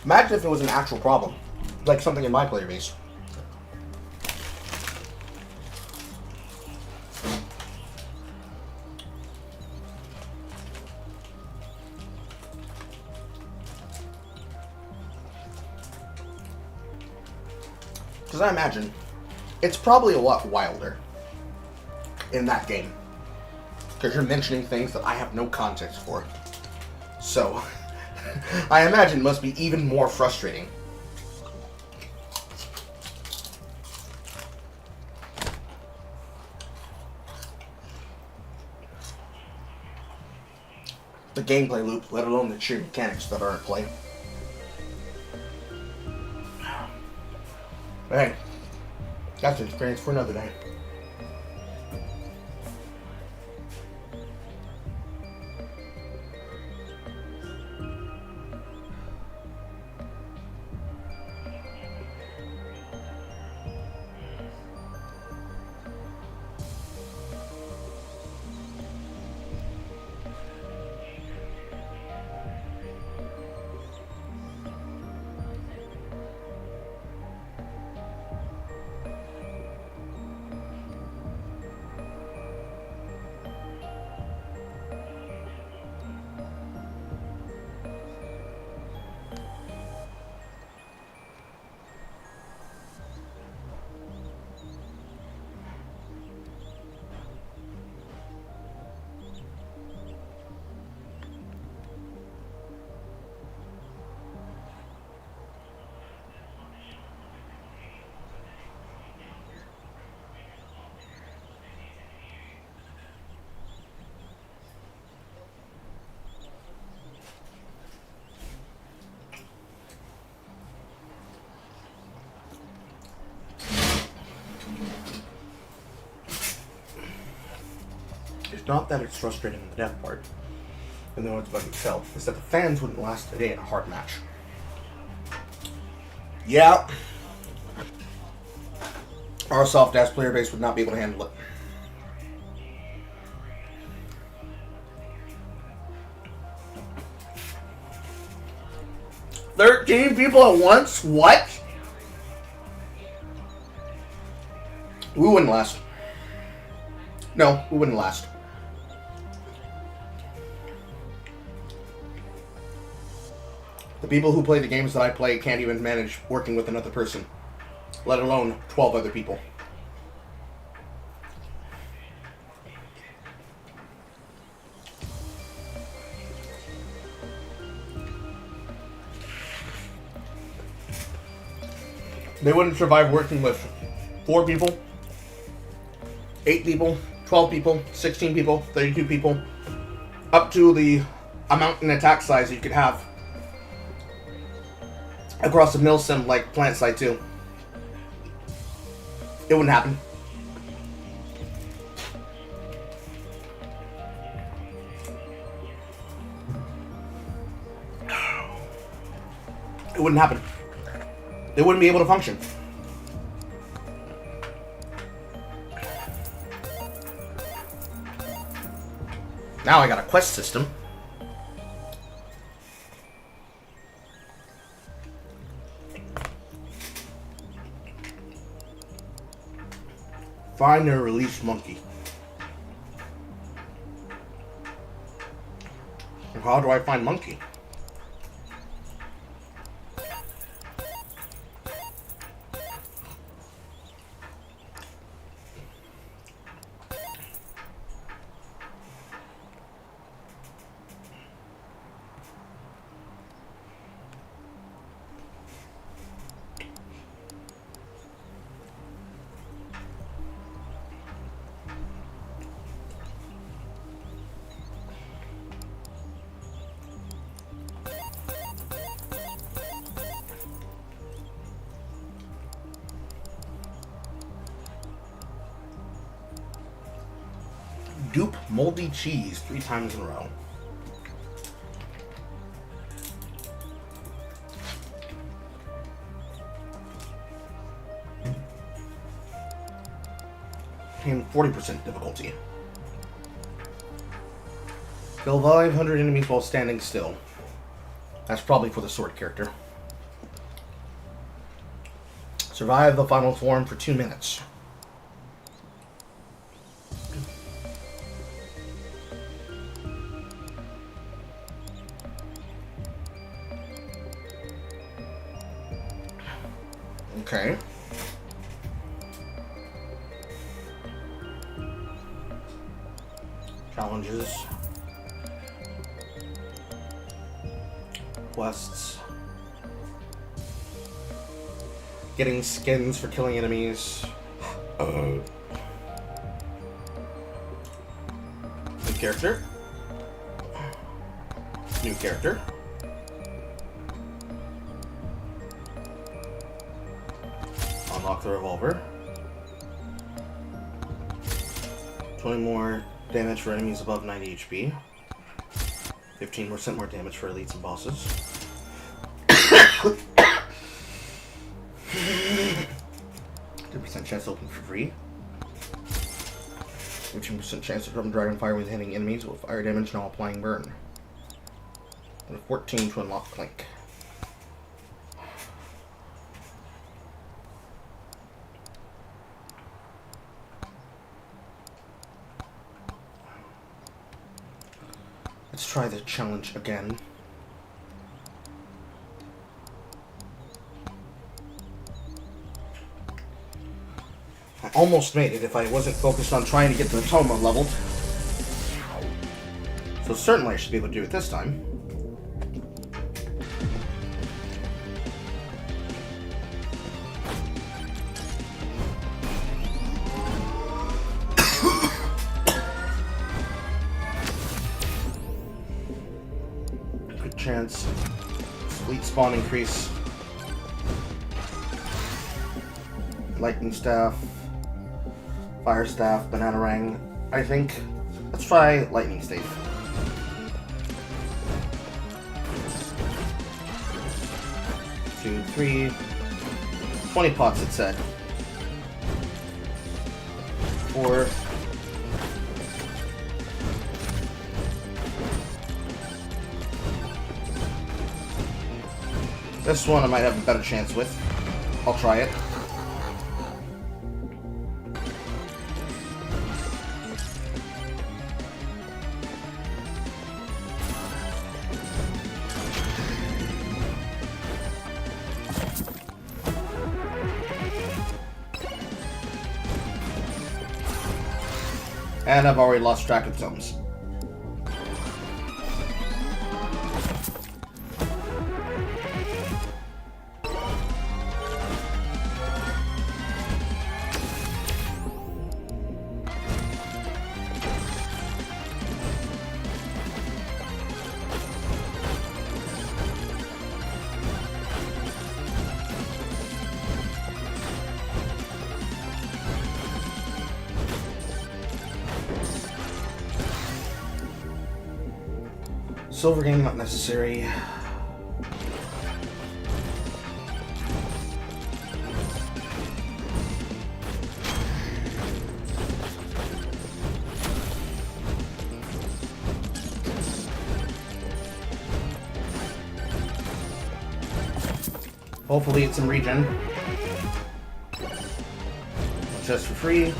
Imagine if it was an actual problem, like something in my player base. Because I imagine it's probably a lot wilder in that game, because you're mentioning things that I have no context for. So, I imagine it must be even more frustrating. The gameplay loop, let alone the sheer mechanics that are at play. But hey, that's an experience for another day. It's not that it's frustrating in the death part, and though it's about itself, it's that the fans wouldn't last a day in a hard match. Yeah, our soft-ass player base would not be able to handle it. "13 people at once? What?" We wouldn't last. No, we wouldn't last. The people who play the games that I play can't even manage working with another person, let alone 12 other people. They wouldn't survive working with 4 people, 8 people, 12 people, 16 people, 32 people, up to the amount in attack size you could have across a mill sim like Plant Side 2. It wouldn't happen. It wouldn't happen. They wouldn't be able to function. Now I got a quest system. Find and release monkey. How do I find monkey? Dupe moldy cheese 3 times in a row. And 40% difficulty. Kill 500 enemies while standing still. That's probably for the sword character. Survive the final form for 2 minutes. Okay. Challenges. Quests. Getting skins for killing enemies. New character. New character. Unlock the revolver. 20 more damage for enemies above 90 HP. 15% more damage for elites and bosses. 10% chance to open for free. 15% chance to drum dragonfire with hitting enemies with fire damage now applying burn. And 14 to unlock Clink. Let's try the challenge again. I almost made it if I wasn't focused on trying to get the Toma leveled. So certainly I should be able to do it this time. Good chance. Fleet spawn increase. Lightning staff. Fire staff, banana ring. I think. Let's try lightning staff. Two, 3. 20 pots, it said. 4. This one I might have a better chance with. I'll try it. And I've already lost track of tomes. Silver game not necessary. Hopefully it's some regen. Just for free.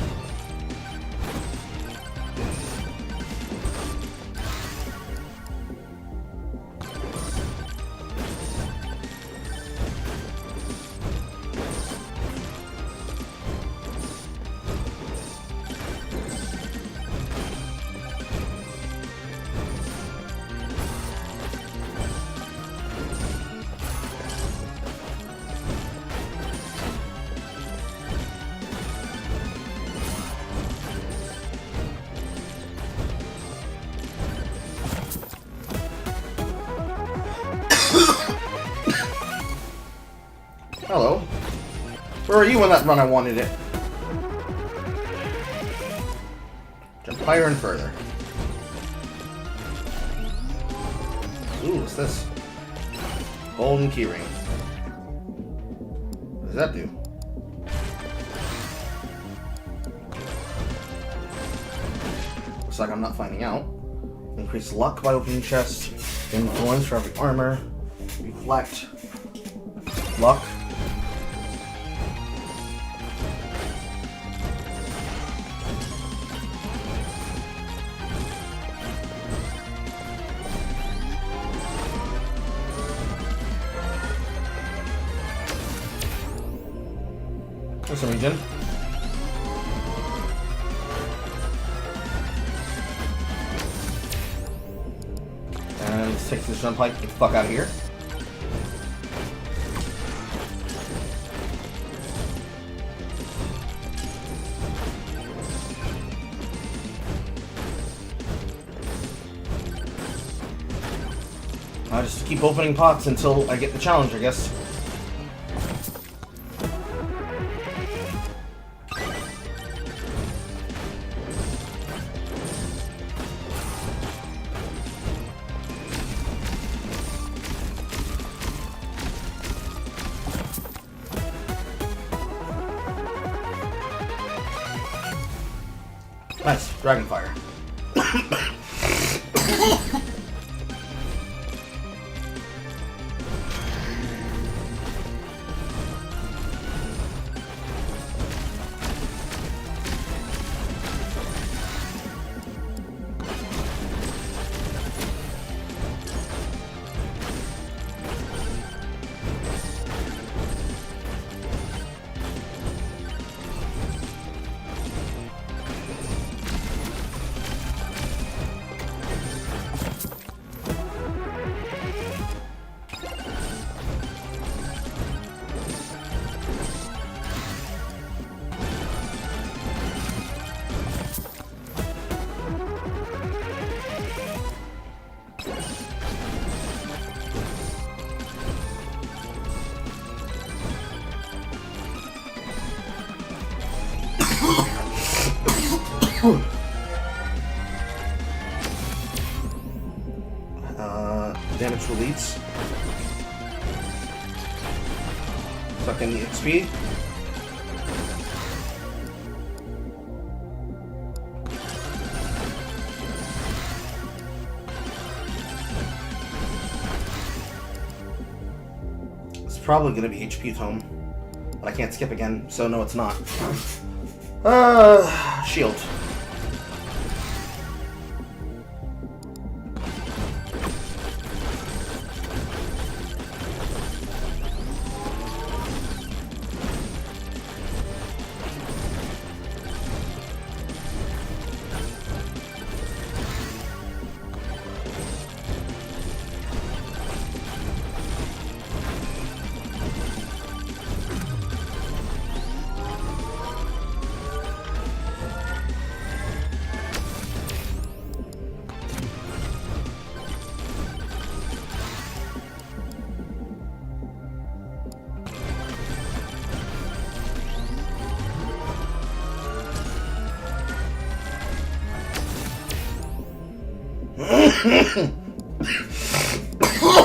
Hello. Where are you when that run I wanted it? Jump higher and further. Ooh, what's this? Golden keyring. What does that do? Looks like I'm not finding out. Increase luck by opening chest. Influence for every armor. Reflect. Luck. For some reason. And let's take this jump pipe, get the fuck out of here. I'll just keep opening pots until I get the challenge, I guess. Nice, Dragonfire. Damage release. Suck in the XP. It's probably going to be HP tome, but I can't skip again, so no, it's not. Shield.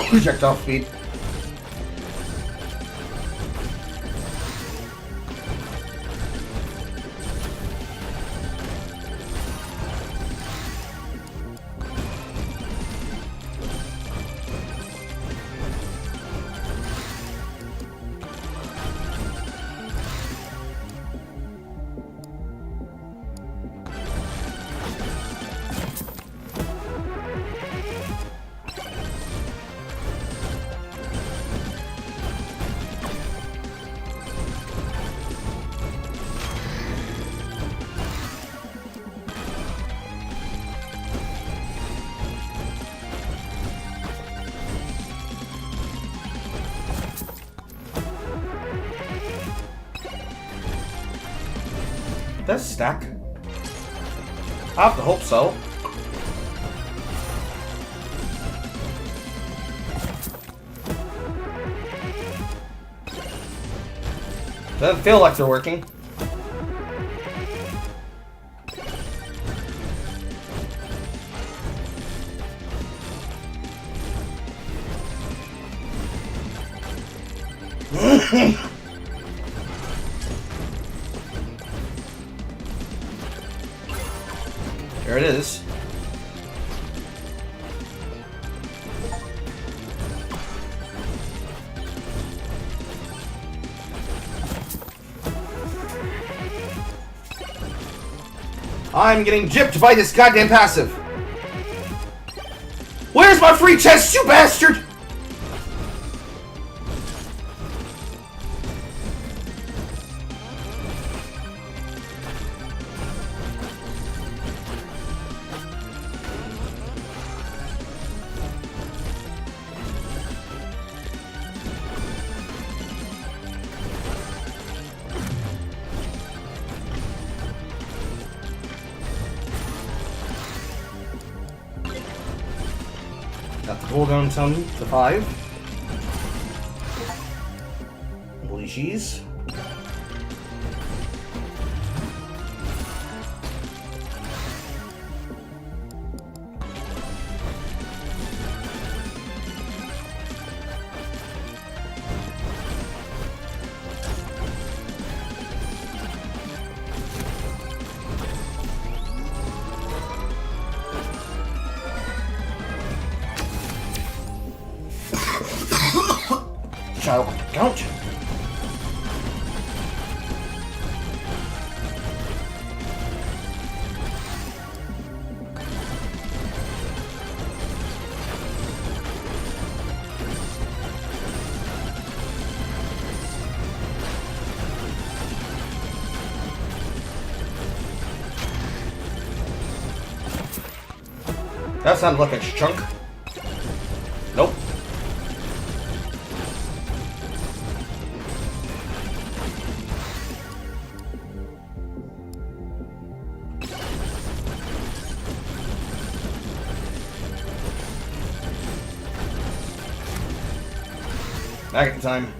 Projectile speed. Does stack? I have to hope so. Doesn't feel like they're working. There it is. I'm getting gypped by this goddamn passive. Where's my free chest, you bastard? Got the cooldown time to 5. Holy cheese. Child count. That sounded like a chunk. Nope. Back at the time.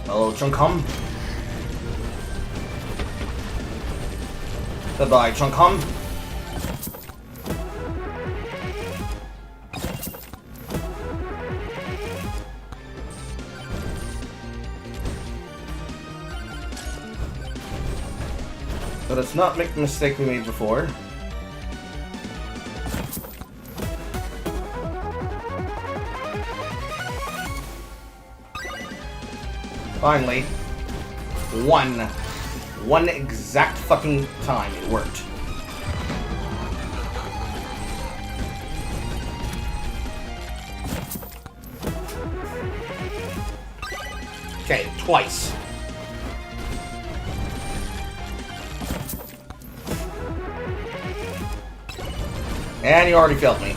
Hello, Chunkum. Goodbye, Chunkum. But let's not make the mistake we made before. Finally, one exact fucking time it worked. Okay, twice. And you already failed me.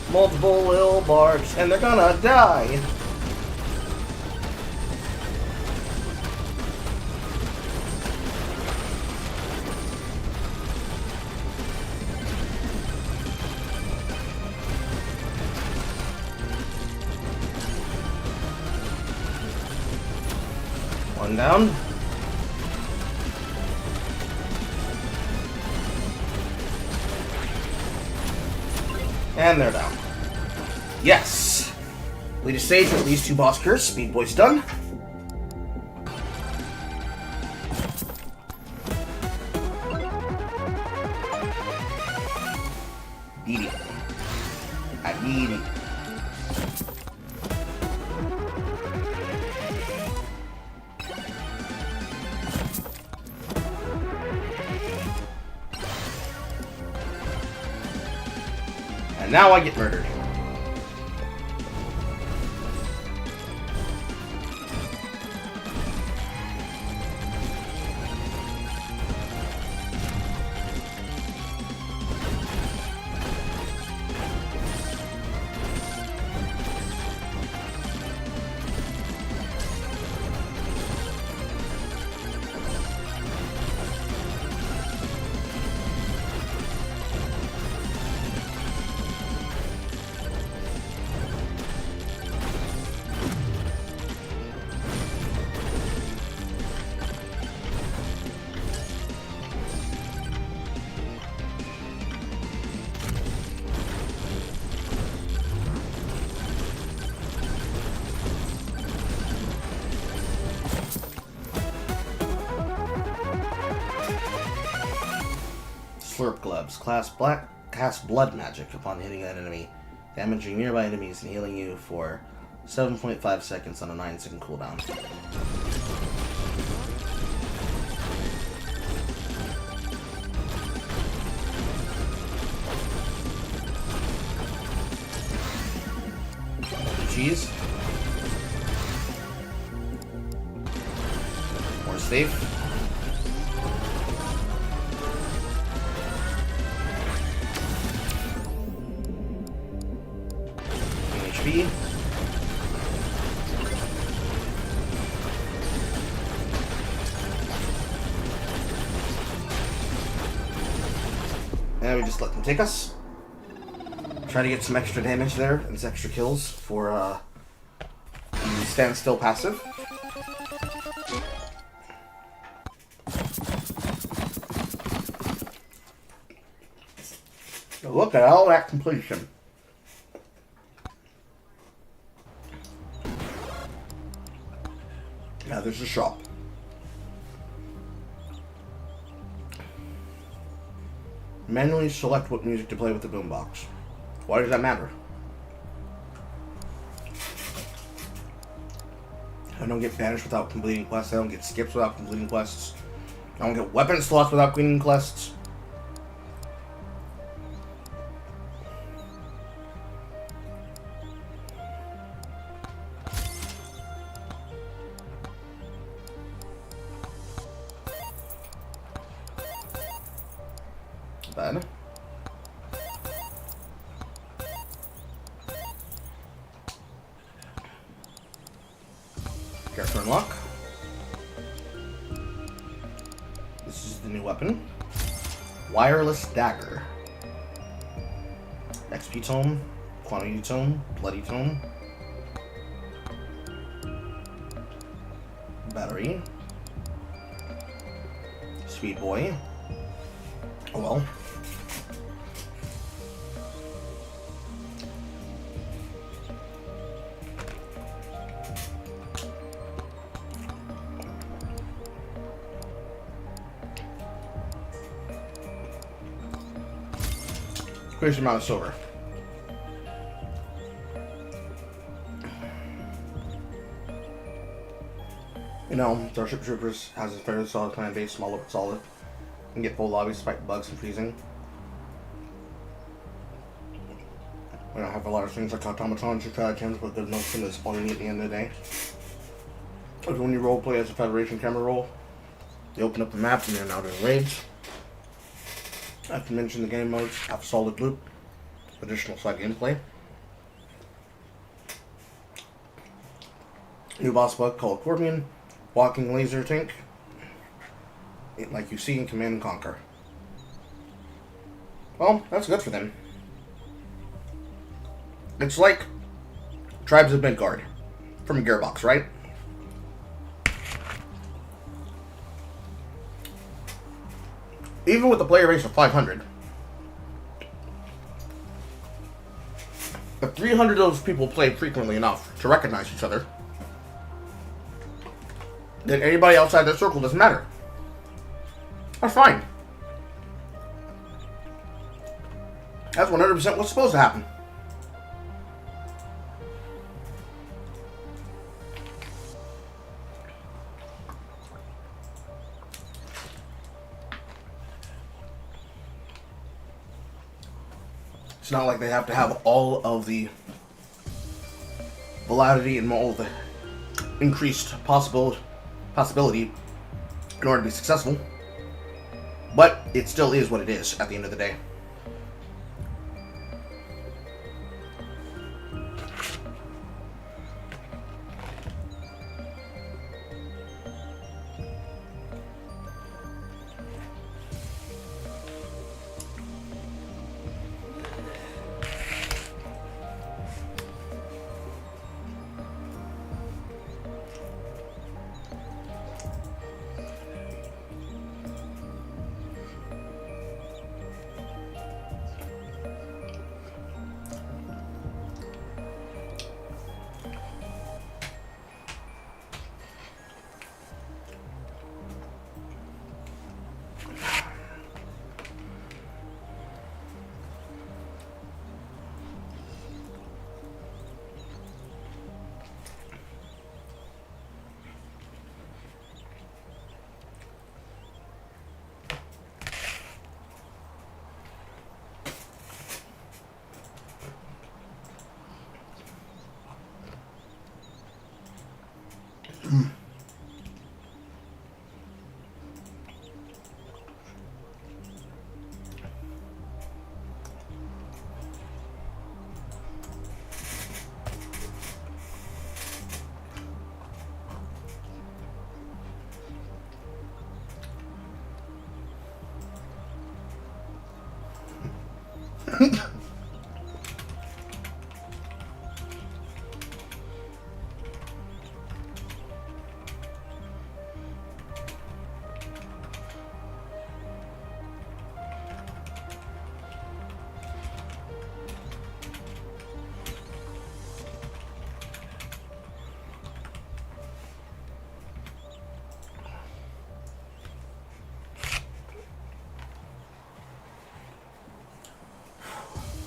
Multiple little barks, and they're gonna die. One down. And they're down. Yes! Lead a stage with these two boss curse. Speed Boy's done. Dee Dee. And now I get murdered. Slurp Gloves. Cast blood magic upon hitting that enemy, damaging nearby enemies and healing you for 7.5 seconds on a 9-second cooldown. Cheese. More safe. HP. And we just let them take us. Try to get some extra damage there, and some extra kills for the standstill passive. Look at all that completion. Now there's a shop. Manually select what music to play with the boombox. Why does that matter? I don't get banished without completing quests. I don't get skips without completing quests. I don't get weapon slots without completing quests. Bad. Character unlock. This is the new weapon. Wireless dagger. XP tome, quantity tome, bloody tome. Battery. Speed boy. Oh well. crazy amount of silver. You know, Starship Troopers has a fairly solid clan base, small but solid. You can get full lobbies despite bugs and freezing. We don't have a lot of things like automatons or strategems, but good enough is all you need at the end of the day. Like when you roleplay as a Federation camera roll, they open up the map and you're now doing raids. I have to mention the game modes have a solid loop, additional side gameplay. New boss bug called Corbian, walking laser tank, like you see in Command and Conquer. Well, that's good for them. It's like Tribes of Midgard from Gearbox, right? Even with the player base of 500, if 300 of those people play frequently enough to recognize each other, then anybody outside their circle doesn't matter. That's fine. That's 100% what's supposed to happen. It's not like they have to have all of the validity and all of the increased possibility in order to be successful. But it still is what it is at the end of the day.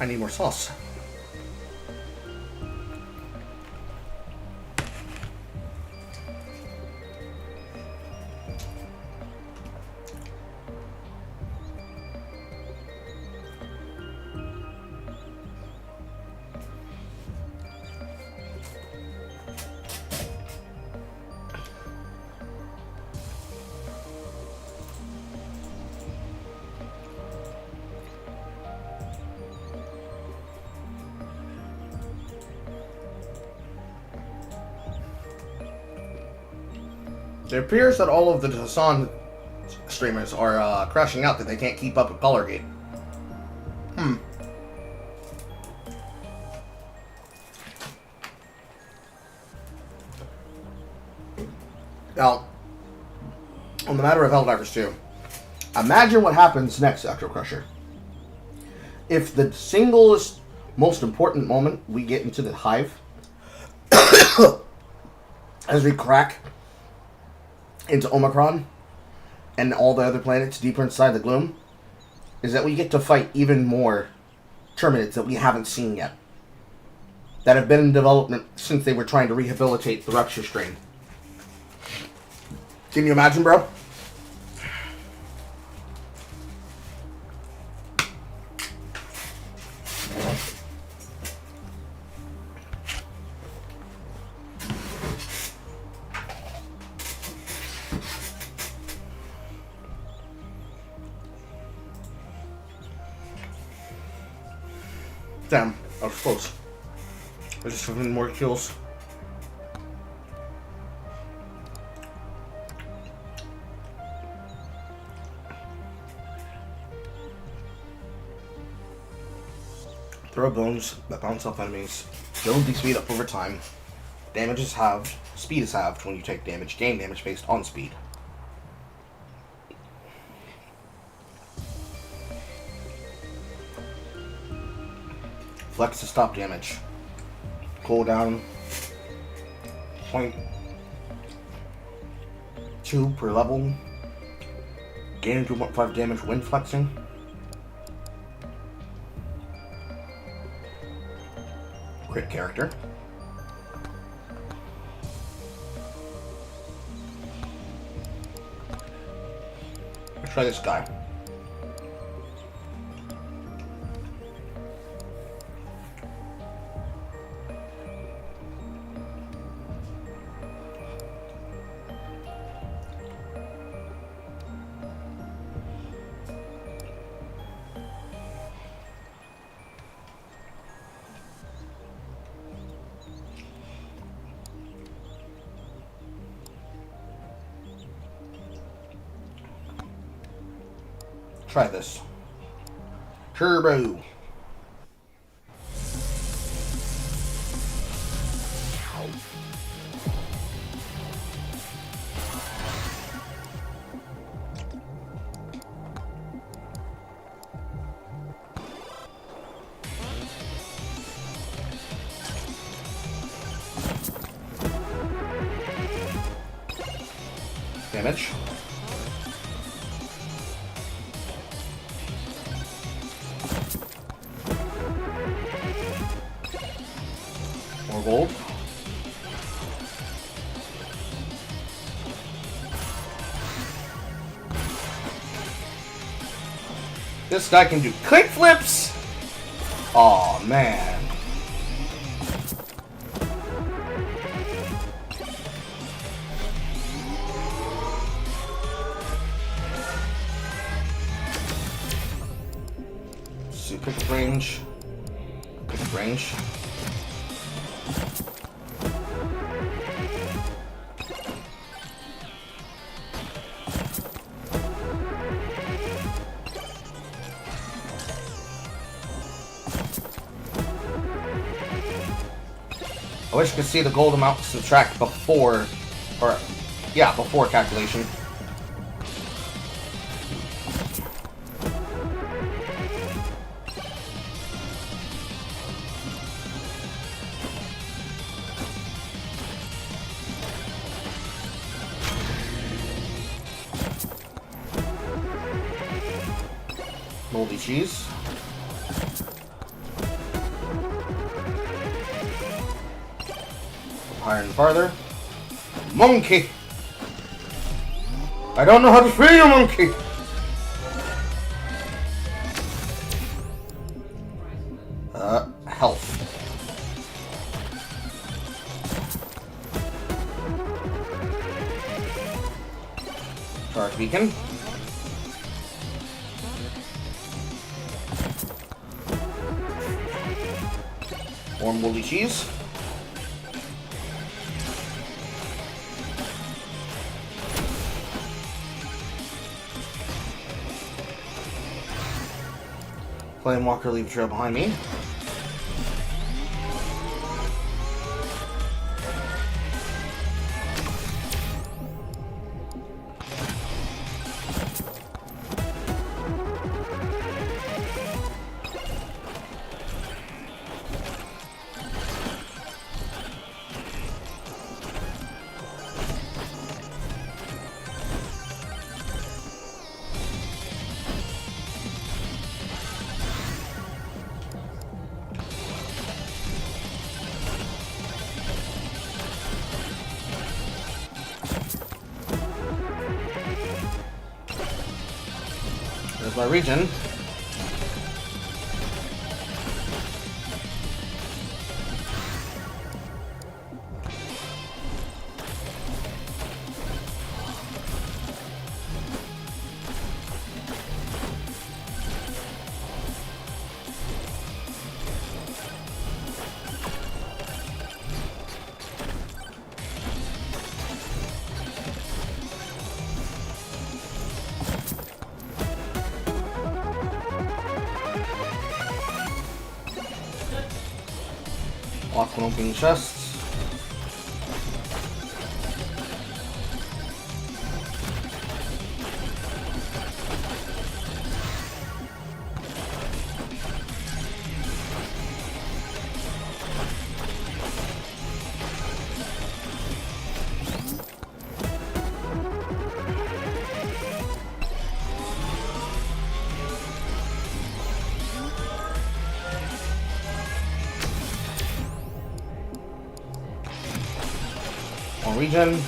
I need more sauce. It appears that all of the Hassan streamers are crashing out, that they can't keep up with Colorgate. Now, on the matter of Helldivers 2, imagine what happens next, Electro Crusher. If the singlest, most important moment we get into the hive, as we crack into Omicron and all the other planets deeper inside the gloom, is that we get to fight even more Terminids that we haven't seen yet. That have been in development since they were trying to rehabilitate the Rupture strain. Can you imagine, bro? Damn, I was close. There's just more kills. Throw bones that bounce off enemies. Build the speed up over time. Damage is halved. Speed is halved when you take damage. Gain damage based on speed. Flex to stop damage. Cooldown 0.2 per level. Gain 2.5 damage when flexing. Crit character. Let's try this guy. Try this. Turbo. Damage. More gold. This guy can do kick flips. Aw, man. So pick up range. Pick up range. I wish you could see the gold amount to subtract before, before calculation. Moldy cheese. Higher and farther. Monkey! I don't know how to free you, monkey! Health. Dark beacon. Warm woolly cheese. Flame Walker, leave a trail behind me. There's my region. Lock one opening chests. Region.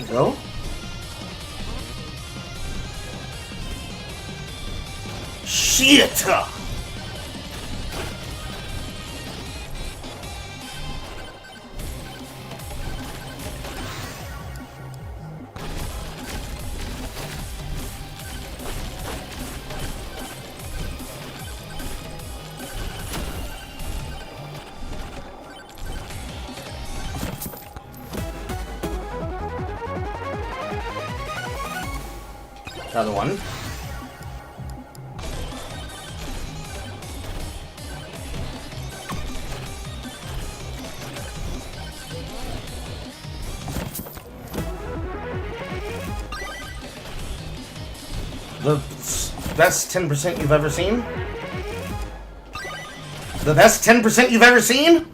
Go. Shit! Another one. The best 10% you've ever seen? The best 10% you've ever seen?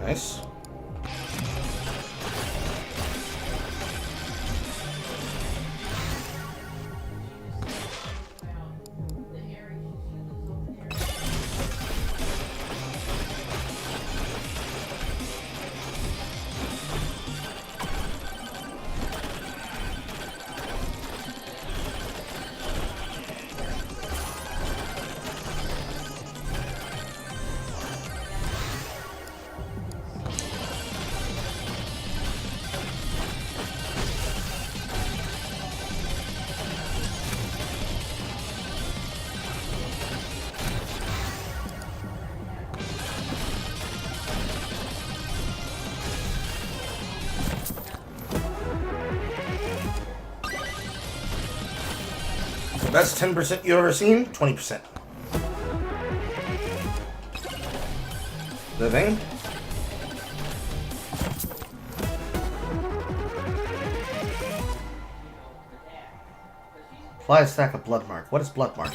Nice. Best 10% you've ever seen? 20%. Living. Apply a stack of blood mark. What is blood mark?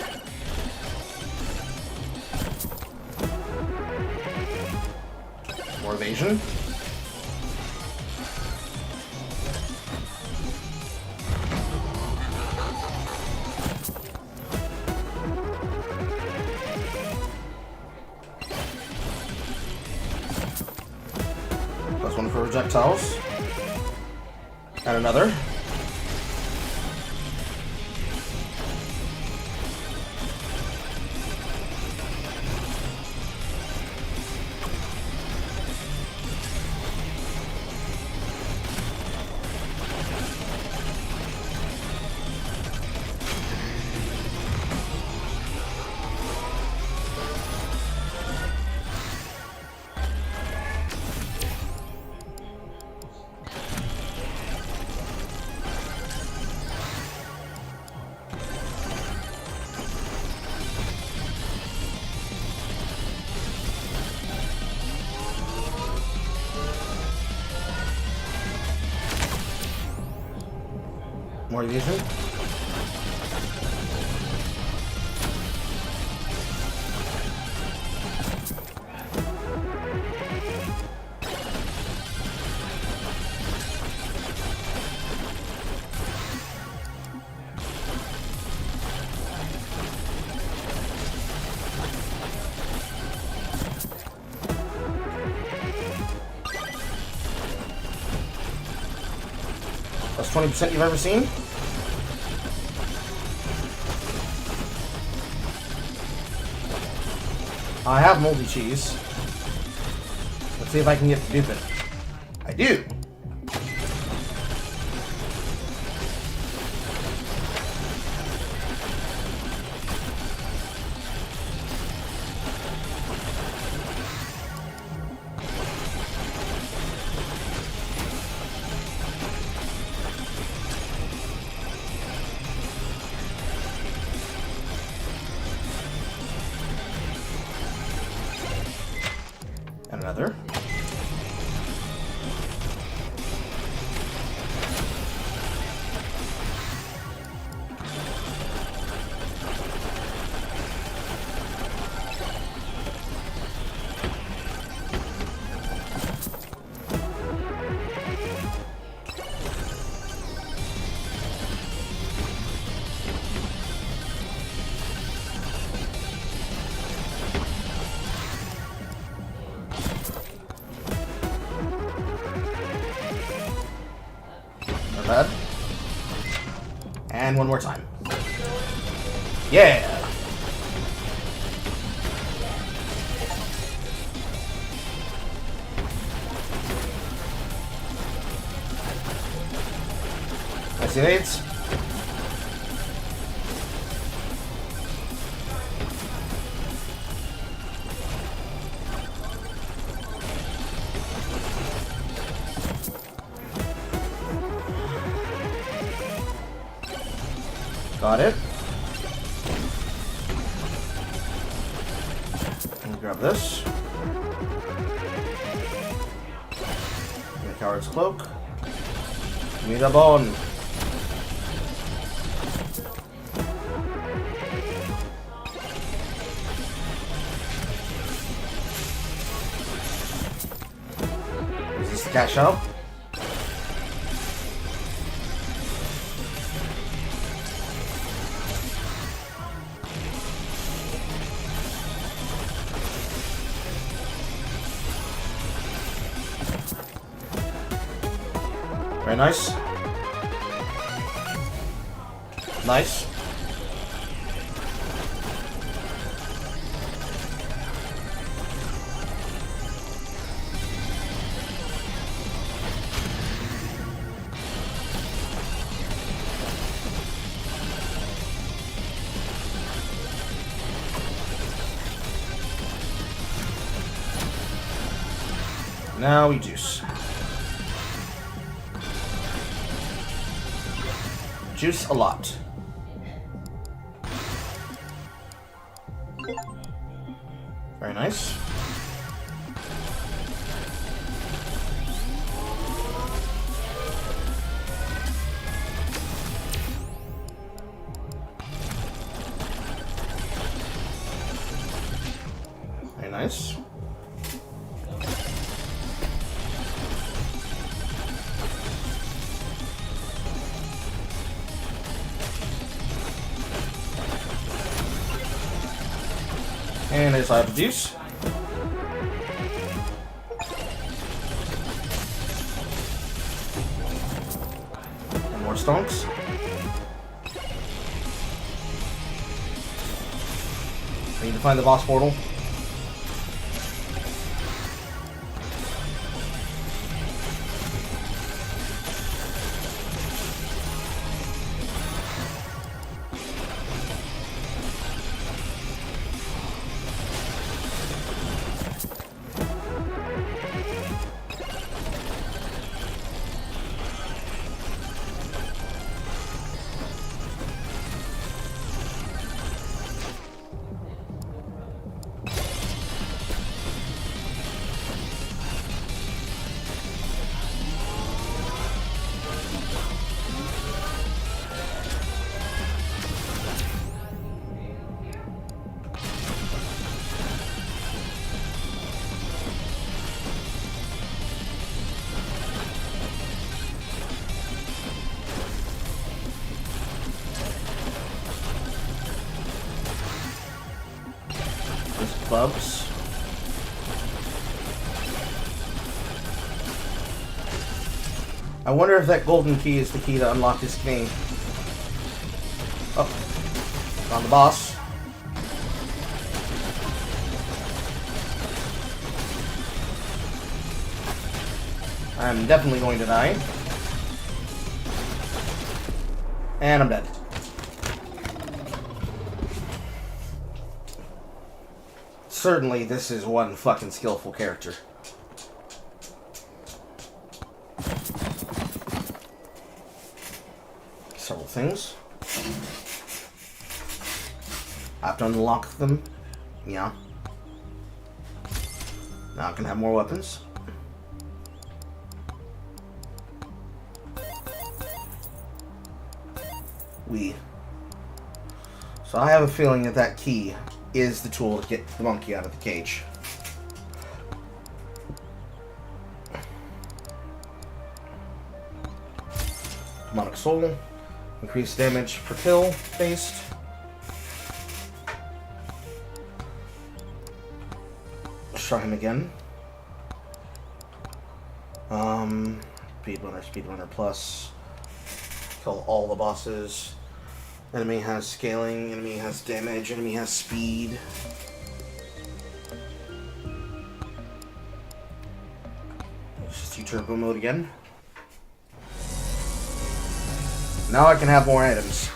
More evasion. Plus one for projectiles. And another. More evasion. That's 20% you've ever seen? I have moldy cheese. Let's see if I can get to dupe it. I do! And another. Bad. And one more time. Yeah! Nice evades. Got it. Let me grab this. The coward's cloak. Give me the bone. Is this the cash out? Very nice. Nice. Now we juice. Juice a lot. Very nice. Very nice. And there's live abuse. And more stonks. I need to find the boss portal. Bubs. I wonder if that golden key is the key to unlock this game. Oh, found the boss. I'm definitely going to die. And I'm dead. Certainly, this is one fucking skillful character. Several things. I have to unlock them. Yeah. Now I can have more weapons. So I have a feeling that that key is the tool to get the monkey out of the cage. Demonic Soul. Increased damage per kill based. Let's try him again. Speedrunner plus. Kill all the bosses. Enemy has scaling, enemy has damage, enemy has speed. Let's just do turbo mode again. Now I can have more items.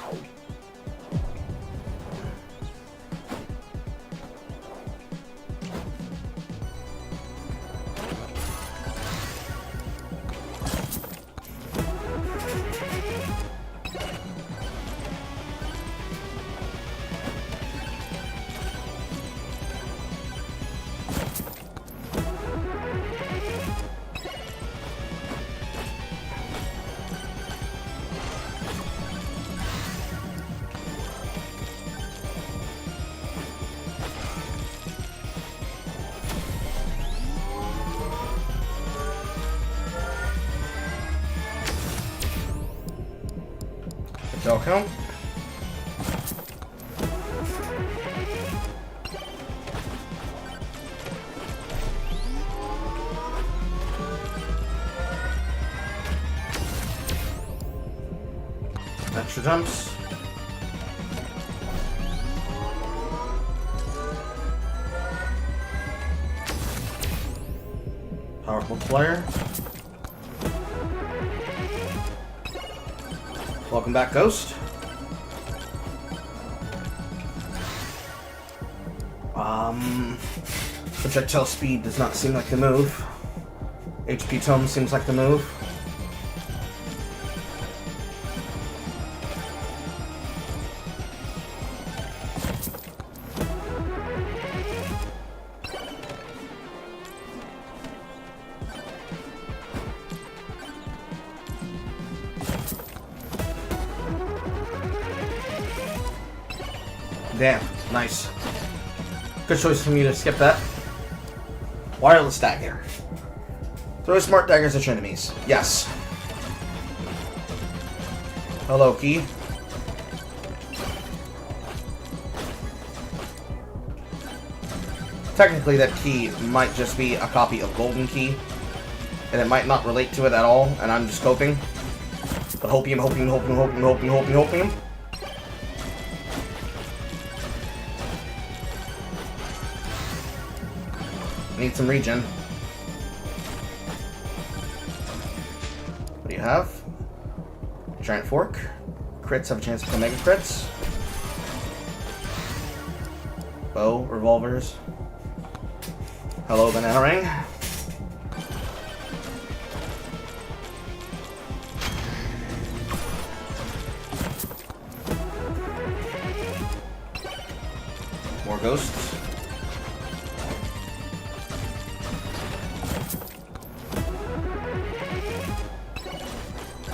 Shell count. Extra jumps. Powerful player. Welcome back, Ghost. Projectile speed does not seem like the move. HP tome seems like the move. Damn, nice. Good choice for me to skip that. Wireless dagger. Throw smart daggers at your enemies. Yes. Hello, key. Technically, that key might just be a copy of Golden Key, and it might not relate to it at all, and I'm just hoping. But hopium. Need some regen. What do you have? Giant fork. Crits have a chance to become mega crits. Bow, revolvers. Hello, banana ring. More ghosts.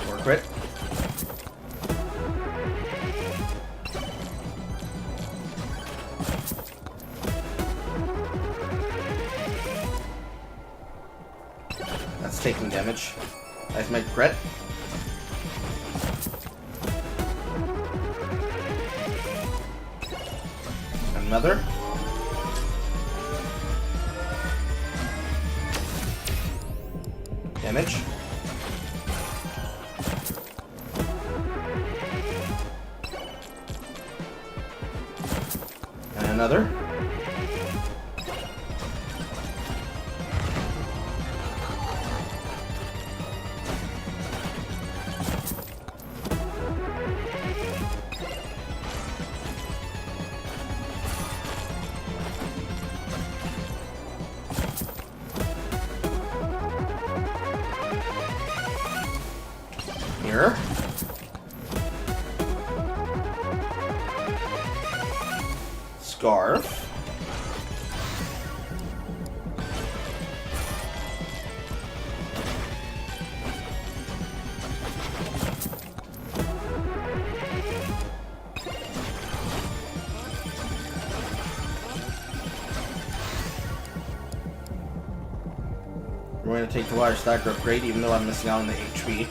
More crit. That's taking damage. Nice make crit. Another. Damage. And another. Mirror. Scarf. We're going to take the wire stacker upgrade, even though I'm missing out on the HP.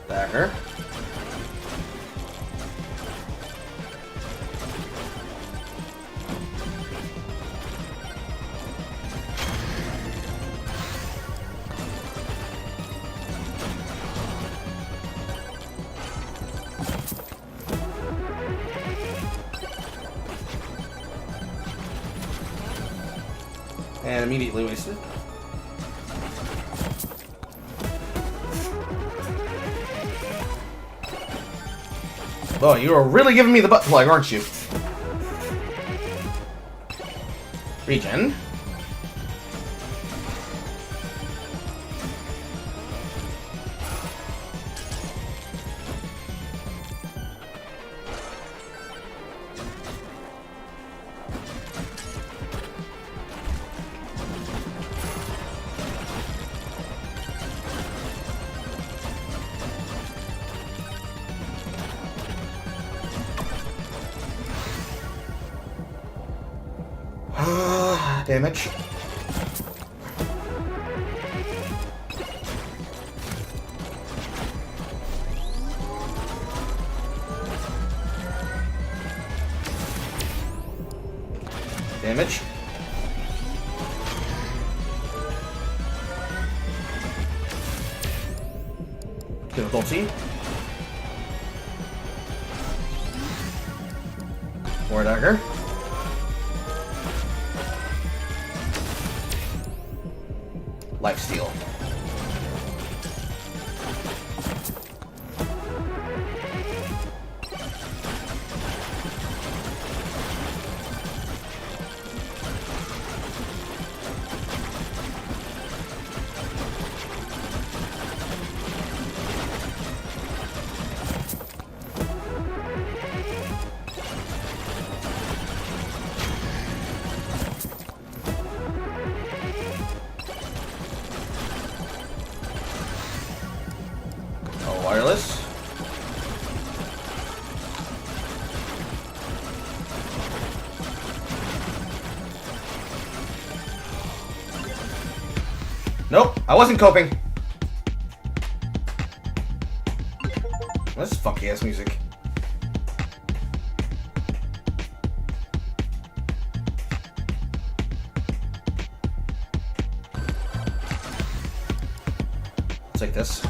Dagger. And immediately wasted. Oh, you are really giving me the butt plug, aren't you? Regen. Damage. Damage. Difficulty. War dagger. Lifesteal. Wireless. I wasn't coping. This is funky ass music. I'll take this.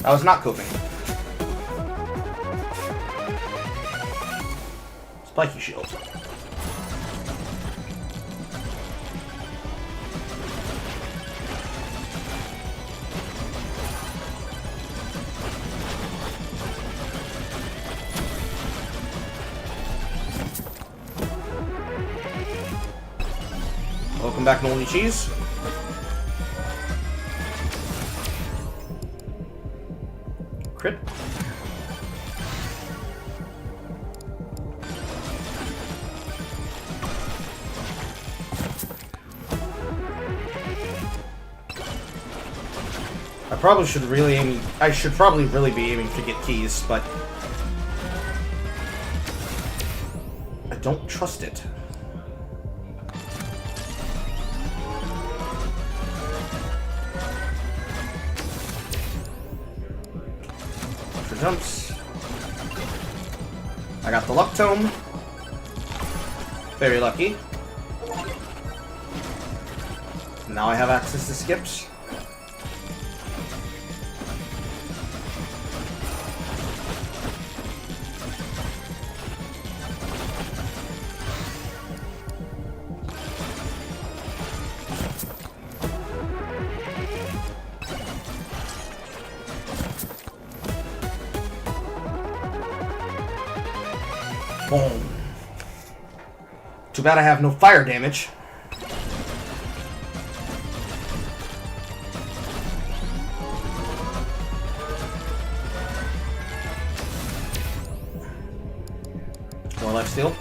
I was not coping. Spiky shield. Welcome back, Nolly Cheese. Crit. I probably should really aim. I should probably really be aiming to get keys, but I don't trust it. Jumps. I got the luck tome. Very lucky. Now I have access to skips. Boom. Too bad I have no fire damage. More life steal.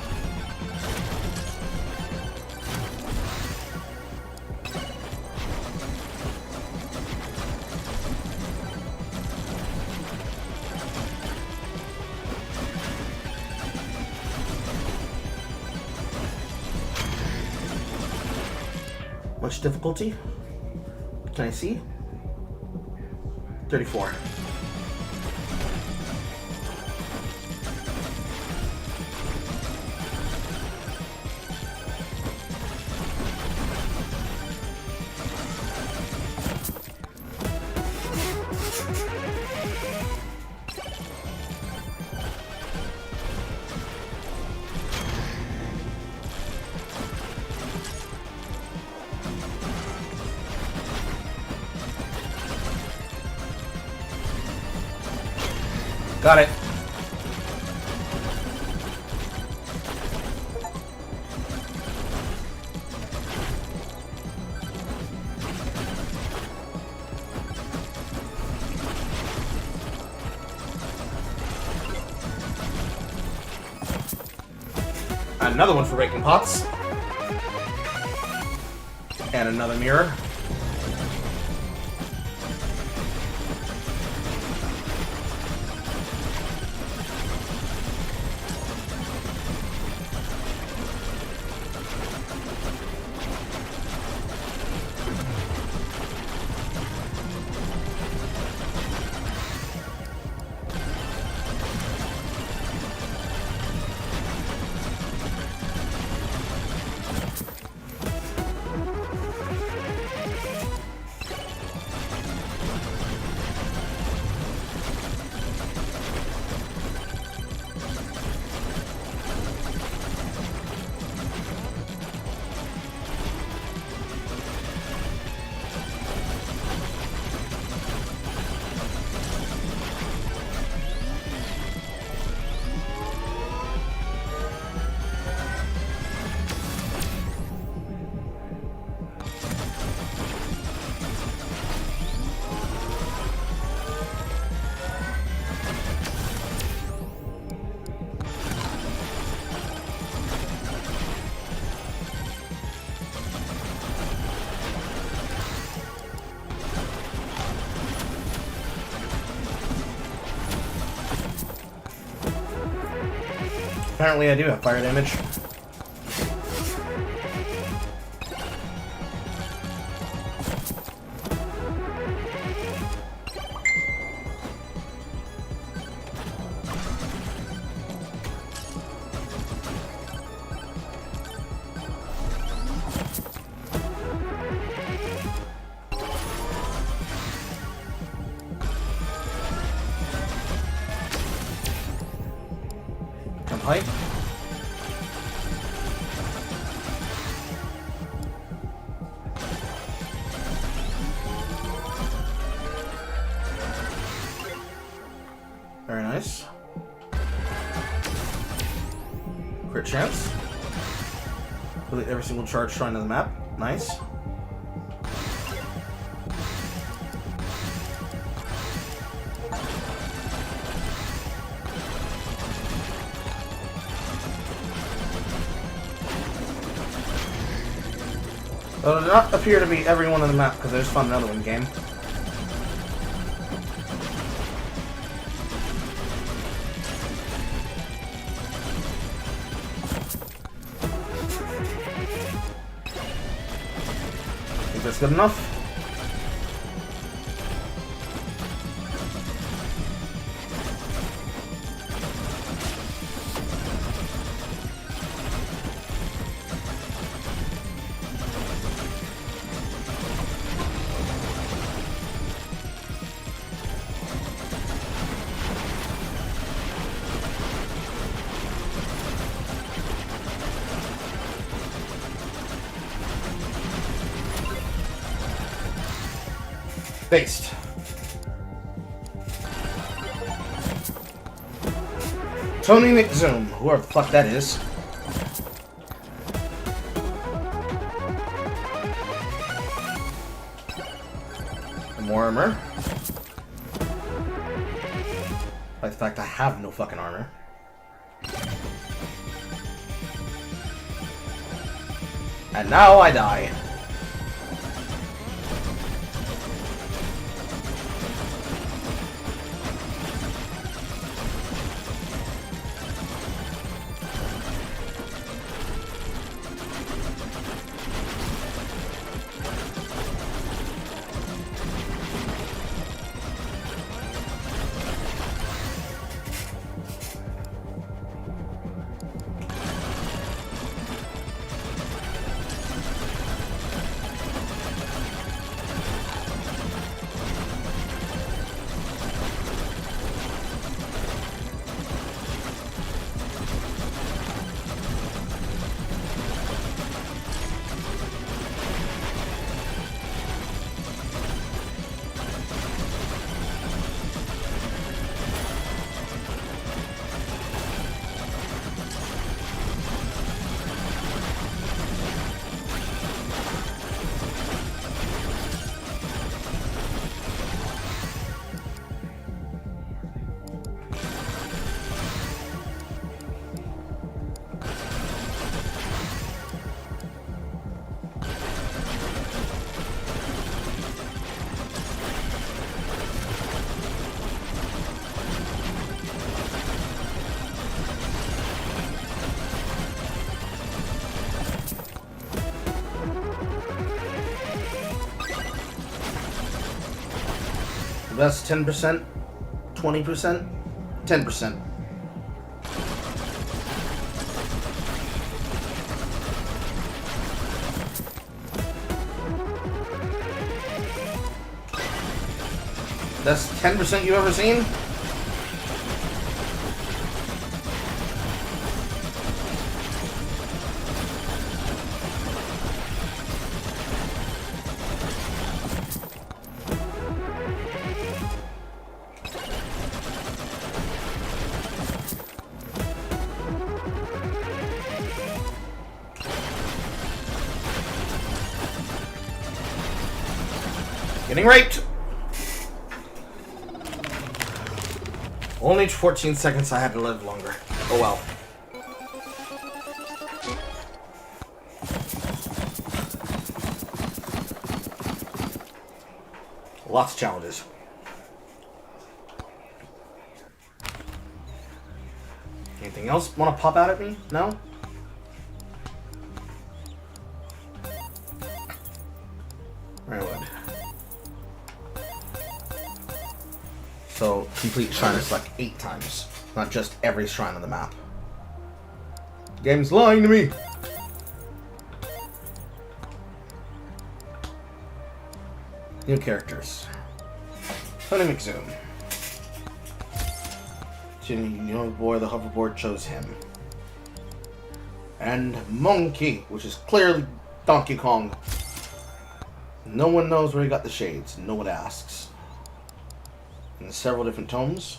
Much difficulty? Can I see? 34. Got it. Another one for breaking pots. And another mirror. apparently I do have fire damage. Height. Very nice. Crit chance. Complete every single charge shrine on the map. Nice. Well, it does not appear to be everyone on the map because I just found another one game. Think that's good enough? Based. Tony McZoom, whoever the fuck that is. More armor. By the fact I have no fucking armor. And now I die. That's 10%, 20%, 10%. That's 10% you've ever seen? Getting raped! Only 14 seconds I had to live longer. Oh well. Lots of challenges. Anything else want to pop out at me? No? Very good. So, complete shrine is like 8 times. Not just every shrine on the map. The game's lying to me! New characters. Tony McZoom. Jimmy, you know, boy, the hoverboard chose him. And Monkey, which is clearly Donkey Kong. No one knows where he got the shades. No one asks. And several different tomes.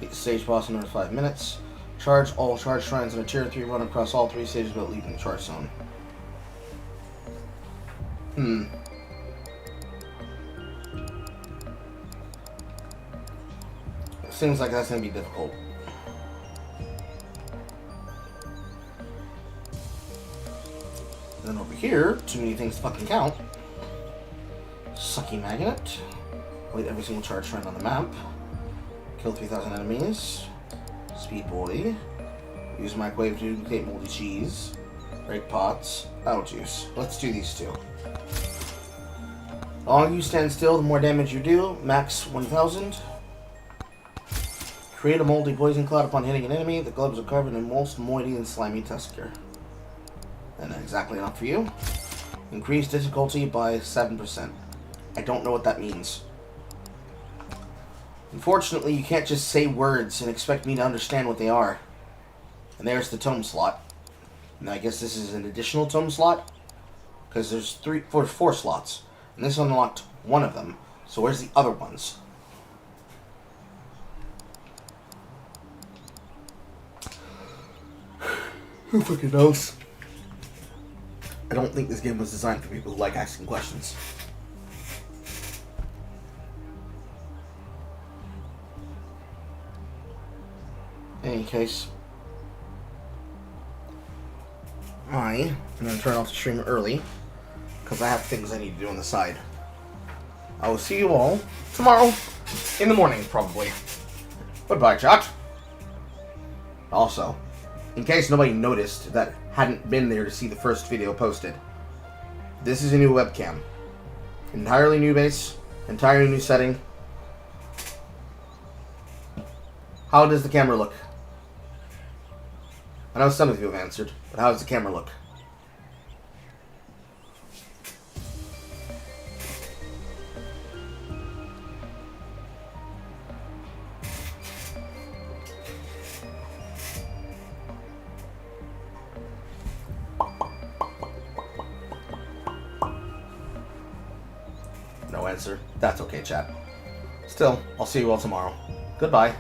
Beat the stage boss in under 5 minutes. Charge all charge shrines in a tier 3 run across all 3 stages without leaving the charge zone. It seems like that's going to be difficult. Then over here, too many things to fucking count. Sucky Magnet. Complete every single charge shrine on the map. Kill 3,000 enemies. Speed Boy. Use microwave to duplicate moldy cheese. Break pots. Battle juice. Let's do these two. The longer you stand still, the more damage you do. Max 1,000. Create a moldy poison cloud upon hitting an enemy. The gloves are covered in most moity and slimy tusker. And exactly enough for you. Increase difficulty by 7%. I don't know what that means. Unfortunately, you can't just say words and expect me to understand what they are. And there's the tome slot. And I guess this is an additional tome slot. Because there's 4 slots. And this unlocked one of them. So where's the other ones? Who fucking knows? I don't think this game was designed for people who like asking questions. In any case, I'm going to turn off the stream early because I have things I need to do on the side. I will see you all tomorrow in the morning, probably. Goodbye, chat. Also, in case nobody noticed that hadn't been there to see the first video posted, this is a new webcam. Entirely new base, entirely new setting. How does the camera look? I know some of you have answered, but how does the camera look? No answer. That's okay, chat. Still, I'll see you all tomorrow. Goodbye.